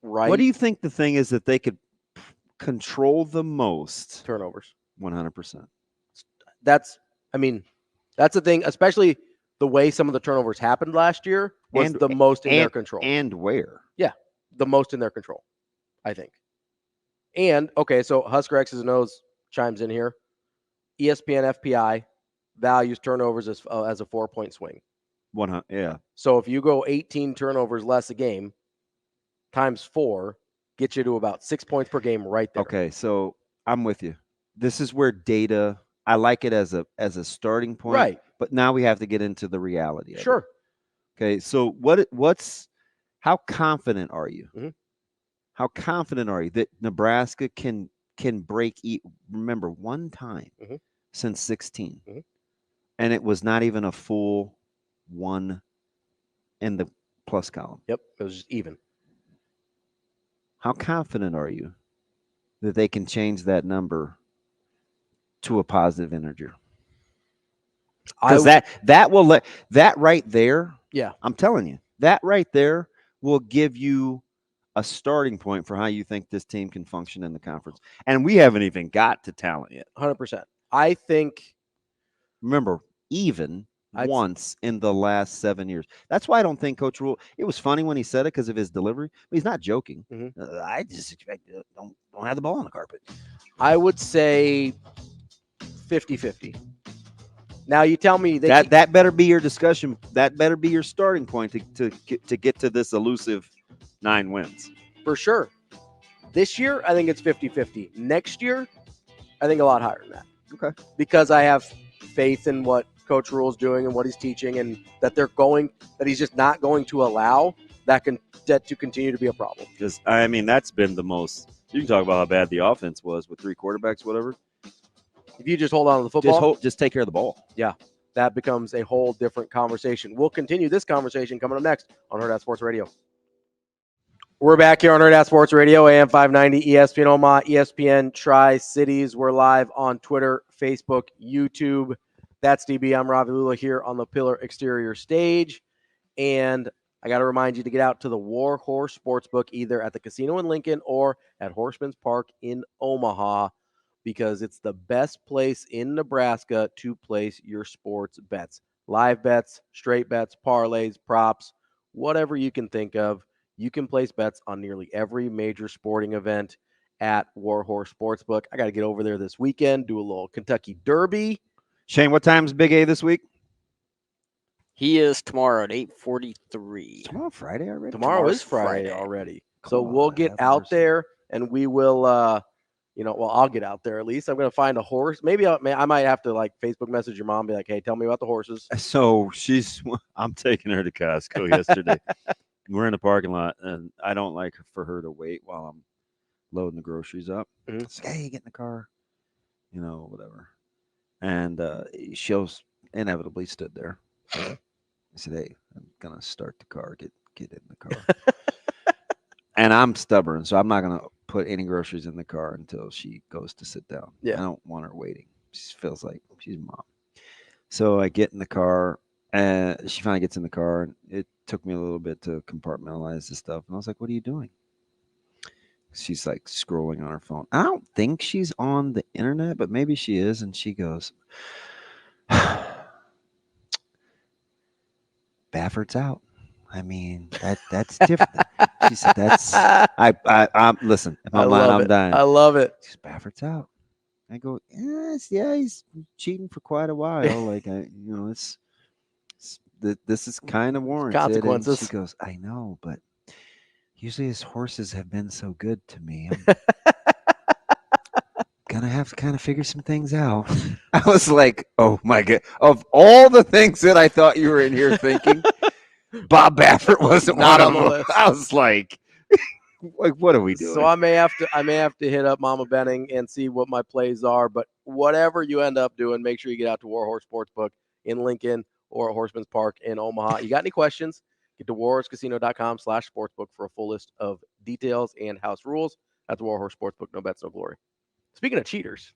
right. What do you think the thing is that they could control the most? Turnovers. 100%. That's the thing, especially the way some of the turnovers happened last year was the most in their control. And where? Yeah, the most in their control, I think. And, okay, so Husker X's and O's chimes in here. ESPN FPI values turnovers as a 4-point swing. 100, yeah. So if you go 18 turnovers less a game times 4, gets you to about 6 points per game right there. Okay, so I'm with you. This is where data, I like it as a starting point. Right. But now we have to get into the reality of it. Sure. Okay, so how confident are you? Mm-hmm. How confident are you that Nebraska can break? Remember, one time since 16, and it was not even a full 1 in the plus column. Yep, it was just even. How confident are you that they can change that number to a positive integer? Because that will that right there. Yeah, I'm telling you, that right there will give you a starting point for how you think this team can function in the conference. And we haven't even got to talent yet. 100%. I think. Remember, once in the last 7 years. That's why I don't think Coach Rhule. It was funny when he said it because of his delivery, but he's not joking. I just expect don't have the ball on the carpet. I would say 50-50. Now you tell me that better be your discussion. That better be your starting point to get to this elusive 9 wins. For sure. This year, I think it's 50-50. Next year, I think a lot higher than that. Okay. Because I have faith in what Coach Rhule's doing and what he's teaching, and that he's just not going to allow that to continue to be a problem. Because, that's been the most – you can talk about how bad the offense was with 3 quarterbacks, whatever. If you just hold on to the football. Just take care of the ball. Yeah, that becomes a whole different conversation. We'll continue this conversation coming up next on Hurrdat Sports Radio. We're back here on Hurrdat Sports Radio, AM 590, ESPN Omaha, ESPN Tri-Cities. We're live on Twitter, Facebook, YouTube. That's DB. I'm Ravi Lulla here on the Pillar Exterior stage. And I got to remind you to get out to the War Horse Sportsbook, either at the casino in Lincoln or at Horseman's Park in Omaha, because it's the best place in Nebraska to place your sports bets. Live bets, straight bets, parlays, props, whatever you can think of. You can place bets on nearly every major sporting event at War Horse Sportsbook. I got to get over there this weekend, do a little Kentucky Derby. Shane, what time's Big A this week? He is tomorrow at 8:43. Tomorrow Friday already? Tomorrow is Friday already. So we'll get out there and we will, I'll get out there at least. I'm going to find a horse. Maybe I might have to Facebook message your mom, be like, hey, tell me about the horses. So I'm taking her to Costco yesterday. We're in the parking lot, and I don't like for her to wait while I'm loading the groceries up. It's like, hey, get in the car, whatever. And she'll inevitably stood there. I said, hey, I'm going to start the car. Get in the car. And I'm stubborn, so I'm not going to put any groceries in the car until she goes to sit down. Yeah. I don't want her waiting. She feels like she's mom. So I get in the car, and she finally gets in the car, and it took me a little bit to compartmentalize the stuff. And I was like, what are you doing? She's like scrolling on her phone. I don't think she's on the internet, but maybe she is. And she goes, Bafford's out. That's different. She said, I'm listen, if I'm lying, I'm dying. I love it. She's Bafford's out. I go, yes, yeah, he's cheating for quite a while. This is kind of warranted. Consequences. And she goes, I know, but Usually his horses have been so good to me. I'm gonna have to kind of figure some things out. I was like, oh my God. Of all the things that I thought you were in here thinking, Bob Baffert wasn't Not one on of the them. list. I was like, what are we doing? So I may have to hit up Mama Benning and see what my plays are. But whatever you end up doing, make sure you get out to Warhorse Sportsbook in Lincoln or at Horseman's Park in Omaha. You got any questions? Get to warhorsecasino.com/sportsbook for a full list of details and house rules. At the Warhorse Sportsbook, no bets, no glory. Speaking of cheaters,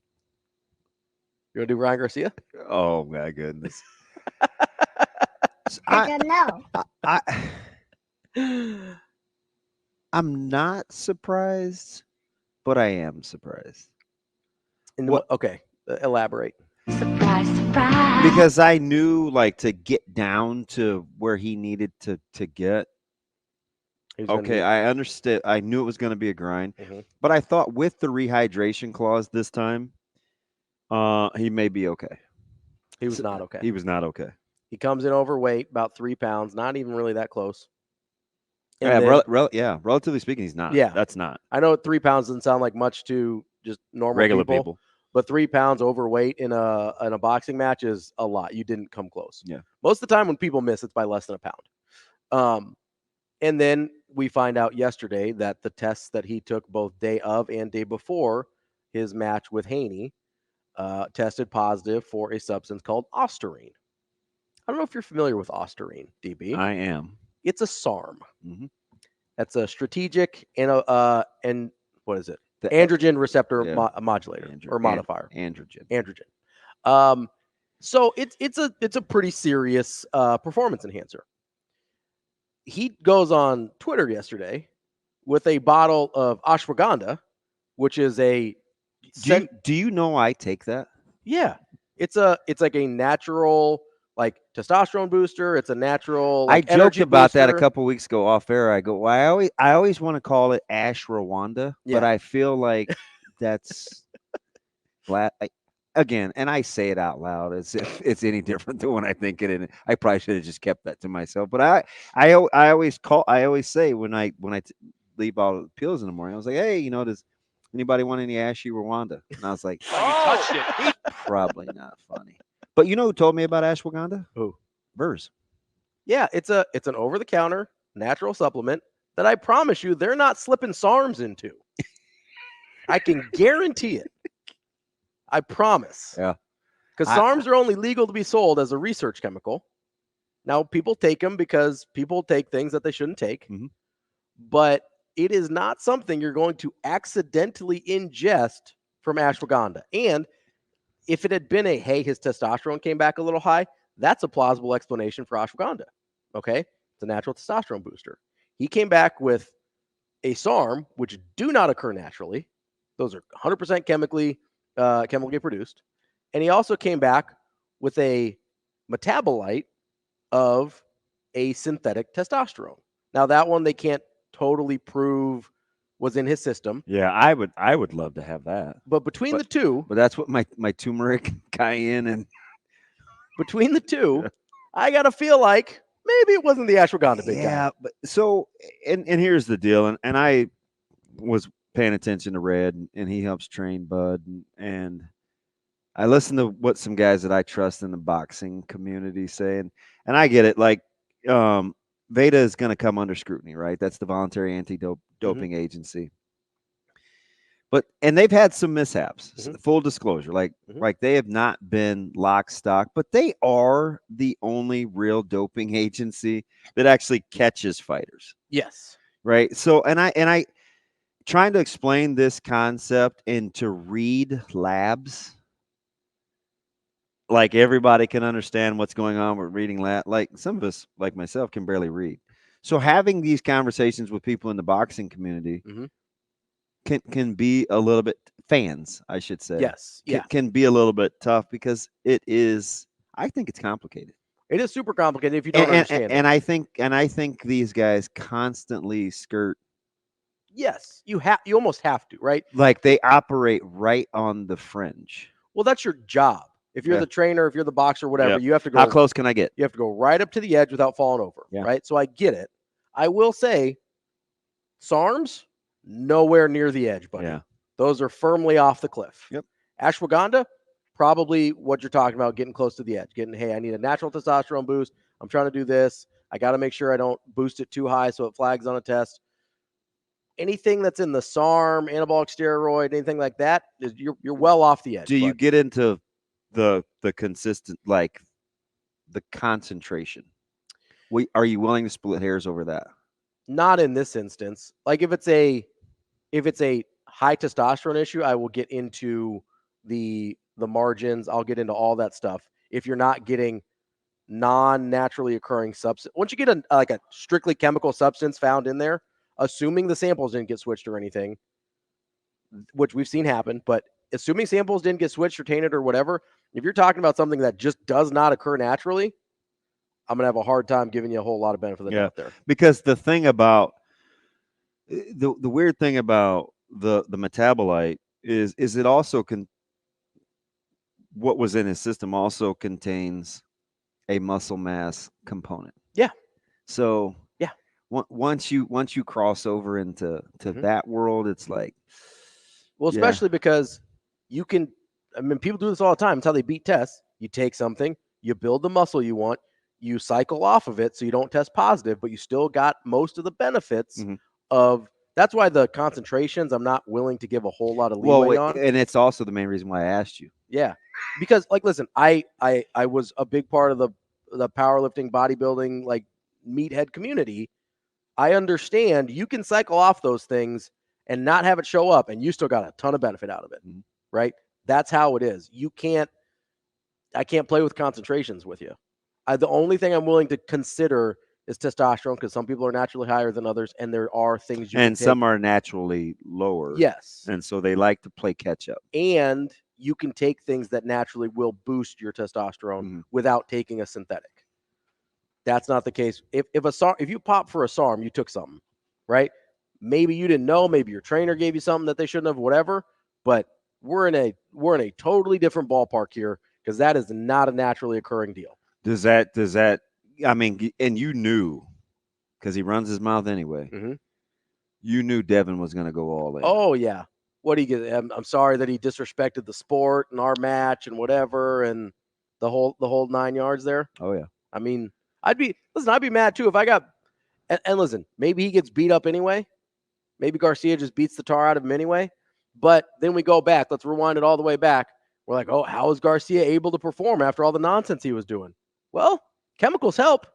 you want to do Ryan Garcia? Oh my goodness. I'm not surprised, but I am surprised. Okay, elaborate. Surprise, surprise. Because I knew, like, to get down to where he needed to get. Okay, I understood. I knew it was going to be a grind, but I thought with the rehydration clause this time, he may be okay. He was not okay. He was not okay. He comes in overweight, about 3 pounds, not even really that close. And relatively speaking, he's not. Yeah, that's not. I know 3 pounds doesn't sound like much to just normal regular people, but 3 pounds overweight in a boxing match is a lot. You didn't come close. Yeah. Most of the time when people miss, it's by less than a pound. And then we find out yesterday that the tests that he took both day of and day before his match with Haney tested positive for a substance called ostarine. I don't know if you're familiar with ostarine, DB. I am. It's a SARM. That's a strategic and what is it? The androgen receptor modulator or modifier. Androgen. So it's a pretty serious performance enhancer. He goes on Twitter yesterday with a bottle of ashwagandha, which is a. Do you know I take that? Yeah, it's like a natural like testosterone booster. It's a natural. Like, I joked about that a couple weeks ago off air. I go, well, I always want to call it ashwagandha, but I feel like that's flat. Again, and I say it out loud as if it's any different than when I think it. And I probably should have just kept that to myself. But I always say when I leave all the pills in the morning, I was like, hey, does anybody want any ashwagandha? And I was like, you touched it. Probably not funny. But you know who told me about ashwagandha? Who? Burrs. Yeah, it's an over-the-counter natural supplement that I promise you they're not slipping SARMs into. I can guarantee it. I promise. Yeah. Because SARMs are only legal to be sold as a research chemical. Now, people take them because people take things that they shouldn't take. But it is not something you're going to accidentally ingest from ashwagandha. And if it had been his testosterone came back a little high, that's a plausible explanation for ashwagandha. Okay? It's a natural testosterone booster. He came back with a SARM, which do not occur naturally. Those are 100% chemically produced. And he also came back with a metabolite of a synthetic testosterone. Now, that one they can't totally prove was in his system. Yeah, I would love to have that. But between the two, but that's what my turmeric, cayenne, and between the two, I gotta feel like maybe it wasn't the ashwagandha big guy. Yeah, but so and here's the deal, and I was paying attention to Red, and he helps train Bud, and I listen to what some guys that I trust in the boxing community say, and I get it. Like, Veda is going to come under scrutiny, right? That's the voluntary anti-doping agency. And they've had some mishaps. Full disclosure, like they have not been lock stock, but they are the only real doping agency that actually catches fighters. Yes. Right. So, and I trying to explain this concept and to read labs, like everybody can understand what's going on with reading lab. Like some of us, like myself, can barely read. So having these conversations with people in the boxing community can be a little bit, fans, I should say. Yes. Can be a little bit tough because it is, I think it's complicated. It is super complicated if you don't understand it. And I think these guys constantly skirt. Yes, you almost have to, right? Like they operate right on the fringe. Well, that's your job. If you're the trainer, if you're the boxer, whatever, you have to go. How close can I get? You have to go right up to the edge without falling over, right? So I get it. I will say, SARMs, nowhere near the edge, buddy. Yeah. Those are firmly off the cliff. Yep. Ashwagandha, probably what you're talking about, getting close to the edge. Hey, I need a natural testosterone boost. I'm trying to do this. I got to make sure I don't boost it too high so it flags on a test. Anything that's in the SARM, anabolic steroid, anything like that, you're well off the edge. Do you get into the consistent, like the concentration? Are you willing to split hairs over that? Not in this instance. Like if it's a high testosterone issue, I will get into the margins. I'll get into all that stuff. If you're not getting non-naturally occurring substance, once you get a strictly chemical substance found in there, assuming the samples didn't get switched or anything, which we've seen happen, but assuming samples didn't get switched or tainted or whatever, if you're talking about something that just does not occur naturally, I'm going to have a hard time giving you a whole lot of benefit of the doubt there. Because the thing about the weird thing about the metabolite is it also what was in his system also contains a muscle mass component. Yeah. So yeah, once you cross over into that world, it's like, well, especially because you can. I mean, people do this all the time. It's how they beat tests. You take something, you build the muscle you want, you cycle off of it so you don't test positive, but you still got most of the benefits of. That's why the concentrations I'm not willing to give a whole lot of leeway on. And it's also the main reason why I asked you. Yeah, because listen, I was a big part of the powerlifting, bodybuilding, like meathead community. I understand you can cycle off those things and not have it show up, and you still got a ton of benefit out of it, right? That's how it is. I can't play with concentrations with you. The only thing I'm willing to consider is testosterone, because some people are naturally higher than others, and there are things you can take. Some are naturally lower. Yes. And so they like to play catch up. And you can take things that naturally will boost your testosterone without taking a synthetic. That's not the case. If you pop for a SARM, you took something, right? Maybe you didn't know, maybe your trainer gave you something that they shouldn't have, whatever, but we're in a totally different ballpark here, because that is not a naturally occurring deal. Does that I mean, and you knew, because he runs his mouth anyway. You knew Devin was going to go all in. Oh yeah. What do you get? I'm sorry that he disrespected the sport and our match and whatever, and the whole 9 yards there. Oh yeah. I mean, I'd be mad too if I got. And listen, maybe he gets beat up anyway. Maybe Garcia just beats the tar out of him anyway. But then we go back. Let's rewind it all the way back. We're like, oh, how is Garcia able to perform after all the nonsense he was doing? Well, chemicals help.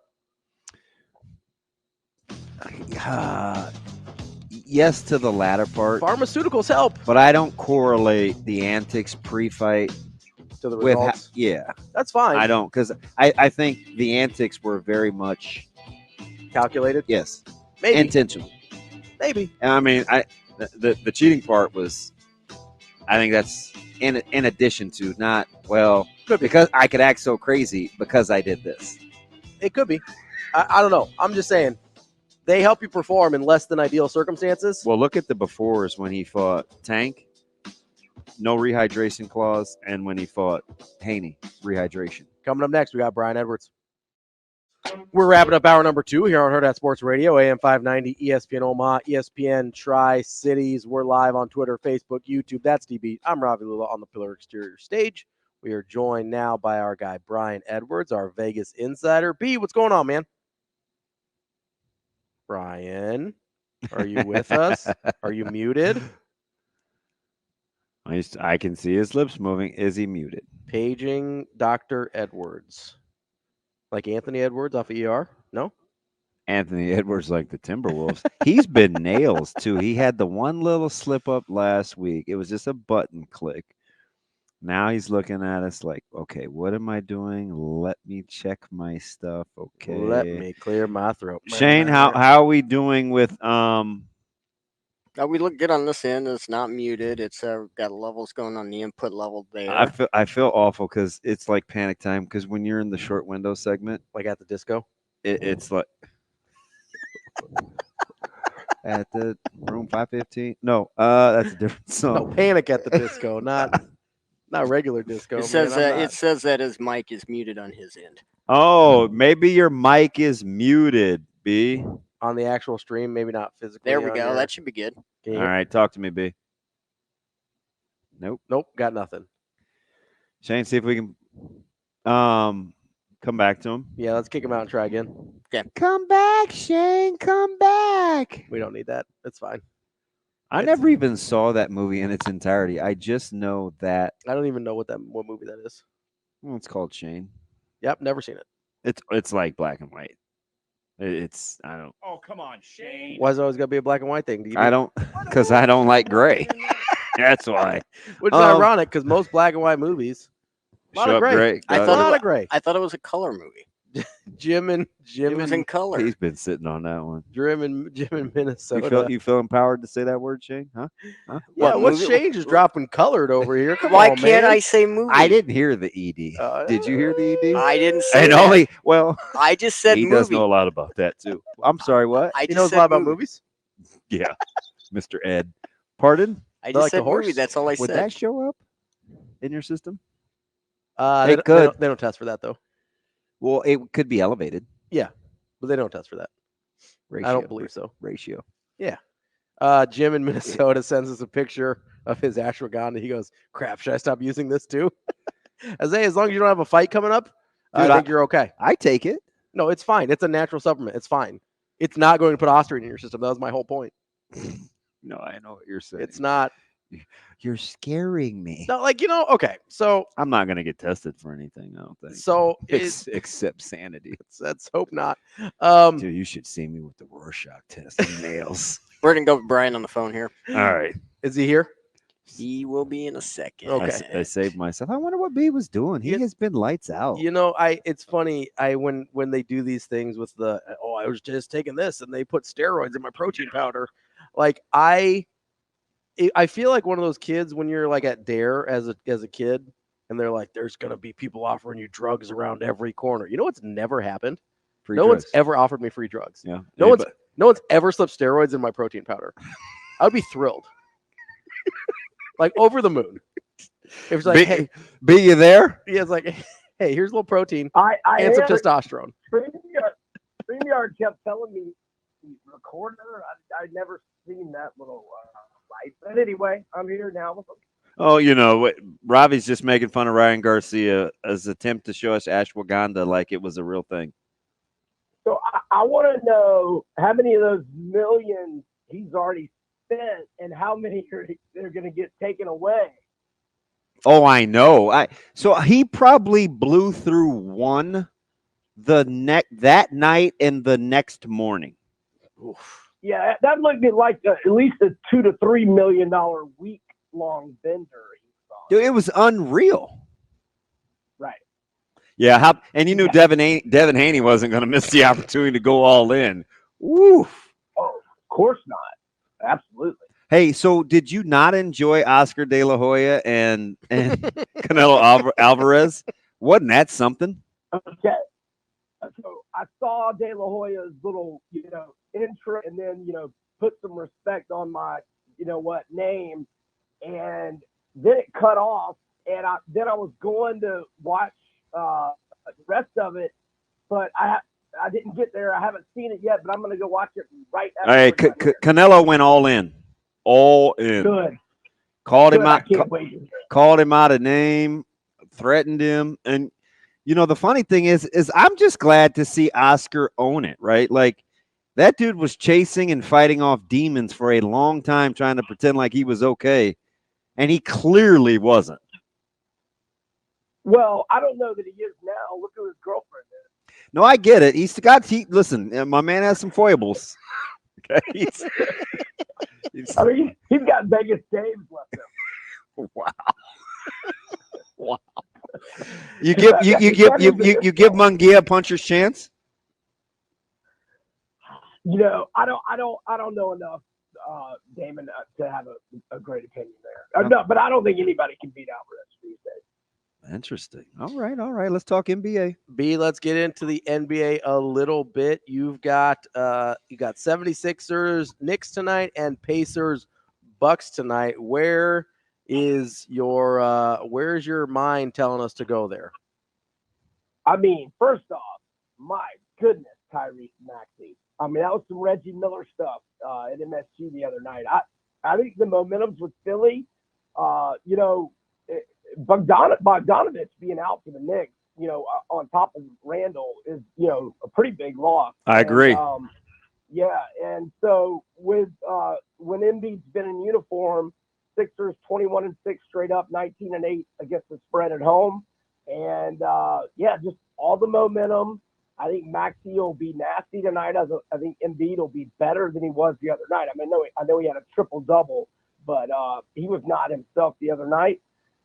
Yes to the latter part. Pharmaceuticals help. But I don't correlate the antics pre-fight to the results. That's fine. I don't, because I think the antics were very much calculated. Yes. Maybe. Intentional. Maybe. I mean, the cheating part was, I think that's in addition to, not, well, because I could act so crazy because I did this. It could be. I don't know. I'm just saying, they help you perform in less than ideal circumstances. Well, look at the befores when he fought Tank, no rehydration clause, and when he fought Haney, rehydration. Coming up next, we got Brian Edwards. We're wrapping up hour number 2 here on Hurrdat Sports Radio, AM 590, ESPN Omaha, ESPN Tri-Cities. We're live on Twitter, Facebook, YouTube. That's DB. I'm Ravi Lulla on the Pillar Exterior stage. We are joined now by our guy, Brian Edwards, our Vegas insider. B, what's going on, man? Brian, are you with us? Are you muted? I can see his lips moving. Is he muted? Paging Dr. Edwards. Like Anthony Edwards off of ER? No? Anthony Edwards like the Timberwolves. He's been nails, too. He had the one little slip up last week. It was just a button click. Now he's looking at us like, okay, what am I doing? Let me check my stuff. Okay. Let me clear my throat. Shane, how are we doing with we look good on this end. It's not muted. It's got levels going on the input level there. I feel awful because it's like panic time, because when you're in the short window segment, like at the disco, it's like at the room 515. No, that's a different song. No, Panic at the Disco, not regular disco. It says that his mic is muted on his end. Oh, maybe your mic is muted, B. on the actual stream, maybe not physically. There we on go. your- That should be good. Can you All hear- right, talk to me, B. Nope, got nothing. Shane, see if we can come back to him. Yeah, let's kick him out and try again. Come back, Shane. Come back. We don't need that. It's fine. I never even saw that movie in its entirety. I just know that I don't even know what movie that is. well, it's called Shane. Yep, never seen it. It's like black and white. It's I don't Oh, come on, Shane. Why is it always got to be a black and white thing? I don't because I don't like gray. That's why. Which is ironic because most black and white movies, a lot Show of up gray. great. I does thought it? A lot of gray. I thought it was a color movie. Jim It was in color. He's been sitting on that one. Jim in Minnesota. You feel empowered to say that word, Shane? Huh? yeah, What what's movie- Shane just dropping colored over here? Come Why on, can't man. I say movie? I didn't hear the ED. Did you hear the ED? I didn't say And that. only well, I just said He movie. does know a lot about that too. I'm sorry. What? I He just knows a said lot about movie. movies. Yeah. Mr. Ed. Pardon? I Like just a said horse? movie. That's all I Would said. that show up in your system? They, It could. they don't test for that though. Well, it could be elevated. But they don't test for that. Ratio. I don't believe so. Ratio. Jim in Minnesota sends us a picture of his ashwagandha. He goes, "Crap, should I stop using this too?" As long as you don't have a fight coming up, I Dude, think you're okay. I take it. No, it's fine. It's a natural supplement. It's fine. It's not going to put ostarine in your system. That was my whole point. No, I know what you're saying. It's not. You're scaring me. No, okay. So I'm not gonna get tested for anything, I don't think. Except sanity. let's hope not. Dude, you should see me with the Rorschach test and nails. We're gonna go with Brian on the phone here. All right. Is he here? He will be in a second. Okay. I saved myself. I wonder what B was doing. He You- has been lights out. It's funny. When they do these things with I was just taking this and they put steroids in my protein powder. I feel like one of those kids when you're like at Dare as a kid and they're like, there's gonna be people offering you drugs around every corner. You know what's never happened? Free No drugs. one's ever offered me free drugs. Yeah. No one's ever slipped steroids in my protein powder. I would be thrilled. Like over the moon. If it's like, B, hey, B, you there? it's like, hey, here's a little protein I and some am- testosterone. StreamYard kept telling me the recorder. I'd never seen that little light. But anyway, I'm here now with them. Oh, you know what? Ravi's just making fun of Ryan Garcia's attempt to show us ashwagandha like it was a real thing. So I want to know how many of those millions he's already spent and how many they're going to get taken away. Oh, I know. So he probably blew through one that night and the next morning. Yeah, that looked like at least a $2 to $3 million week long bender. Dude, it was unreal. Right. Yeah, and you knew Devin Haney wasn't going to miss the opportunity to go all in. Woof. Oh, of course not. Absolutely. Hey, so did you not enjoy Oscar De La Hoya and Canelo Alvarez? Wasn't that something? Okay. So I saw De La Hoya's little, intro and then, put some respect on my, name. And then it cut off. And I was going to watch the rest of it, but I didn't get there. I haven't seen it yet, but I'm going to go watch it right after. Hey, Canelo went all in. All in. Good. Called him Good. I out. can't wait. Called him out of name, threatened him, and the funny thing is I'm just glad to see Oscar own it, right? Like that dude was chasing and fighting off demons for a long time, trying to pretend like he was okay, and he clearly wasn't. Well, I don't know that he is now. Look who his girlfriend is. No, I get it. Listen, my man has some foibles. Okay, I mean, he's got Vegas Daves left him. wow. Wow. You give Munguia a puncher's chance? I don't know enough, Damon, to have a great opinion there. No, but I don't think anybody can beat Alvarez these days. Interesting. All right. Let's talk NBA. B, let's get into the NBA a little bit. You've got 76ers Knicks tonight and Pacers Bucks tonight. Where's your mind telling us to go there? I mean, first off, my goodness, Tyrese Maxey. I mean, that was some Reggie Miller stuff at MSG the other night. I think the momentum's with Philly. You know, Bogdanovich being out for the Knicks, you know, on top of Randall is, you know, a pretty big loss. I agree. Yeah, and so with when Embiid's been in uniform, Sixers 21-6 straight up, 19-8 against the spread at home, and yeah, just all the momentum. I think Maxey will be nasty tonight. I think Embiid will be better than he was the other night. I mean, I know he had a triple double, but he was not himself the other night,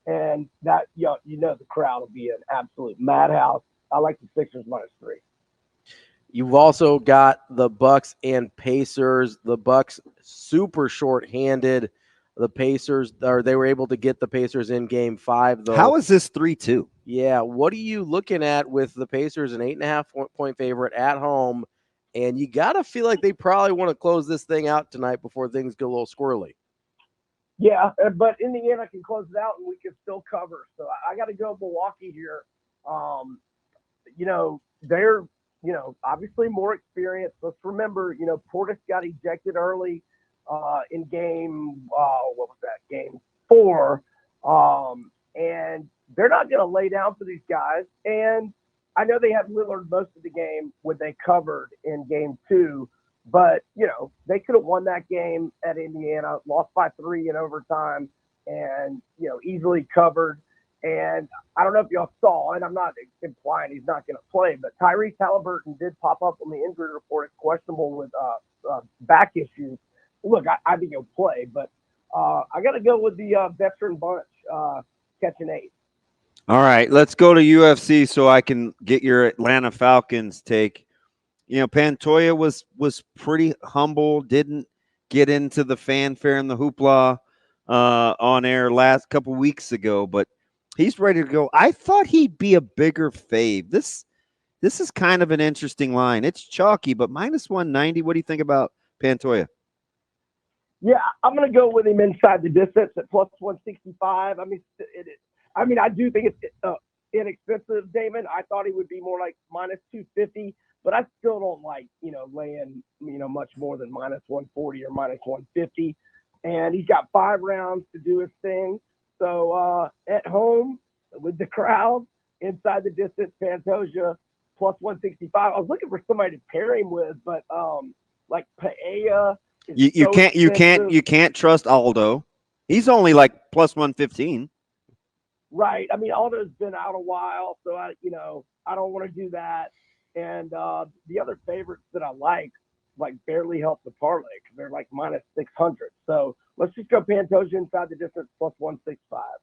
and that you know the crowd will be an absolute madhouse. I like the Sixers -3. You've also got the Bucks and Pacers. The Bucks super short-handed. The Pacers, or they were able to get the Pacers in Game 5, though. How is this 3-2? Yeah, what are you looking at with the Pacers, an 8.5 point favorite at home, and you got to feel like they probably want to close this thing out tonight before things get a little squirrely. Yeah, but in the end, I can close it out and we can still cover. So I got to go Milwaukee here. You know, they're, you know, obviously more experienced. Let's remember, you know, Portis got ejected early in game, what was that, Game 4. And they're not going to lay down for these guys. And I know they had Lillard most of the game when they covered in Game 2. But, you know, they could have won that game at Indiana, lost by 3 in overtime, and, you know, easily covered. And I don't know if y'all saw, and I'm not implying he's not going to play, but Tyrese Halliburton did pop up on the injury report as questionable with back issues. Look, I think he'll play, but I got to go with the veteran bunch catching 8. All right, let's go to UFC so I can get your Atlanta Falcons take. You know, Pantoja was pretty humble, didn't get into the fanfare and the hoopla on air last couple weeks ago, but he's ready to go. I thought he'd be a bigger fave. This is kind of an interesting line. It's chalky, but -190. What do you think about Pantoja? Yeah, I'm going to go with him inside the distance at +165. I mean, I do think it's inexpensive, Damon. I thought he would be more like -250. But I still don't like, you know, laying, you know, much more than -140 or -150. And he's got 5 rounds to do his thing. So at home with the crowd, inside the distance, Pantoja +165. I was looking for somebody to pair him with, but like Paella. You can't trust Aldo. He's only like +115. Right. I mean, Aldo's been out a while, so I don't want to do that. And the other favorites that I like barely help the parlay because they're like -600. So let's just go Pantoja inside the distance +165.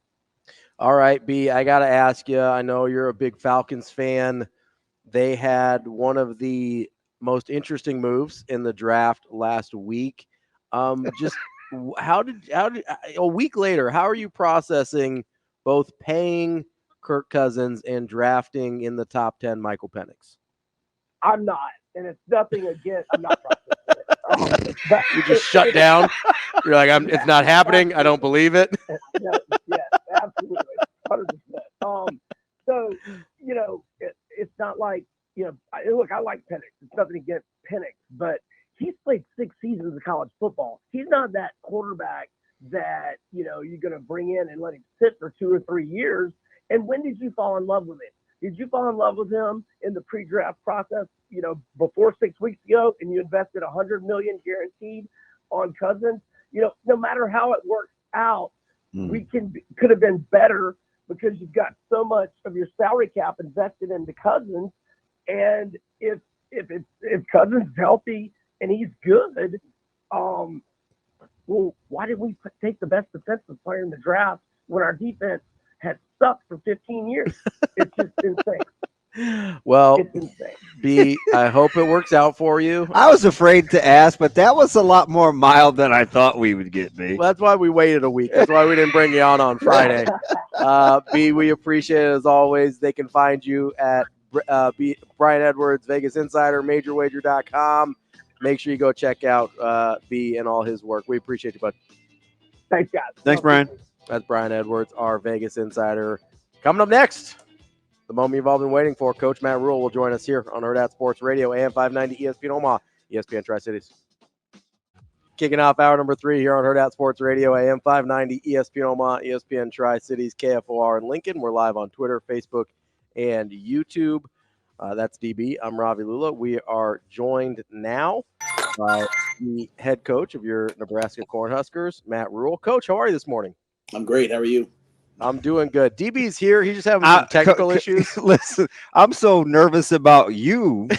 All right, B, I got to ask you, I know you're a big Falcons fan. They had one of the most interesting moves in the draft last week. Just how did a week later, how are you processing both paying Kirk Cousins and drafting in the top 10 Michael Penix? I'm not, and it's nothing against. I'm not processing it. You just shut down. You're like, it's not happening. I don't believe it. Yeah, absolutely, 100%. So you know, it's not like, you know. Look, I like Penix. It's nothing against Penix, but he's played 6 seasons of college football. He's not that quarterback that, you know, you're going to bring in and let him sit for 2 or 3 years. And when did you fall in love with him? Did you fall in love with him in the pre-draft process, you know, before 6 weeks ago, and you invested $100 million guaranteed on Cousins? You know, no matter how it works out, we could have been better because you've got so much of your salary cap invested into Cousins. And if Cousins is healthy and he's good, well, why did we take the best defensive player in the draft when our defense has sucked for 15 years? It's just insane. Well, it's insane. B, I hope it works out for you. I was afraid to ask, but that was a lot more mild than I thought we would get, B. Well, that's why we waited a week. That's why we didn't bring you on Friday. B, we appreciate it as always. They can find you at Brian Edwards, Vegas Insider, MajorWager.com. Make sure you go check out B and all his work. We appreciate you, bud. Thanks, guys. Thanks, Brian. That's Brian Edwards, our Vegas Insider. Coming up next, the moment you've all been waiting for, Coach Matt Rhule will join us here on Hurrdat Sports Radio, AM 590 ESPN Omaha, ESPN Tri-Cities. Kicking off hour number 3 here on Hurrdat Sports Radio, AM 590, ESPN Omaha, ESPN Tri-Cities, KFOR in Lincoln. We're live on Twitter, Facebook, and YouTube. That's DB. I'm Ravi Lulla. We are joined now by the head coach of your Nebraska Cornhuskers, Matt Rhule. Coach, how are you this morning? I'm great. How are you? I'm doing good. DB's here. He's just having some technical issues. Listen, I'm so nervous about you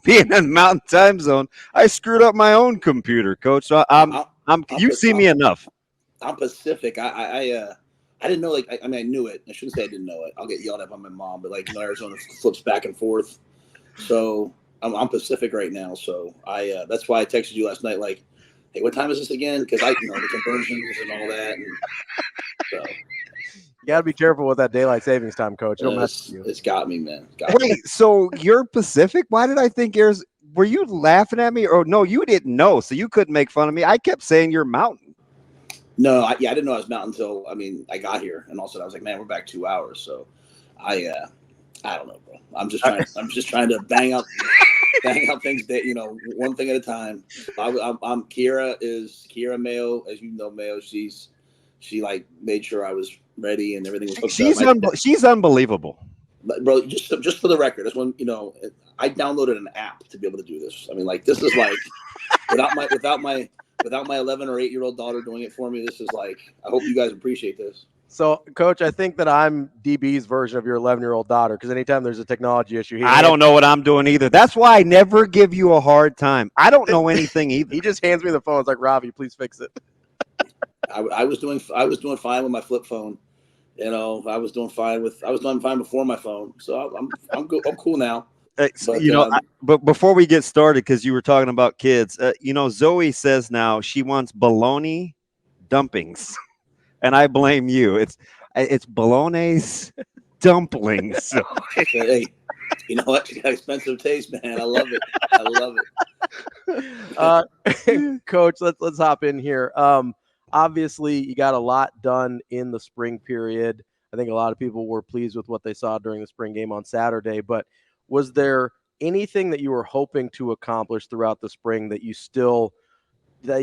being in Mountain Time Zone. I screwed up my own computer, Coach. So you see me enough. I'm Pacific. I didn't know. I knew it. I shouldn't say I didn't know it. I'll get yelled at by my mom. But Arizona flips back and forth. So I'm Pacific right now. So that's why I texted you last night. Like, hey, what time is this again? Because the conversions and all that. And so. You got to be careful with that daylight savings time, Coach. It'll mess with you. It's got me, man. Wait, so you're Pacific? Why did I think yours? Were you laughing at me? Or no, you didn't know, so you couldn't make fun of me. I kept saying you're Mountain. No, I didn't know I was Mountain until I got here, and also I was like, man, we're back 2 hours. So I don't know, bro. I'm just trying to bang out things that one thing at a time. I'm Kira Mayo, as you know, Mayo. She made sure I was ready and everything was hooked up. She's unbelievable, bro. Just for the record, this one, I downloaded an app to be able to do this. This is without my 11 or 8-year-old daughter doing it for me. This is I hope you guys appreciate this. So, Coach, I think that I'm DB's version of your 11-year-old daughter, because anytime there's a technology issue, I don't know what I'm doing either. That's why I never give you a hard time. I don't know anything either. He just hands me the phone. It's like, Ravi, please fix it. I was doing fine with my flip phone. I was doing fine before my phone. So I'm good. I'm cool now. But before we get started, because you were talking about kids, Zoe says now she wants bologna dumpings, and I blame you. It's bologna's dumplings. So. Hey, you know what? You got expensive taste, man. I love it. Coach, let's hop in here. Obviously, you got a lot done in the spring period. I think a lot of people were pleased with what they saw during the spring game on Saturday. But was there anything that you were hoping to accomplish throughout the spring that you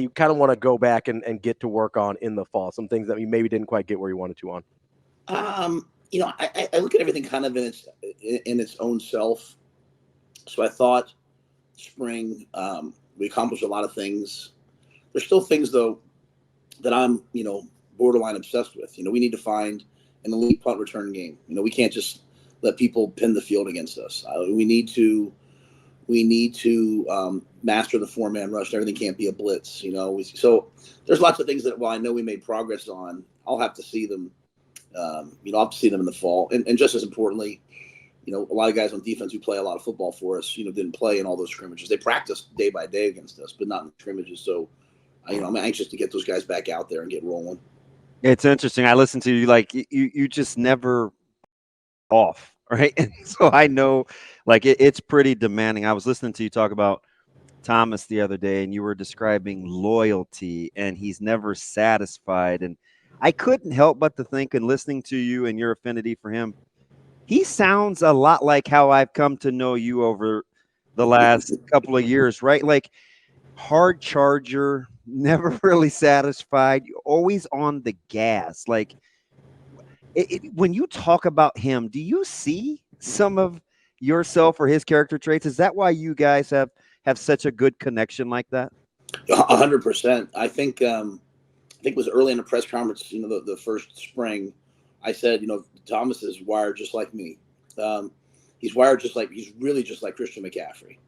kind of want to go back and get to work on in the fall? Some things that you maybe didn't quite get where you wanted to on. I look at everything kind of in its own self. So I thought spring, we accomplished a lot of things. There's still things though that I'm, borderline obsessed with. We need to find an elite punt return game. We can't just let people pin the field against us. We need to master the 4-man rush. Everything can't be a blitz. So there's lots of things that, while I know we made progress on, I'll have to see them. I'll have to see them in the fall. And just as importantly, a lot of guys on defense who play a lot of football for us, didn't play in all those scrimmages. They practiced day by day against us, but not in scrimmages. So, I'm anxious to get those guys back out there and get rolling. It's interesting. I listen to you, you just never off, right? And so I know, it's pretty demanding. I was listening to you talk about Thomas the other day, and you were describing loyalty, and he's never satisfied. And I couldn't help but to think, and listening to you and your affinity for him, he sounds a lot like how I've come to know you over the last couple of years, right? Hard charger, never really satisfied, always on the gas. When you talk about him, do you see some of yourself or his character traits? Is that why you guys have such a good connection like that? 100%. I think it was early in the press conference, the first spring, I said, Thomas is wired just like me. He's really just like Christian McCaffrey.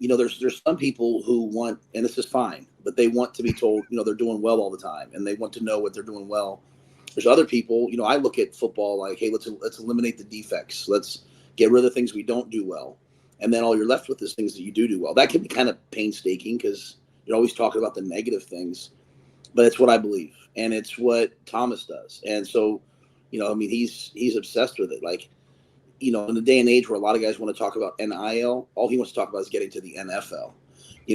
There's some people who want, and this is fine, but they want to be told, they're doing well all the time, and they want to know what they're doing well. There's other people, I look at football like, hey, let's eliminate the defects. Let's get rid of the things we don't do well. And then all you're left with is things that you do well. That can be kind of painstaking because you're always talking about the negative things, but it's what I believe. And it's what Thomas does. And so, he's obsessed with it. In the day and age where a lot of guys want to talk about NIL, all he wants to talk about is getting to the NFL.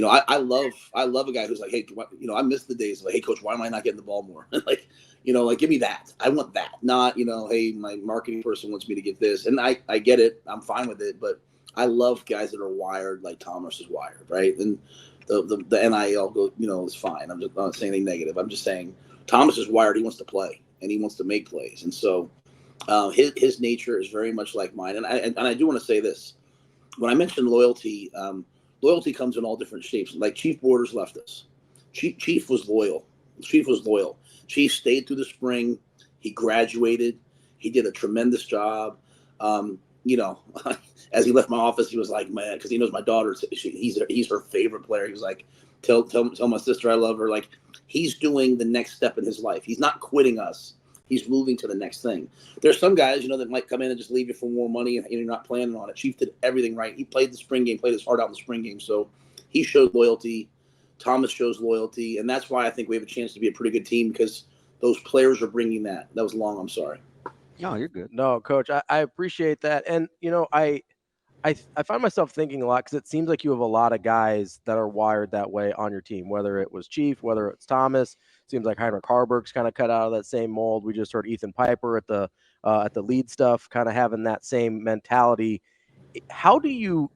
I love a guy who's like, hey, I miss the days of hey, coach, why am I not getting the ball more? Give me that. I want that. Not, hey, my marketing person wants me to get this. And I get it. I'm fine with it. But I love guys that are wired like Thomas is wired, right? And the NIL go, is fine. I'm just not saying anything negative. I'm just saying Thomas is wired. He wants to play and he wants to make plays, and so his nature is very much like mine. And I do want to say this: when I mentioned loyalty, loyalty comes in all different shapes. Like Chief Borders left us. Chief was loyal. Chief stayed through the spring. He graduated. He did a tremendous job. As he left my office, he was like, man, because he knows my daughter, he's her favorite player. He was like, tell my sister I love her. Like, he's doing the next step in his life. He's not quitting us. He's moving to the next thing. There's some guys, that might come in and just leave you for more money and you're not planning on it. Chief did everything right. He played the spring game, played his heart out in the spring game. So he showed loyalty. Thomas shows loyalty. And that's why I think we have a chance to be a pretty good team, because those players are bringing that. That was long. I'm sorry. No, you're good. No, Coach, I appreciate that. And, I find myself thinking a lot, because it seems like you have a lot of guys that are wired that way on your team, whether it was Chief, whether it's Thomas. Seems like Heinrich Harburg's kind of cut out of that same mold. We just heard Ethan Piper at the lead stuff, kind of having that same mentality. How do you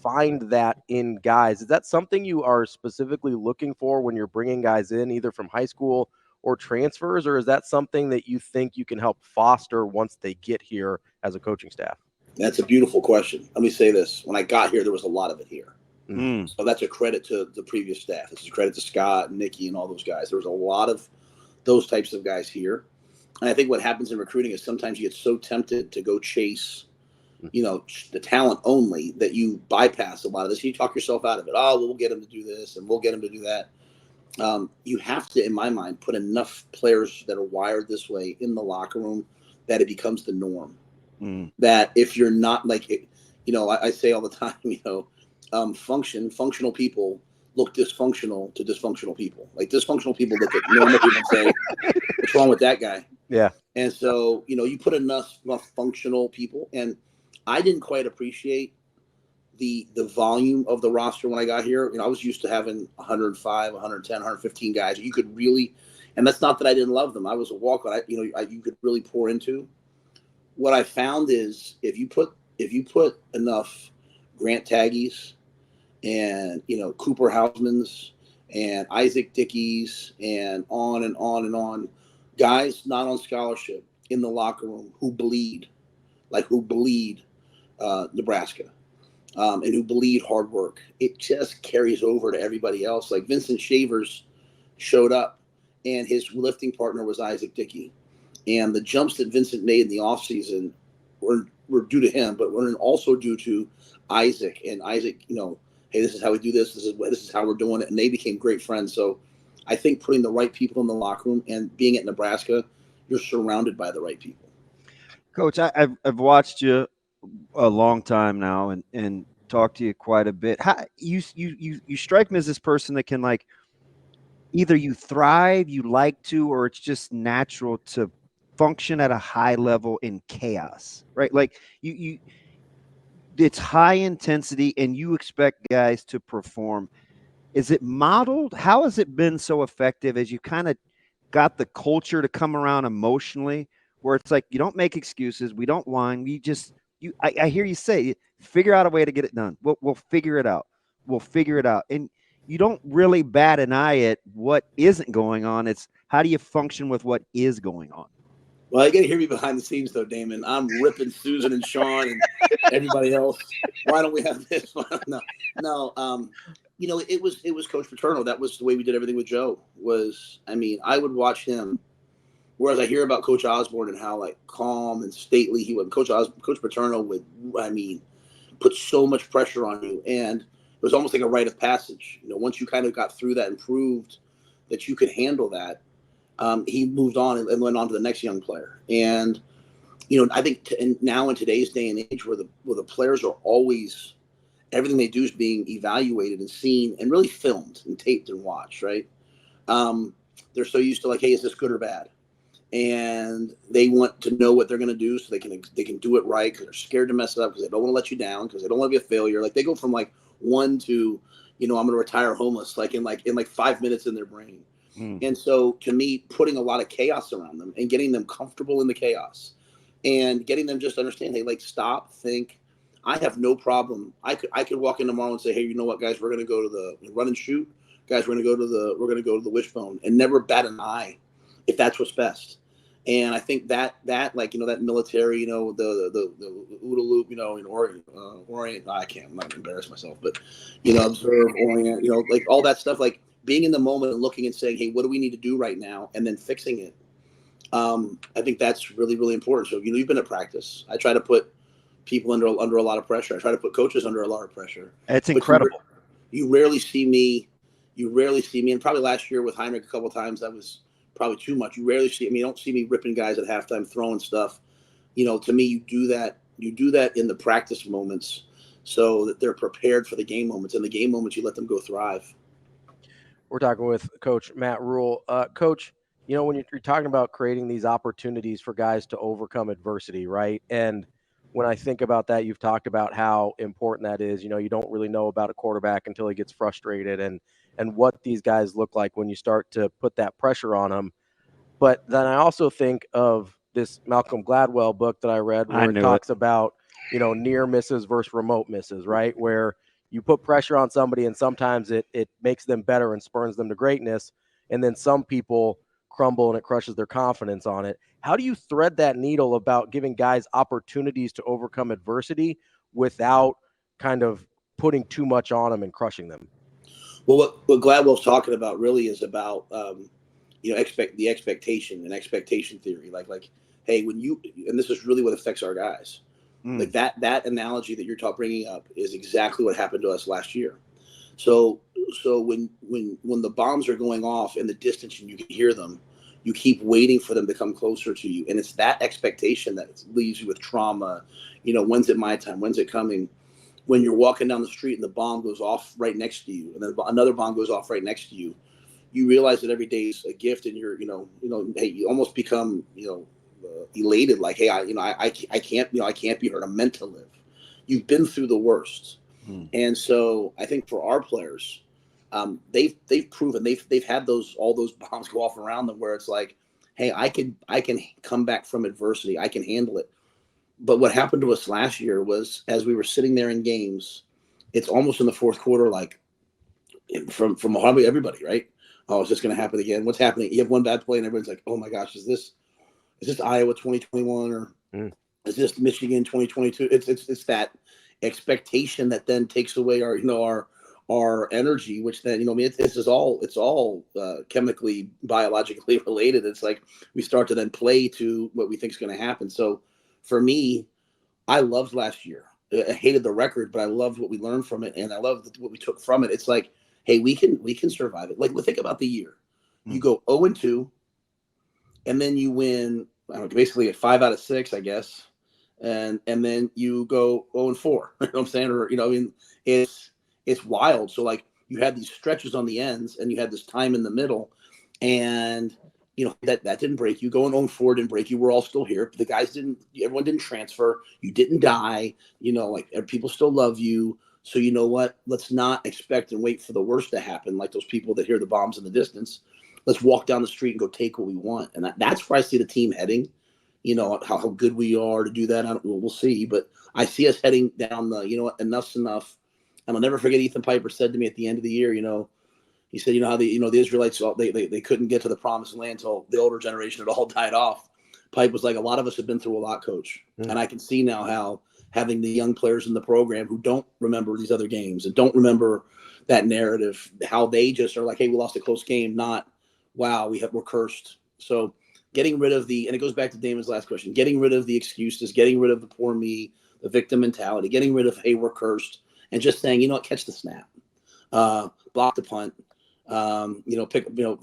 find that in guys? Is that something you are specifically looking for when you're bringing guys in, either from high school or transfers, or is that something that you think you can help foster once they get here as a coaching staff? That's a beautiful question. Let me say this. When I got here, there was a lot of it here. Mm. So that's a credit to the previous staff. It's a credit to Scott and Nikki and all those guys. There was a lot of those types of guys here. And I think what happens in recruiting is sometimes you get so tempted to go chase, the talent only, that you bypass a lot of this. You talk yourself out of it. Oh, we'll get him to do this and we'll get him to do that. You have to, in my mind, put enough players that are wired this way in the locker room that it becomes the norm. Mm. That if you're not I say all the time, functional people look dysfunctional to dysfunctional people. Like, dysfunctional people look at normal people and say, what's wrong with that guy? Yeah. And so, you put enough functional people, and I didn't quite appreciate the volume of the roster when I got here. I was used to having 105, 110, 115 guys. You could really, and that's not that I didn't love them. I was a walk-on. You could really pour into. What I found is if you put enough Grant Taggies and Cooper Hausmans and Isaac Dickies and on and on and on, guys not on scholarship in the locker room who bleed Nebraska, and who bleed hard work, it just carries over to everybody else. Like Vincent Shavers showed up, and his lifting partner was Isaac Dickey. And the jumps that Vincent made in the offseason were due to him, but were also due to Isaac. And Isaac, hey, this is how we do this. This is how we're doing it. And they became great friends. So I think putting the right people in the locker room and being at Nebraska, you're surrounded by the right people. Coach, I've watched you a long time now and talked to you quite a bit. How you strike me as this person that can, like, either you thrive, you like to, or it's just natural to function at a high level in chaos, right? Like you it's high intensity and you expect guys to perform. Is it modeled? How has it been so effective as you kind of got the culture to come around emotionally, where it's like, you don't make excuses, we don't whine, I hear you say, figure out a way to get it done. We'll figure it out. We'll figure it out. And you don't really bat an eye at what isn't going on. It's how do you function with what is going on? Well, you got to hear me behind the scenes, though, Damon. I'm ripping Susan and Sean and everybody else. Why don't we have this? No. It was Coach Paterno. That was the way we did everything with Joe. I would watch him. Whereas I hear about Coach Osborne and how, like, calm and stately he was. Coach Paterno would, put so much pressure on you, and it was almost like a rite of passage. Once you kind of got through that and proved that you could handle that, he moved on and went on to the next young player. And, I think now in today's day and age where the players are always, everything they do is being evaluated and seen and really filmed and taped and watched, right? They're so used to, like, hey, is this good or bad? And they want to know what they're going to do so they can do it right, because they're scared to mess it up, because they don't want to let you down, because they don't want to be a failure. Like, they go from like 1 to, I'm going to retire homeless, in 5 minutes in their brain. And so, to me, putting a lot of chaos around them and getting them comfortable in the chaos and getting them just to understand, hey, like, stop, think. I have no problem. I could walk in tomorrow and say, hey, you know what, guys, we're going to go to the run and shoot. Guys, we're going to go to the wishbone, and never bat an eye if that's what's best. And I think that like, that military, the OODA loop, in Orient, I'm not going to embarrass myself, but, observe, orient, like all that stuff, like being in the moment and looking and saying, hey, what do we need to do right now? And then fixing it. I think that's really, really important. So, you've been at practice. I try to put people under a lot of pressure. I try to put coaches under a lot of pressure. It's incredible. You rarely see me, and probably last year with Heinrich a couple of times, that was probably too much. You rarely see, you don't see me ripping guys at halftime, throwing stuff. To me, you do that in the practice moments so that they're prepared for the game moments. In the game moments, you let them go thrive. We're talking with Coach Matt Rhule. Coach, when you're talking about creating these opportunities for guys to overcome adversity, right? And when I think about that, you've talked about how important that is. You don't really know about a quarterback until he gets frustrated and what these guys look like when you start to put that pressure on them. But then I also think of this Malcolm Gladwell book that I read where it talks about, near misses versus remote misses, right? Where you put pressure on somebody and sometimes it makes them better and spurns them to greatness. And then some people crumble and it crushes their confidence on it. How do you thread that needle about giving guys opportunities to overcome adversity without kind of putting too much on them and crushing them? Well, what Gladwell's talking about really is about, the expectation and expectation theory. Like, hey, and this is really what affects our guys. Like that analogy that you're bringing up is exactly what happened to us last year. So when the bombs are going off in the distance and you can hear them, you keep waiting for them to come closer to you. And it's that expectation that leaves you with trauma. When's it my time? When's it coming? When you're walking down the street and the bomb goes off right next to you, and then another bomb goes off right next to you, you realize that every day is a gift, and you're, hey, you almost become, elated. Like, hey, I can't be hurt. I'm meant to live. You've been through the worst. And so I think for our players, they've proven they've had all those bombs go off around them where it's like, hey, I can come back from adversity. I can handle it. But what happened to us last year was, as we were sitting there in games, it's almost in the fourth quarter, like from hardly everybody, right? Oh, is this going to happen again? What's happening? You have one bad play and everyone's like, oh my gosh, is this Iowa 2021 or is this Michigan 2022? It's that expectation that then takes away our energy, which then, it's all chemically, biologically related. It's like we start to then play to what we think is going to happen. So for me, I loved last year. I hated the record, but I loved what we learned from it, and I loved what we took from it. It's like, hey, we can survive it. Like, think about the year. You go 0-2, and then you win basically at 5 out of 6, I guess, and then you go 0-4. You know what I'm saying? Or it's wild. So like you had these stretches on the ends, and you had this time in the middle, and that didn't break you. Going 0-4 didn't break you. We're all still here. The guys everyone didn't transfer. You didn't die. Like people still love you. So you know what? Let's not expect and wait for the worst to happen. Like those people that hear the bombs in the distance. Let's walk down the street and go take what we want. And that's where I see the team heading. How good we are to do that. We'll see. But I see us heading down enough's enough. And I'll never forget Ethan Piper said to me at the end of the year, he said, how the Israelites, they couldn't get to the promised land until the older generation had all died off. Pipe was like, a lot of us have been through a lot, Coach. And I can see now how having the young players in the program who don't remember these other games and don't remember that narrative, how they just are like, hey, we lost a close game, not, wow, we're cursed. So getting rid of and it goes back to Damon's last question, getting rid of the excuses, getting rid of the poor me, the victim mentality, getting rid of, hey, we're cursed, and just saying, catch the snap, block the punt,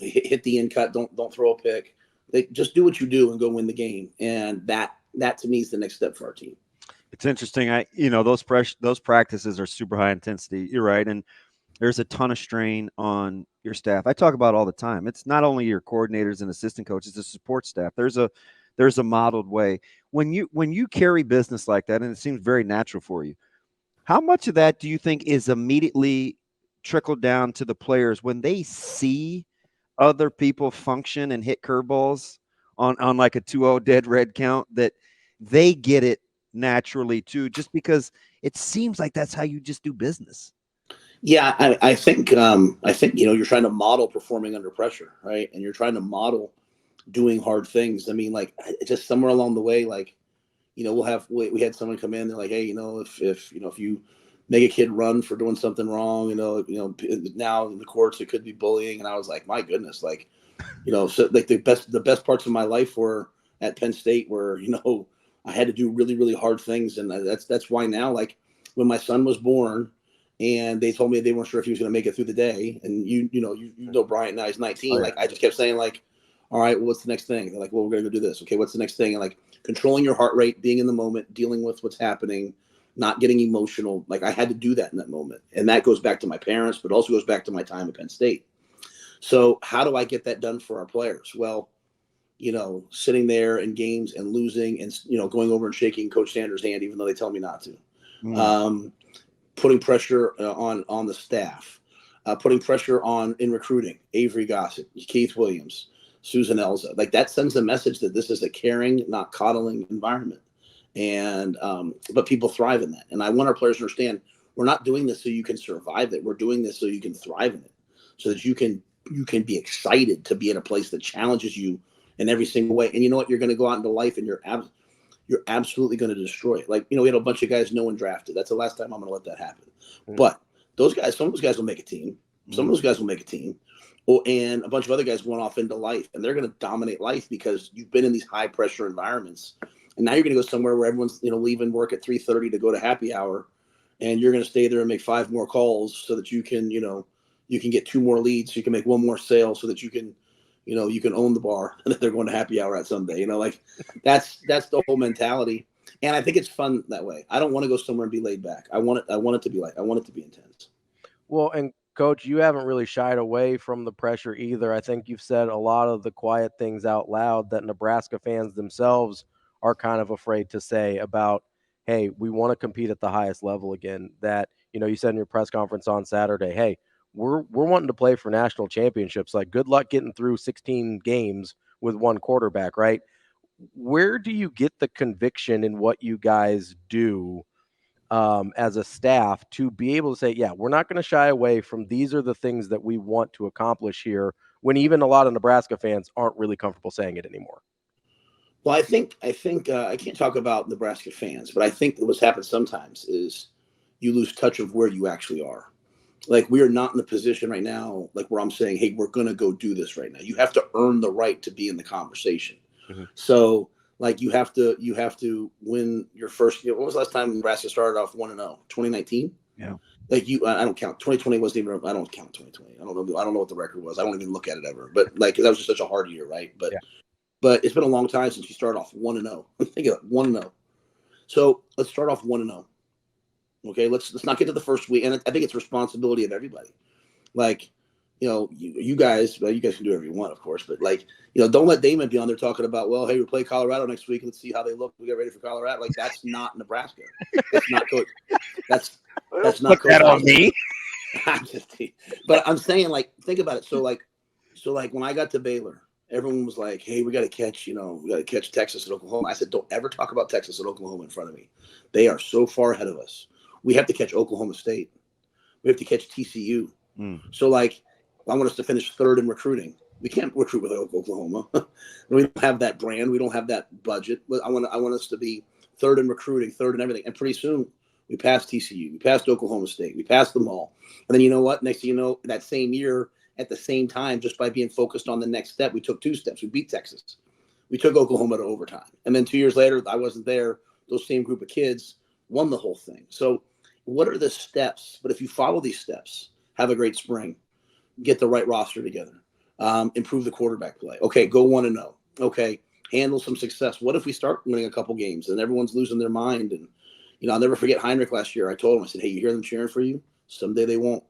hit the in cut, don't throw a pick. They just do what you do and go win the game. And that to me is the next step for our team. It's interesting. Those practices are super high intensity. You're right. And there's a ton of strain on your staff. I talk about all the time. It's not only your coordinators and assistant coaches, the support staff. There's a modeled way. When you carry business like that, and it seems very natural for you, how much of that do you think is immediately trickled down to the players when they see other people function and hit curveballs on like a 2-0 dead red count, that they get it naturally too, just because it seems like that's how you just do business. Yeah, I think you're trying to model performing under pressure, right? And you're trying to model doing hard things. I mean, like, just somewhere along the way, like, we had someone come in. They're like, hey, if you make a kid run for doing something wrong, now in the courts it could be bullying. And I was like, my goodness, like, so like the best parts of my life were at Penn State, where I had to do really, really hard things, and that's why now, like, when my son was born, and they told me they weren't sure if he was going to make it through the day, and you know Bryant now, he's 19. Like, I just kept saying, like, all right, well, what's the next thing? They're like, well, we're going to go do this. Okay, what's the next thing? And like, controlling your heart rate, being in the moment, dealing with what's happening, not getting emotional. Like, I had to do that in that moment, and that goes back to my parents, but also goes back to my time at Penn State. So how do I get that done for our players? Well, sitting there in games and losing, and going over and shaking Coach Sanders' hand, even though they tell me not to. Putting pressure on the staff, putting pressure in recruiting, Avery Gossett, Keith Williams, Susan Elza. Like, that sends a message that this is a caring, not coddling environment. And but people thrive in that. And I want our players to understand, we're not doing this so you can survive it. We're doing this so you can thrive in it, so that you can be excited to be in a place that challenges you in every single way. And you know what? You're going to go out into life, and you're absolutely going to destroy it. Like, we had a bunch of guys no one drafted. That's the last time I'm going to let that happen. But some of those guys will make a team. Some of those guys will make a team. And a bunch of other guys went off into life, and they're going to dominate life because you've been in these high pressure environments. And now you're going to go somewhere where everyone's, leaving work at 3:30 to go to happy hour, and you're going to stay there and make 5 more calls so that you can, you can get 2 more leads, so you can make 1 more sale, so that you can, you can own the bar that they're going to happy hour at someday. Like, that's the whole mentality. And I think it's fun that way. I don't want to go somewhere and be laid back. I want it to be intense. Well, and Coach, you haven't really shied away from the pressure either. I think you've said a lot of the quiet things out loud that Nebraska fans themselves are kind of afraid to say about, hey, we want to compete at the highest level again. That, you said in your press conference on Saturday, hey, we're wanting to play for national championships. Like, good luck getting through 16 games with 1 quarterback, right? Where do you get the conviction in what you guys do as a staff to be able to say, yeah, we're not going to shy away from, these are the things that we want to accomplish here, when even a lot of Nebraska fans aren't really comfortable saying it anymore? Well, I think I can't talk about Nebraska fans, but I think that what's happened sometimes is you lose touch of where you actually are. Like, we are not in the position right now, like, where I'm saying, hey, we're going to go do this right now. You have to earn the right to be in the conversation. Mm-hmm. So, like, you have to win your first. When was the last time Nebraska started off 1-0? 2019. Yeah. Like, I don't count. 2020 wasn't even. I don't count 2020. I don't know what the record was. I don't even look at it ever. But, like, 'cause that was just such a hard year, right? But But it's been a long time since you started off 1-0. Think of it, 1-0. So let's start off 1-0. Okay, let's not get to the first week, and I think it's responsibility of everybody. Like, you guys can do whatever you want, of course, but, like, don't let Damon be on there talking about, well, hey, we play Colorado next week. Let's see how they look. We get ready for Colorado. Like, that's not Nebraska. That's not Coach. That's not Coach. That on me. But I'm saying, like, think about it. So like when I got to Baylor, everyone was like, hey, we got to catch Texas and Oklahoma. I said, don't ever talk about Texas and Oklahoma in front of me. They are so far ahead of us. We have to catch Oklahoma State. We have to catch TCU. So, like, I want us to finish 3rd in recruiting. We can't recruit with Oklahoma. We don't have that brand. We don't have that budget. I want us to be 3rd in recruiting, 3rd in everything. And pretty soon we passed TCU. We passed Oklahoma State. We passed them all. And then, you know what? Next thing you know, that same year, at the same time, just by being focused on the next step, we took 2 steps. We beat Texas. We took Oklahoma to overtime. And then 2 years later, I wasn't there. Those same group of kids won the whole thing. So what are the steps? But if you follow these steps, have a great spring, get the right roster together, improve the quarterback play. Okay, go 1-0. Okay, handle some success. What if we start winning a couple games and everyone's losing their mind? And, I'll never forget Heinrich last year. I told him, I said, hey, you hear them cheering for you? Someday they won't.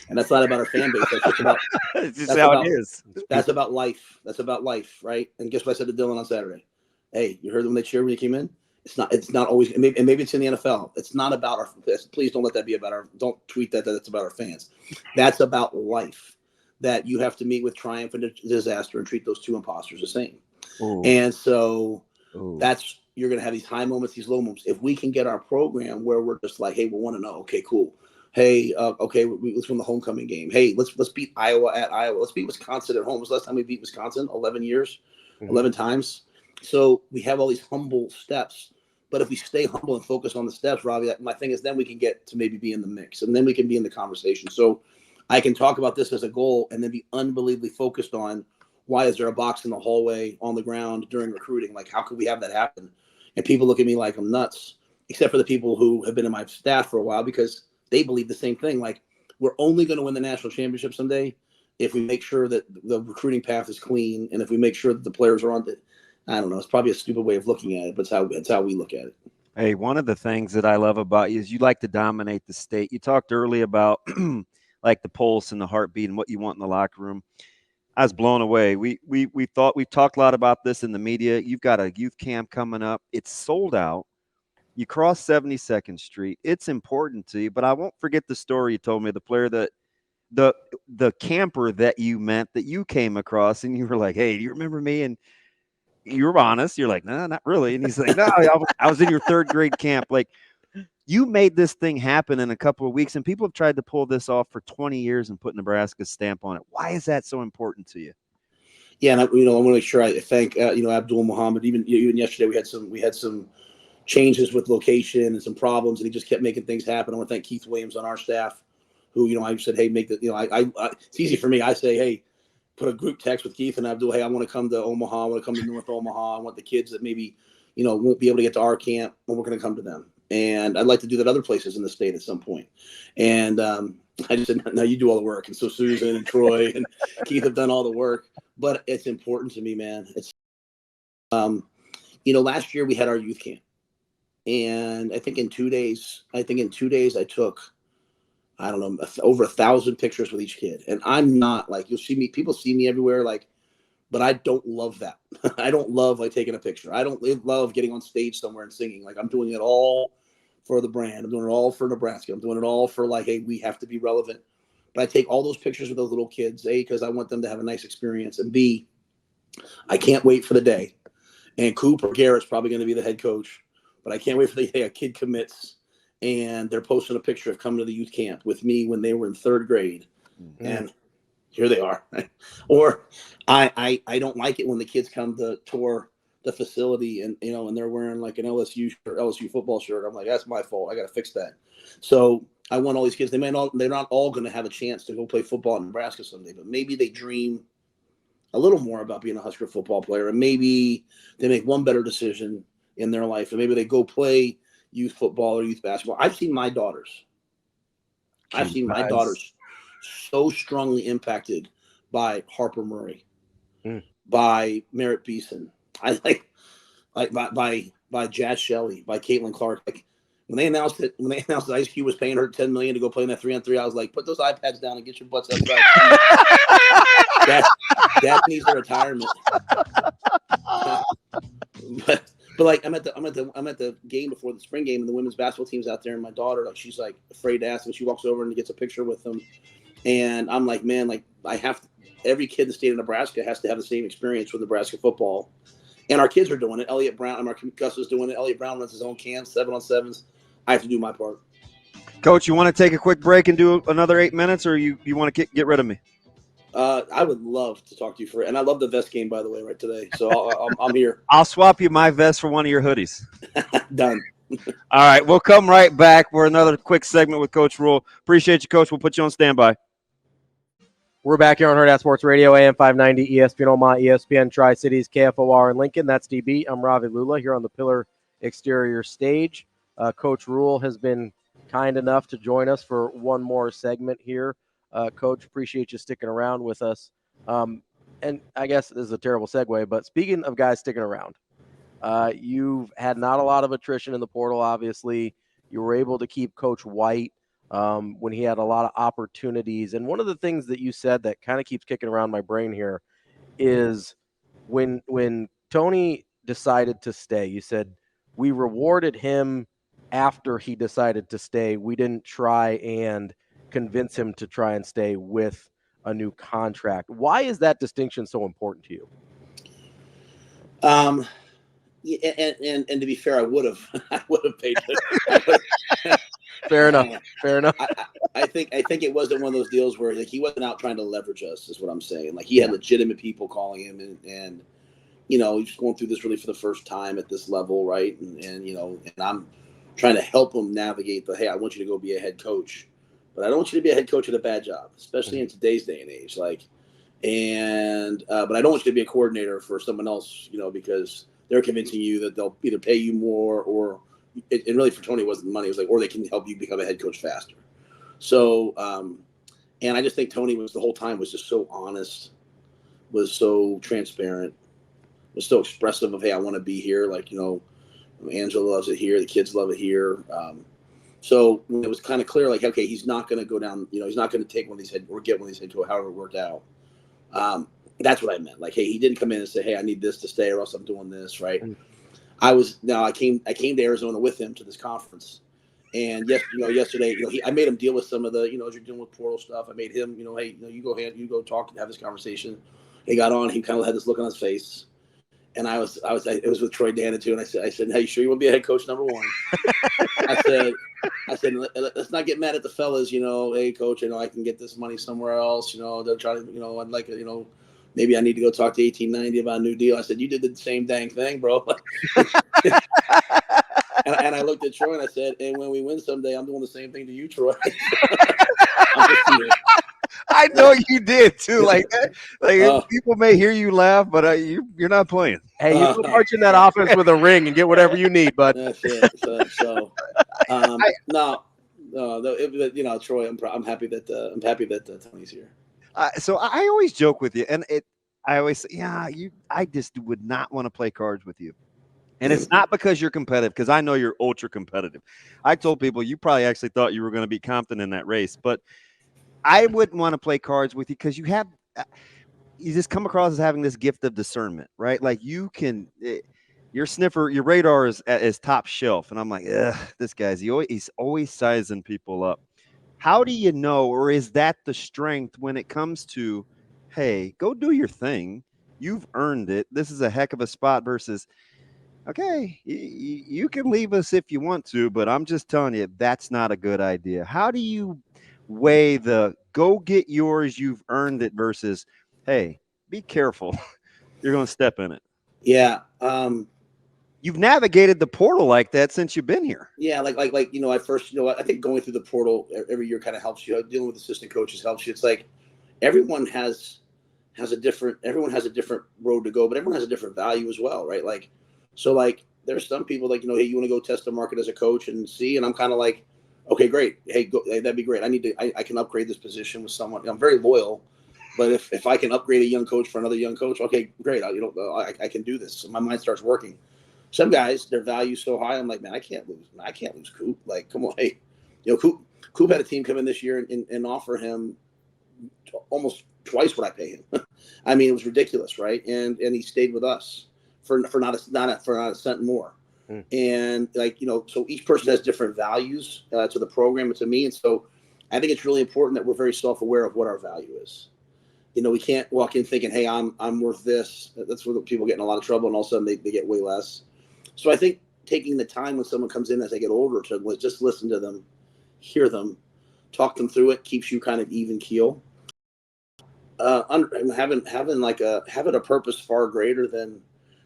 And that's not about our fan base. That's just about, it is. That's about life. That's about life, right? And guess what I said to Dylan on Saturday? Hey, you heard them when they cheered when you came in? It's not always, and maybe it's in the NFL. It's not about our, please don't let that be about our, don't tweet that it's about our fans. That's about life, that you have to meet with triumph and disaster and treat those 2 imposters the same. Ooh. And so That's you're going to have these high moments, these low moments. If we can get our program where we're just like, hey, we want to know. Okay, cool. Hey, okay, let's win the homecoming game. Hey, let's beat Iowa at Iowa. Let's beat Wisconsin at home. It was the last time we beat Wisconsin? 11 years, 11 times. So we have all these humble steps. But if we stay humble and focus on the steps, Ravi, my thing is then we can get to maybe be in the mix, and then we can be in the conversation. So I can talk about this as a goal and then be unbelievably focused on why is there a box in the hallway on the ground during recruiting? Like, how could we have that happen? And people look at me like I'm nuts, except for the people who have been in my staff for a while because they believe the same thing. Like, we're only going to win the national championship someday if we make sure that the recruiting path is clean and if we make sure that the players are on the – I don't know. It's probably a stupid way of looking at it, but it's how we look at it. Hey, one of the things that I love about you is you like to dominate the state. You talked early about like the pulse and the heartbeat and what you want in the locker room. I was blown away. We've talked a lot about this in the media. You've got a youth camp coming up. It's sold out. You cross 72nd Street. It's important to you, but I won't forget the story you told me. The player that the camper that you meant that you came across, and you were like, "Hey, do you remember me?" And you were honest. You're like, "No, not really." And he's like, "No, I was in your third grade camp." Like, you made this thing happen in a couple of weeks, and people have tried to pull this off for 20 years and put Nebraska's stamp on it. Why is that so important to you? Yeah, and I want to make sure I thank Abdul Muhammad. Even yesterday, we had some changes with location and some problems, and he just kept making things happen. I want to thank Keith Williams on our staff, who I said, hey, make the it's easy for me. I say, hey, put a group text with Keith and Abdul. Hey, I want to come to Omaha. I want to come to North Omaha. I want the kids that maybe won't be able to get to our camp, and we're going to come to them. And I'd like to do that other places in the state at some point. And I just said, no, you do all the work. And so Susan and Troy and Keith have done all the work. But it's important to me, man. It's last year we had our youth camp. And I think in 2 days, I took, I don't know, over 1,000 pictures with each kid. And I'm not like, you'll see me, people see me everywhere, like, but I don't love that. I don't love like taking a picture. I don't love getting on stage somewhere and singing. Like, I'm doing it all for the brand. I'm doing it all for Nebraska. I'm doing it all for like, hey, we have to be relevant. But I take all those pictures with those little kids, A, because I want them to have a nice experience, and B, I can't wait for the day. And Cooper Garrett's probably going to be the head coach. But I can't wait for the day a kid commits and they're posting a picture of coming to the youth camp with me when they were in third grade. Mm-hmm. And here they are. Or I don't like it when the kids come to tour the facility and they're wearing like an LSU football shirt. I'm like, that's my fault. I got to fix that. So I want all these kids. They're not all going to have a chance to go play football in Nebraska someday, but maybe they dream a little more about being a Husker football player, and maybe they make one better decision in their life, and maybe they go play youth football or youth basketball. I've seen my daughters so strongly impacted by Harper Murray, by Merritt Beeson, by Jazz Shelley, by Caitlin Clark. Like when they announced that Ice Cube was paying her $10 million to go play in that 3-on-3, I was like, put those iPads down and get your butts outside. That needs a retirement. But like I'm at the game before the spring game, and the women's basketball team's out there, and my daughter, like, she's like afraid to ask, and she walks over and gets a picture with them, and I'm like, man, like every kid in the state of Nebraska has to have the same experience with Nebraska football, and our kids are doing it. Elliot Brown, and our Gus is doing it. Elliot Brown runs his own camp, 7-on-7s. I have to do my part. Coach, you want to take a quick break and do another 8 minutes, or you want to get rid of me? I would love to talk to you and I love the vest game, by the way, right today. So I'm here. I'll swap you my vest for one of your hoodies. Done. All right, we'll come right back for another quick segment with Coach Rhule. Appreciate you, Coach. We'll put you on standby. We're back here on Hurrdat Sports Radio, AM 590, ESPN Omaha, ESPN Tri-Cities, KFOR in Lincoln. That's DB. I'm Ravi Lulla here on the Pillar Exterior stage. Coach Rhule has been kind enough to join us for one more segment here. Coach, appreciate you sticking around with us. And I guess this is a terrible segue, but speaking of guys sticking around, you've had not a lot of attrition in the portal, obviously. You were able to keep Coach White when he had a lot of opportunities. And one of the things that you said that kind of keeps kicking around my brain here is when Tony decided to stay, you said, we rewarded him after he decided to stay. We didn't try and convince him to try and stay with a new contract. Why is that distinction so important to you? Yeah, and to be fair, I would have paid. Fair enough. Fair enough. I think it wasn't one of those deals where like he wasn't out trying to leverage us. Is what I'm saying. Like he had legitimate people calling him, and you know, he's going through this really for the first time at this level, right? And you know, and I'm trying to help him navigate the, hey, I want you to go be a head coach, but I don't want you to be a head coach at a bad job, especially in today's day and age. Like, and but I don't want you to be a coordinator for someone else, you know, because they're convincing you that they'll either pay you more or, and really for Tony it wasn't money. It was like, or they can help you become a head coach faster. So, and I just think Tony was the whole time was just so honest, was so transparent, was so expressive of, hey, I want to be here. Like, you know, Angela loves it here. The kids love it here. So it was kind of clear, like, okay, he's not going to go down, you know, he's not going to take one of these head or get one of these head coach, however it worked out. That's what I meant. Like, hey, he didn't come in and say, hey, I need this to stay or else I'm doing this. Right. I came to Arizona with him to this conference. And yesterday, you know, I made him deal with some of the, you know, as you're dealing with portal stuff. I made him, you know, hey, you know, you go talk and have this conversation. He got on. He kind of had this look on his face, and it was with Troy Dana too. And I said, hey, you sure you want to be a head coach number one? I said, let's not get mad at the fellas. You know, hey, coach, you know, I can get this money somewhere else. You know, they're trying to, you know, I'd like, you know, maybe I need to go talk to 1890 about a new deal. I said, you did the same dang thing, bro. And I looked at Troy and I said, and when we win someday, I'm doing the same thing to you, Troy. I know you did too. Like people may hear you laugh, but you're not playing. Hey, you go march in that offense with a ring and get whatever you need, bud. That's it. You know, Troy, I'm happy that Tony's here. So I always joke with you, and I always say, I just would not want to play cards with you. And it's not because you're competitive, because I know you're ultra competitive. I told people you probably actually thought you were going to beat Compton in that race, but I wouldn't want to play cards with you because you just come across as having this gift of discernment, right? Like your radar is top shelf. And I'm like, this guy's, he's always sizing people up. How do you know, or is that the strength when it comes to, hey, go do your thing. You've earned it. This is a heck of a spot versus, okay, you can leave us if you want to, but I'm just telling you, that's not a good idea. How do you weigh the go get yours, you've earned it versus, hey, be careful. You're going to step in it. Yeah. You've navigated the portal like that since you've been here. Yeah. Like, you know, at first, you know, I think going through the portal every year kind of helps you. Dealing with assistant coaches helps you. It's like everyone has a different road to go, but everyone has a different value as well. Right. Like, so like there's some people like, you know, hey, you want to go test the market as a coach and see, and I'm kind of like, okay, great. Hey, that'd be great. I can upgrade this position with someone. I'm very loyal, but if I can upgrade a young coach for another young coach, okay, great. I can do this. So my mind starts working. Some guys, their value's so high. I'm like, man, I can't lose Coop. Like, come on. Hey, you know, Coop had a team come in this year and offer him almost twice what I pay him. I mean, it was ridiculous. Right. And he stayed with us for not a cent more. And like, you know, so each person has different values to the program and to me. And so I think it's really important that we're very self-aware of what our value is. You know, we can't walk in thinking, hey, I'm worth this. That's where people get in a lot of trouble. And all of a sudden they get way less. So I think taking the time when someone comes in as they get older to just listen to them, hear them, talk them through it, keeps you kind of even keel. Having a purpose far greater than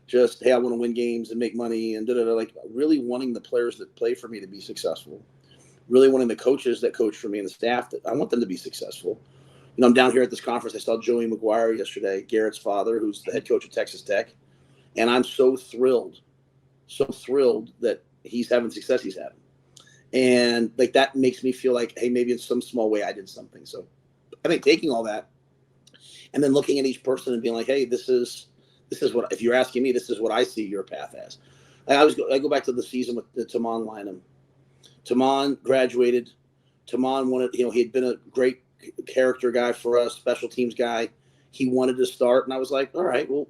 just, hey, I want to win games and make money and like really wanting the players that play for me to be successful, really wanting the coaches that coach for me and the staff that I want them to be successful. You know, I'm down here at this conference. I saw Joey McGuire yesterday, Garrett's father, who's the head coach of Texas Tech. And I'm so thrilled that he's having success he's having. And like, that makes me feel like, hey, maybe in some small way I did something. So I think taking all that and then looking at each person and being like, hey, this is what, if you're asking me, this is what I see your path as. I go back to the season with the Tamon Lynham. Tamon graduated. Tamon wanted, you know, he had been a great character guy for us, special teams guy. He wanted to start. And I was like, all right, well,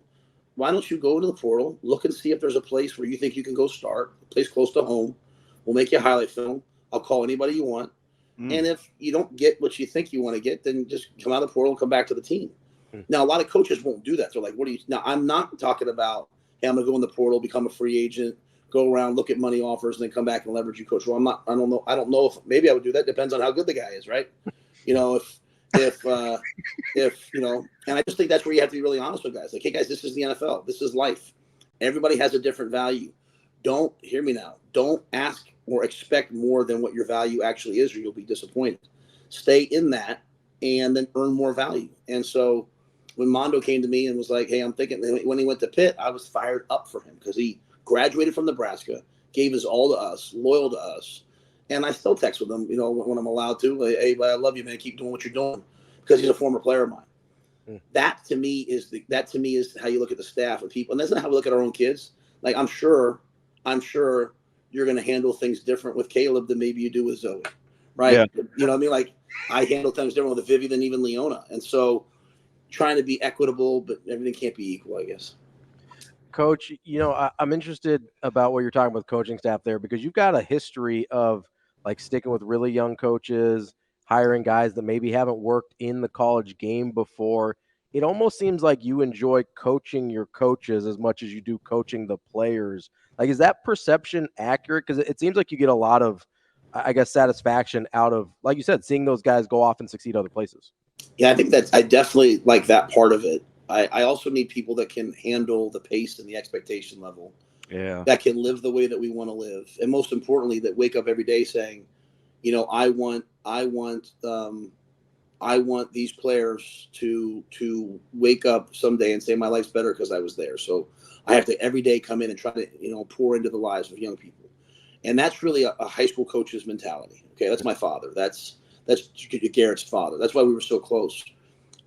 why don't you go into the portal, look and see if there's a place where you think you can go start, a place close to home. We'll make you a highlight film. I'll call anybody you want. And if you don't get what you think you want to get, then just come out of the portal and come back to the team. Now, a lot of coaches won't do that. They're like, what do you – now, I'm not talking about hey, I'm going to go in the portal, become a free agent, go around, look at money offers, and then come back and leverage you, coach. Well, I don't know if maybe I would do that. Depends on how good the guy is, right? If and I just think that's where you have to be really honest with guys. Like, hey guys, this is the NFL. This is life. Everybody has a different value. Don't hear me now. Don't ask or expect more than what your value actually is, or you'll be disappointed. Stay in that and then earn more value. And so when Mondo came to me and was like, hey, I'm thinking, when he went to Pitt, I was fired up for him because he graduated from Nebraska, gave his all to us, loyal to us. And I still text with him, when I'm allowed to. Like, hey, I love you, man. Keep doing what you're doing, because he's a former player of mine. That to me is how you look at the staff of people, and that's not how we look at our own kids. Like, I'm sure you're going to handle things different with Caleb than maybe you do with Zoe, right? Yeah. You know what I mean? Like, I handle things different with Vivi than even Leona, and so trying to be equitable, but everything can't be equal, I guess. Coach, I'm interested about what you're talking about with coaching staff there, because you've got a history of like sticking with really young coaches, hiring guys that maybe haven't worked in the college game before. It almost seems like you enjoy coaching your coaches as much as you do coaching the players. Like, is that perception accurate? Because it seems like you get a lot of, I guess, satisfaction out of, like you said, seeing those guys go off and succeed other places. Yeah, I think I definitely like that part of it. I also need people that can handle the pace and the expectation level. Yeah. That can live the way that we want to live. And most importantly, that wake up every day saying, I want these players to wake up someday and say my life's better because I was there. So I have to every day come in and try to, pour into the lives of young people. And that's really a high school coach's mentality. Okay. That's my father. That's Garrett's father. That's why we were so close.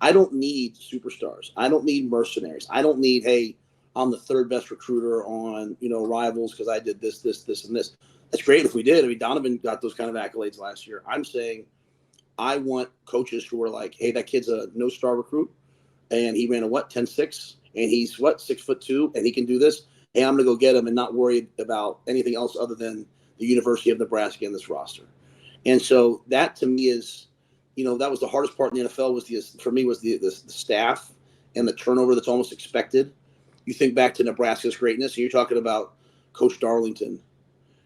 I don't need superstars. I don't need mercenaries. I don't need, hey, I'm the third best recruiter on, Rivals because I did this, and this. That's great if we did. I mean, Donovan got those kind of accolades last year. I'm saying I want coaches who are like, hey, that kid's a no-star recruit, and he ran a 10.6, and he's 6'2", and he can do this. Hey, I'm going to go get him and not worry about anything else other than the University of Nebraska in this roster. And so that to me is, that was the hardest part in the NFL was the staff and the turnover that's almost expected. You think back to Nebraska's greatness, and you're talking about Coach Darlington.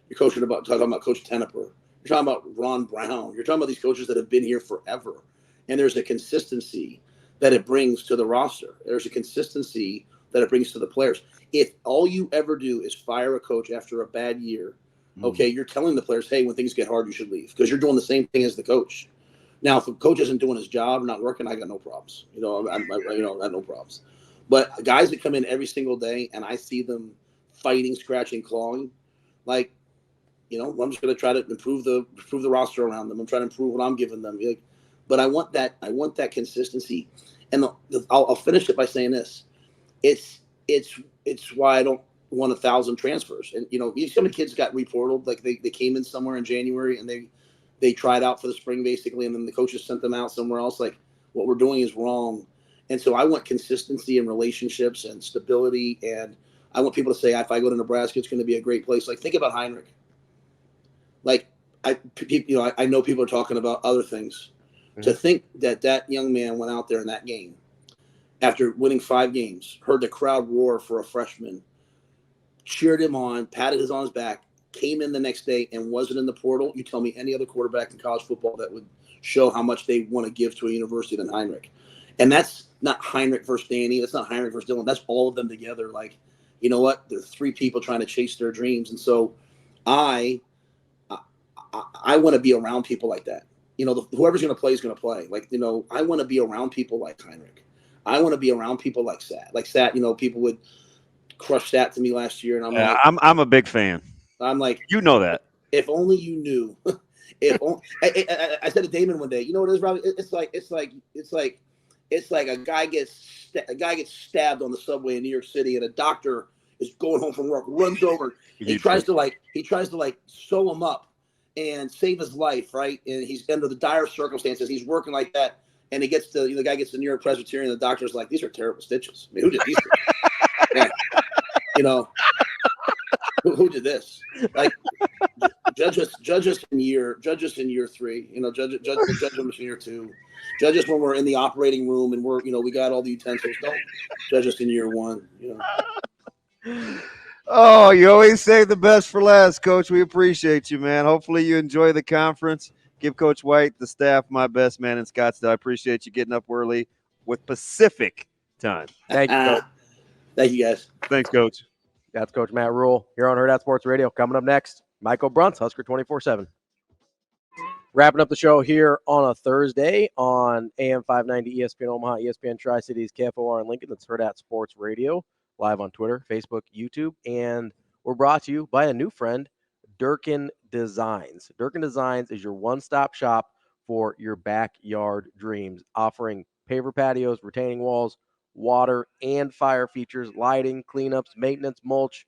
You're talking about Coach Teneper. You're talking about Ron Brown. You're talking about these coaches that have been here forever. And there's a consistency that it brings to the roster. There's a consistency that it brings to the players. If all you ever do is fire a coach after a bad year, okay, you're telling the players, hey, when things get hard, you should leave, because you're doing the same thing as the coach. Now, if a coach isn't doing his job or not working, I got no problems. I got no problems. But guys that come in every single day and I see them fighting, scratching, clawing, like, I'm just going to try to improve the roster around them. I'm trying to improve what I'm giving them. But I want that consistency. And I'll finish it by saying this: it's why I don't want 1,000 transfers. And some of the kids got reported, like they came in somewhere in January and they tried out for the spring basically, and then the coaches sent them out somewhere else. Like, what we're doing is wrong. And so I want consistency in relationships and stability. And I want people to say, if I go to Nebraska, it's going to be a great place. Like, think about Heinrich. Like, I know people are talking about other things. Mm-hmm. To think that young man went out there in that game after winning 5 games, heard the crowd roar for a freshman, cheered him on, patted his on his back, came in the next day and wasn't in the portal. You tell me any other quarterback in college football that would show how much they want to give to a university than Heinrich. And that's not Heinrich versus Danny. That's not Heinrich versus Dylan. That's all of them together. Like, you know what? There are 3 people trying to chase their dreams. And so I want to be around people like that. Whoever's going to play is going to play. Like, I want to be around people like Heinrich. I want to be around people like Sat. Like Sat, people would crush Sat to me last year. And I'm a big fan. I'm like, that. If only you knew. I said to Damon one day, you know what it is, Ravi? It's like a guy gets stabbed on the subway in New York City, and a doctor is going home from work, runs over, he tries to sew him up and save his life, right? And he's under the dire circumstances. He's working like that, and he gets to the guy gets to New York Presbyterian. And the doctor's like, "These are terrible stitches. I mean, who did these?" Yeah. Who did this? Like, judge us in year 3. Judge them in year 2. Judge us when we're in the operating room and we're we got all the utensils. Don't judge us in year 1. Oh, you always save the best for last, Coach. We appreciate you, man. Hopefully you enjoy the conference. Give Coach White, the staff, my best man in Scottsdale. I appreciate you getting up early with Pacific time. Thank you, Coach. Thank you, guys. Thanks, Coach. That's Coach Matt Rhule here on Hurrdat Sports Radio. Coming up next, Michael Bruntz, Husker 24/7. Wrapping up the show here on a Thursday on AM 590 ESPN Omaha, ESPN Tri-Cities, KFOR in Lincoln. That's Hurrdat Sports Radio, live on Twitter, Facebook, YouTube. And we're brought to you by a new friend, Durkin Designs. Durkin Designs is your one-stop shop for your backyard dreams, offering paver patios, retaining walls, water and fire features, lighting, cleanups, maintenance, mulch,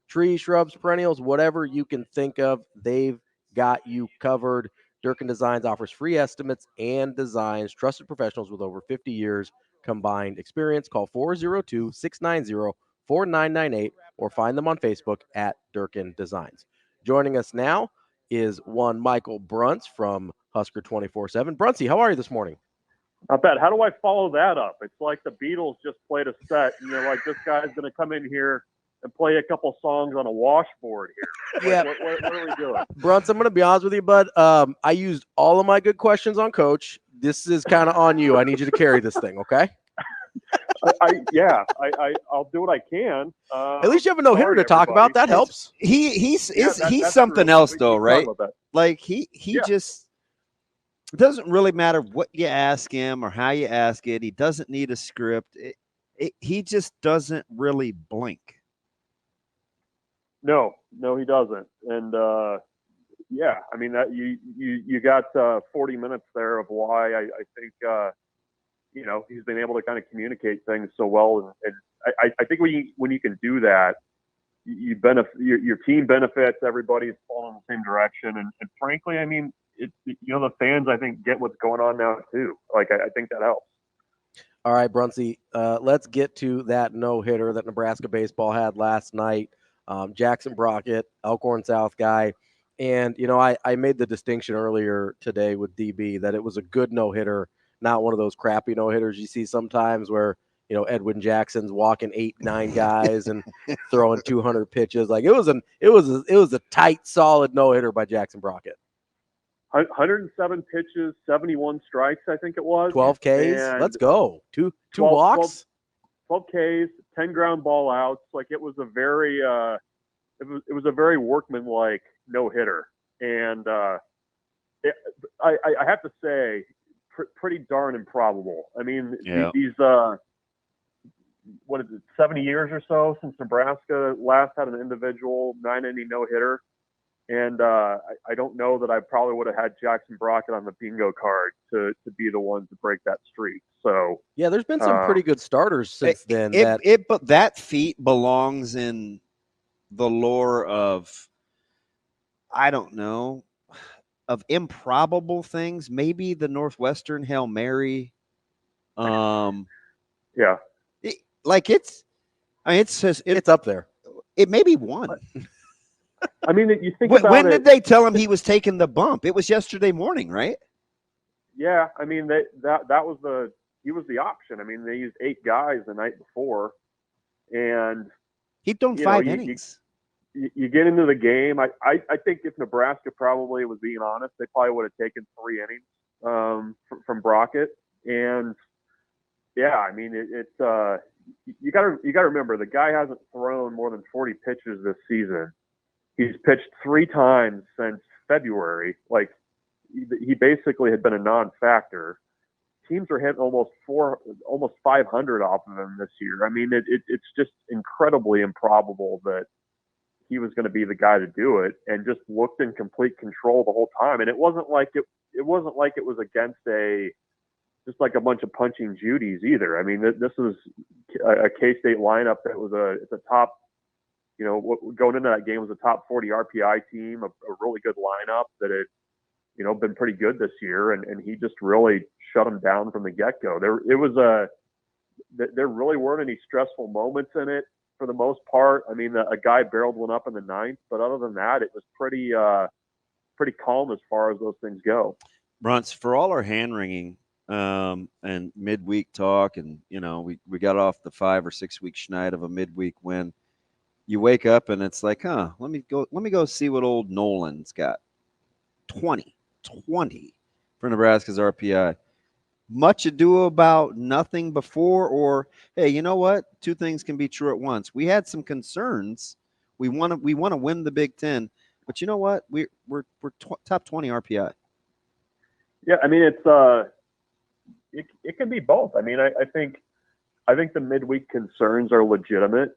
trees, shrubs, perennials, whatever you can think of, they've got you covered. Durkin Designs offers free estimates and designs. Trusted professionals with over 50 years combined experience. Call 402-690-4998 or find them on Facebook at Durkin Designs. Joining us now is one Michael Bruntz from Husker 24/7. Bruntsy, how are you this morning? Not bad. How do I follow that up? It's like the Beatles just played a set, and they're like, this guy's going to come in here and play a couple songs on a washboard here. Yeah. What are we doing? Bruntz, I'm going to be honest with you, bud. I used all of my good questions on Coach. This is kind of on you. I need you to carry this thing, okay? I'll do what I can. At least you have a no-hitter to talk about. That helps. He's something true. else, We though, can right? talk about that. Like he just it doesn't really matter what you ask him or how you ask it. He doesn't need a script. He just doesn't really blink. No, he doesn't. And yeah, I mean that you got 40 minutes there of why I think he's been able to kind of communicate things so well, and I think when you can do that, you benefit, your team benefits, everybody's falling in the same direction, and frankly, I mean, the fans I think get what's going on now too. Like I think that helps. All right, Brunsey, let's get to that no-hitter that Nebraska baseball had last night. Jackson Brockett, Elkhorn South guy. And, I made the distinction earlier today with DB that it was a good no-hitter, not one of those crappy no-hitters you see sometimes where, Edwin Jackson's walking 8-9 guys and throwing 200 pitches. Like it was a tight, solid no-hitter by Jackson Brockett. 107 pitches, 71 strikes, I think it was. 12 Ks. And let's go. Two walks. 12 Ks, 10 ground ball outs. Like it was a very it was a very workmanlike no-hitter. And I have to say, pretty darn improbable. I mean, these what is it, 70 years or so since Nebraska last had an individual 9-inning no-hitter. And I don't know that I probably would have had Jackson Brockett on the bingo card to be the one to break that streak. So yeah, there's been some pretty good starters since then. But that feat belongs in the lore of, I don't know, of improbable things. Maybe the Northwestern Hail Mary. Yeah. It's up there. It may be one. I mean, you think when, about when it. did they tell him he was taking the bump? It was yesterday morning, right? Yeah, I mean he was the option. I mean, they used 8 guys the night before, and he'd done 5 innings. You get into the game. I think if Nebraska probably was being honest, they probably would have taken 3 innings from Brockett. And yeah, I mean it's you got to remember the guy hasn't thrown more than 40 pitches this season. He's pitched 3 times since February. Like he basically had been a non-factor. Teams are hitting almost 500 off of him this year. I mean, it's just incredibly improbable that he was going to be the guy to do it, and just looked in complete control the whole time. And it wasn't like it was against just like a bunch of punching Judies either. I mean, this was a K-State lineup that was it's a top. Going into that game was a top 40 RPI team, a really good lineup that had, been pretty good this year, and he just really shut them down from the get-go. There really weren't any stressful moments in it for the most part. I mean, a guy barreled one up in the 9th, but other than that, it was pretty calm as far as those things go. Bruntz, for all our hand-wringing and midweek talk, and we got off the 5 or 6 week schneid of a midweek win. you wake up and it's like, let me go see what old Nolan's got. 20 for Nebraska's RPI. Much ado about nothing before, or hey, you know what? Two things can be true at once. We had some concerns. We want to win the Big Ten, but you know what? We're top 20 RPI. Yeah, I mean it can be both. I mean, I think the midweek concerns are legitimate.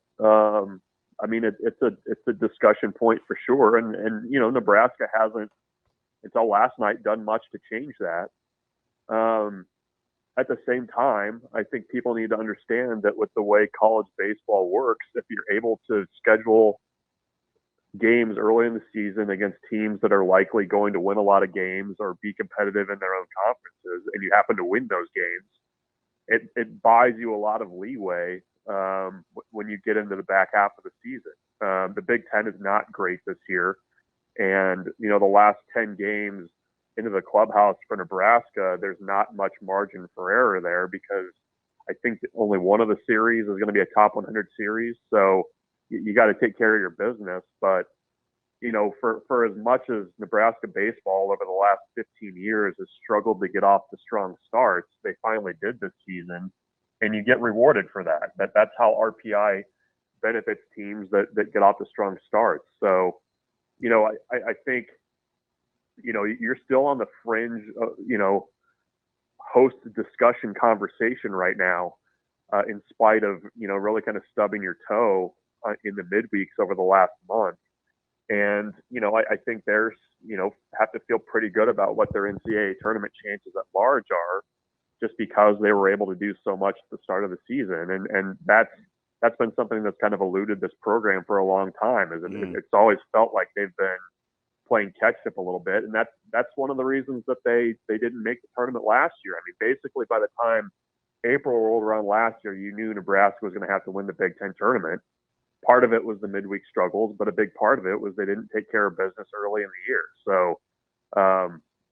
I mean, it's a discussion point for sure, and you know, Nebraska hasn't until last night done much to change that. At the same time, I think people need to understand that with the way college baseball works, if you're able to schedule games early in the season against teams that are likely going to win a lot of games or be competitive in their own conferences, and you happen to win those games, it buys you a lot of leeway when you get into the back half of the season. The Big Ten is not great this year, and you know, the last 10 games into the clubhouse for Nebraska, there's not much margin for error there, because I think that only one of the series is going to be a top 100 series. So you got to take care of your business. But, you know, for as much as Nebraska baseball over the last 15 years has struggled to get off the strong starts, they finally did this season, and you get rewarded for that. That's how RPI benefits teams that get off the strong starts. So, you know, I think, you know, you're still on the fringe, you know, host discussion conversation right now, in spite of, you know, really kind of stubbing your toe in the midweeks over the last month. And, you know, I think there's, you know, have to feel pretty good about what their NCAA tournament chances at large are, just because they were able to do so much at the start of the season. And that's been something that's kind of eluded this program for a long time. It's always felt like they've been playing catch up a little bit, and that's one of the reasons that they didn't make the tournament last year. I mean, basically by the time April rolled around last year, you knew Nebraska was going to have to win the Big Ten tournament. Part of it was the midweek struggles, but a big part of it was they didn't take care of business early in the year. So,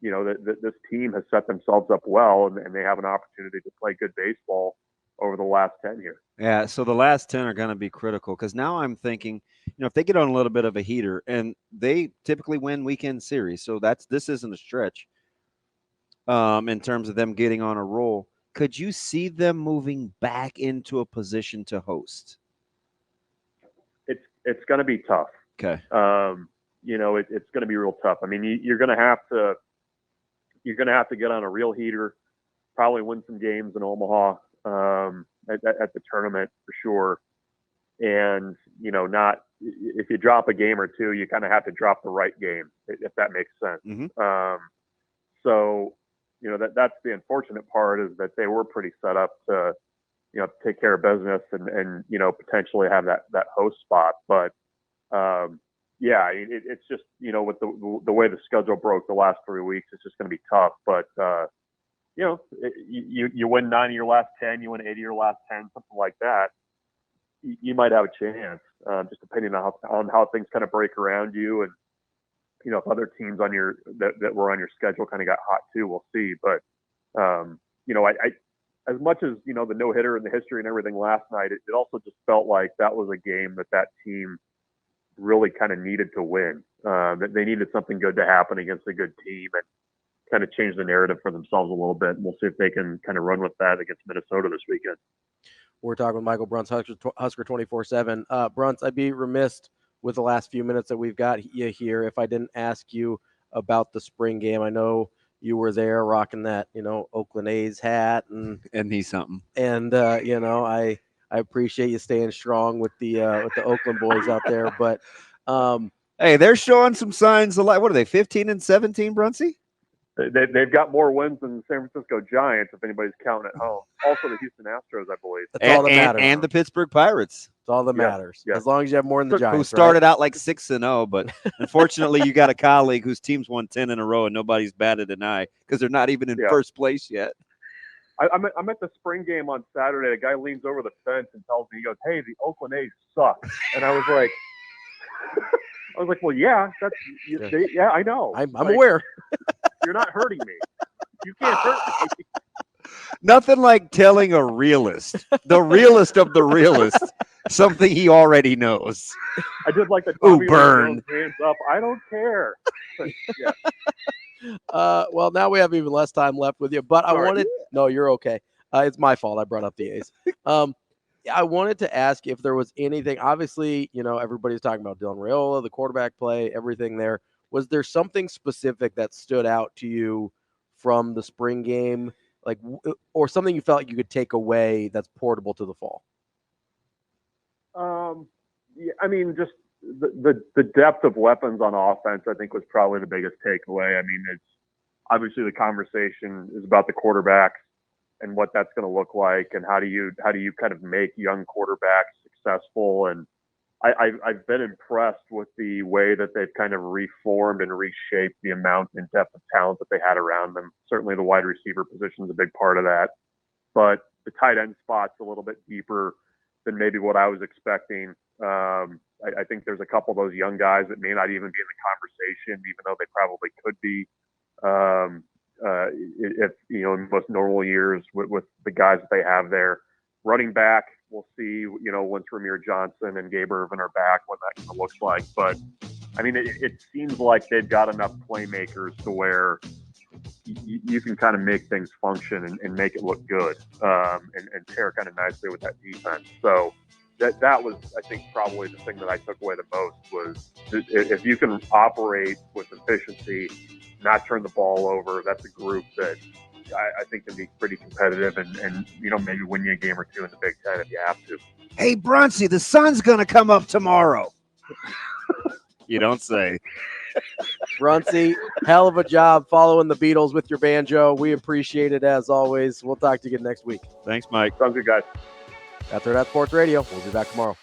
you know, this team has set themselves up well, and they have an opportunity to play good baseball over the last 10 years. Yeah, so the last 10 are going to be critical, because now I'm thinking, you know, if they get on a little bit of a heater, and they typically win weekend series, so this isn't a stretch in terms of them getting on a roll. Could you see them moving back into a position to host? It's going to be tough. Okay. You know, it's going to be real tough. I mean, you're going to have to get on a real heater, probably win some games in Omaha at the tournament for sure. And, you know, not if you drop a game or two, you kind of have to drop the right game, if that makes sense. Mm-hmm. So, you know, that's the unfortunate part, is that they were pretty set up to, you know, take care of business and you know, potentially have that host spot. But yeah, it's just, you know, with the way the schedule broke the last 3 weeks, it's just going to be tough. But you know, you win 9 of your last 10, you win 8 of your last 10, something like that, you might have a chance, just depending on how things kind of break around you, and you know, if other teams that were on your schedule kind of got hot too, we'll see. But you know, I as much as, you know, the no hitter and the history and everything last night, it also just felt like that was a game that team really kind of needed to win. That they needed something good to happen against a good team and kind of change the narrative for themselves a little bit. And we'll see if they can kind of run with that against Minnesota this weekend. We're talking with Michael Bruntz, Husker 24/7. Bruntz, I'd be remiss with the last few minutes that we've got you here if I didn't ask you about the spring game. I know you were there rocking that, you know, Oakland A's hat, and he's something. And you know, I appreciate you staying strong with the Oakland boys out there. But hey, they're showing some signs of life. What are they, 15 and 17, Brunsey? They've got more wins than the San Francisco Giants, if anybody's counting at home. Also the Houston Astros, I believe. That's all that matters. And the Pittsburgh Pirates. That's all that matters. Yeah. As long as you have more than the Giants. Who started out like 6-0, but unfortunately you got a colleague whose team's won 10 in a row and nobody's batted an eye because they're not even in first place yet. I'm at the spring game on Saturday. A guy leans over the fence and tells me, he goes, "Hey, the Oakland A's suck." And I was like, well, yeah, I know. I'm aware. You're not hurting me. You can't hurt me. Nothing like telling a realist, the realist of the realist, something he already knows. I did like the Ooh, Tommy Lee burn. Jones hands up. I don't care. Yeah. Well, now we have even less time left with you, but I Sorry. wanted. No, you're okay. It's my fault. I brought up the A's. I wanted to ask if there was anything. Obviously, everybody's talking about Dylan Raiola, the quarterback play, everything there. Was there something specific that stood out to you from the spring game, or something you felt like you could take away that's portable to the fall? Yeah, I mean, just the depth of weapons on offense, I think, was probably the biggest takeaway. I mean, it's obviously the conversation is about the quarterbacks and what that's going to look like, and how do you kind of make young quarterbacks successful. And I've been impressed with the way that they've kind of reformed and reshaped the amount and depth of talent that they had around them. Certainly the wide receiver position is a big part of that, but the tight end spot's a little bit deeper than maybe what I was expecting. I think there's a couple of those young guys that may not even be in the conversation, even though they probably could be. If in most normal years with the guys that they have there. Running back, we'll see, once Ramir Johnson and Gabe Irvin are back, what that kind of looks like. But I mean, it seems like they've got enough playmakers to where you can kind of make things function and make it look good, and pair kind of nicely with that defense. So that was, I think, probably the thing that I took away the most was if you can operate with efficiency, not turn the ball over, that's a group that I think can be pretty competitive and maybe win you a game or two in the Big Ten if you have to. Hey, Bruntzy, the sun's going to come up tomorrow. You don't say. Bruntzy, hell of a job following the Beatles with your banjo. We appreciate it as always. We'll talk to you again next week. Thanks, Mike. Sounds good, guys. That's Hurrdat Sports Radio. We'll be back tomorrow.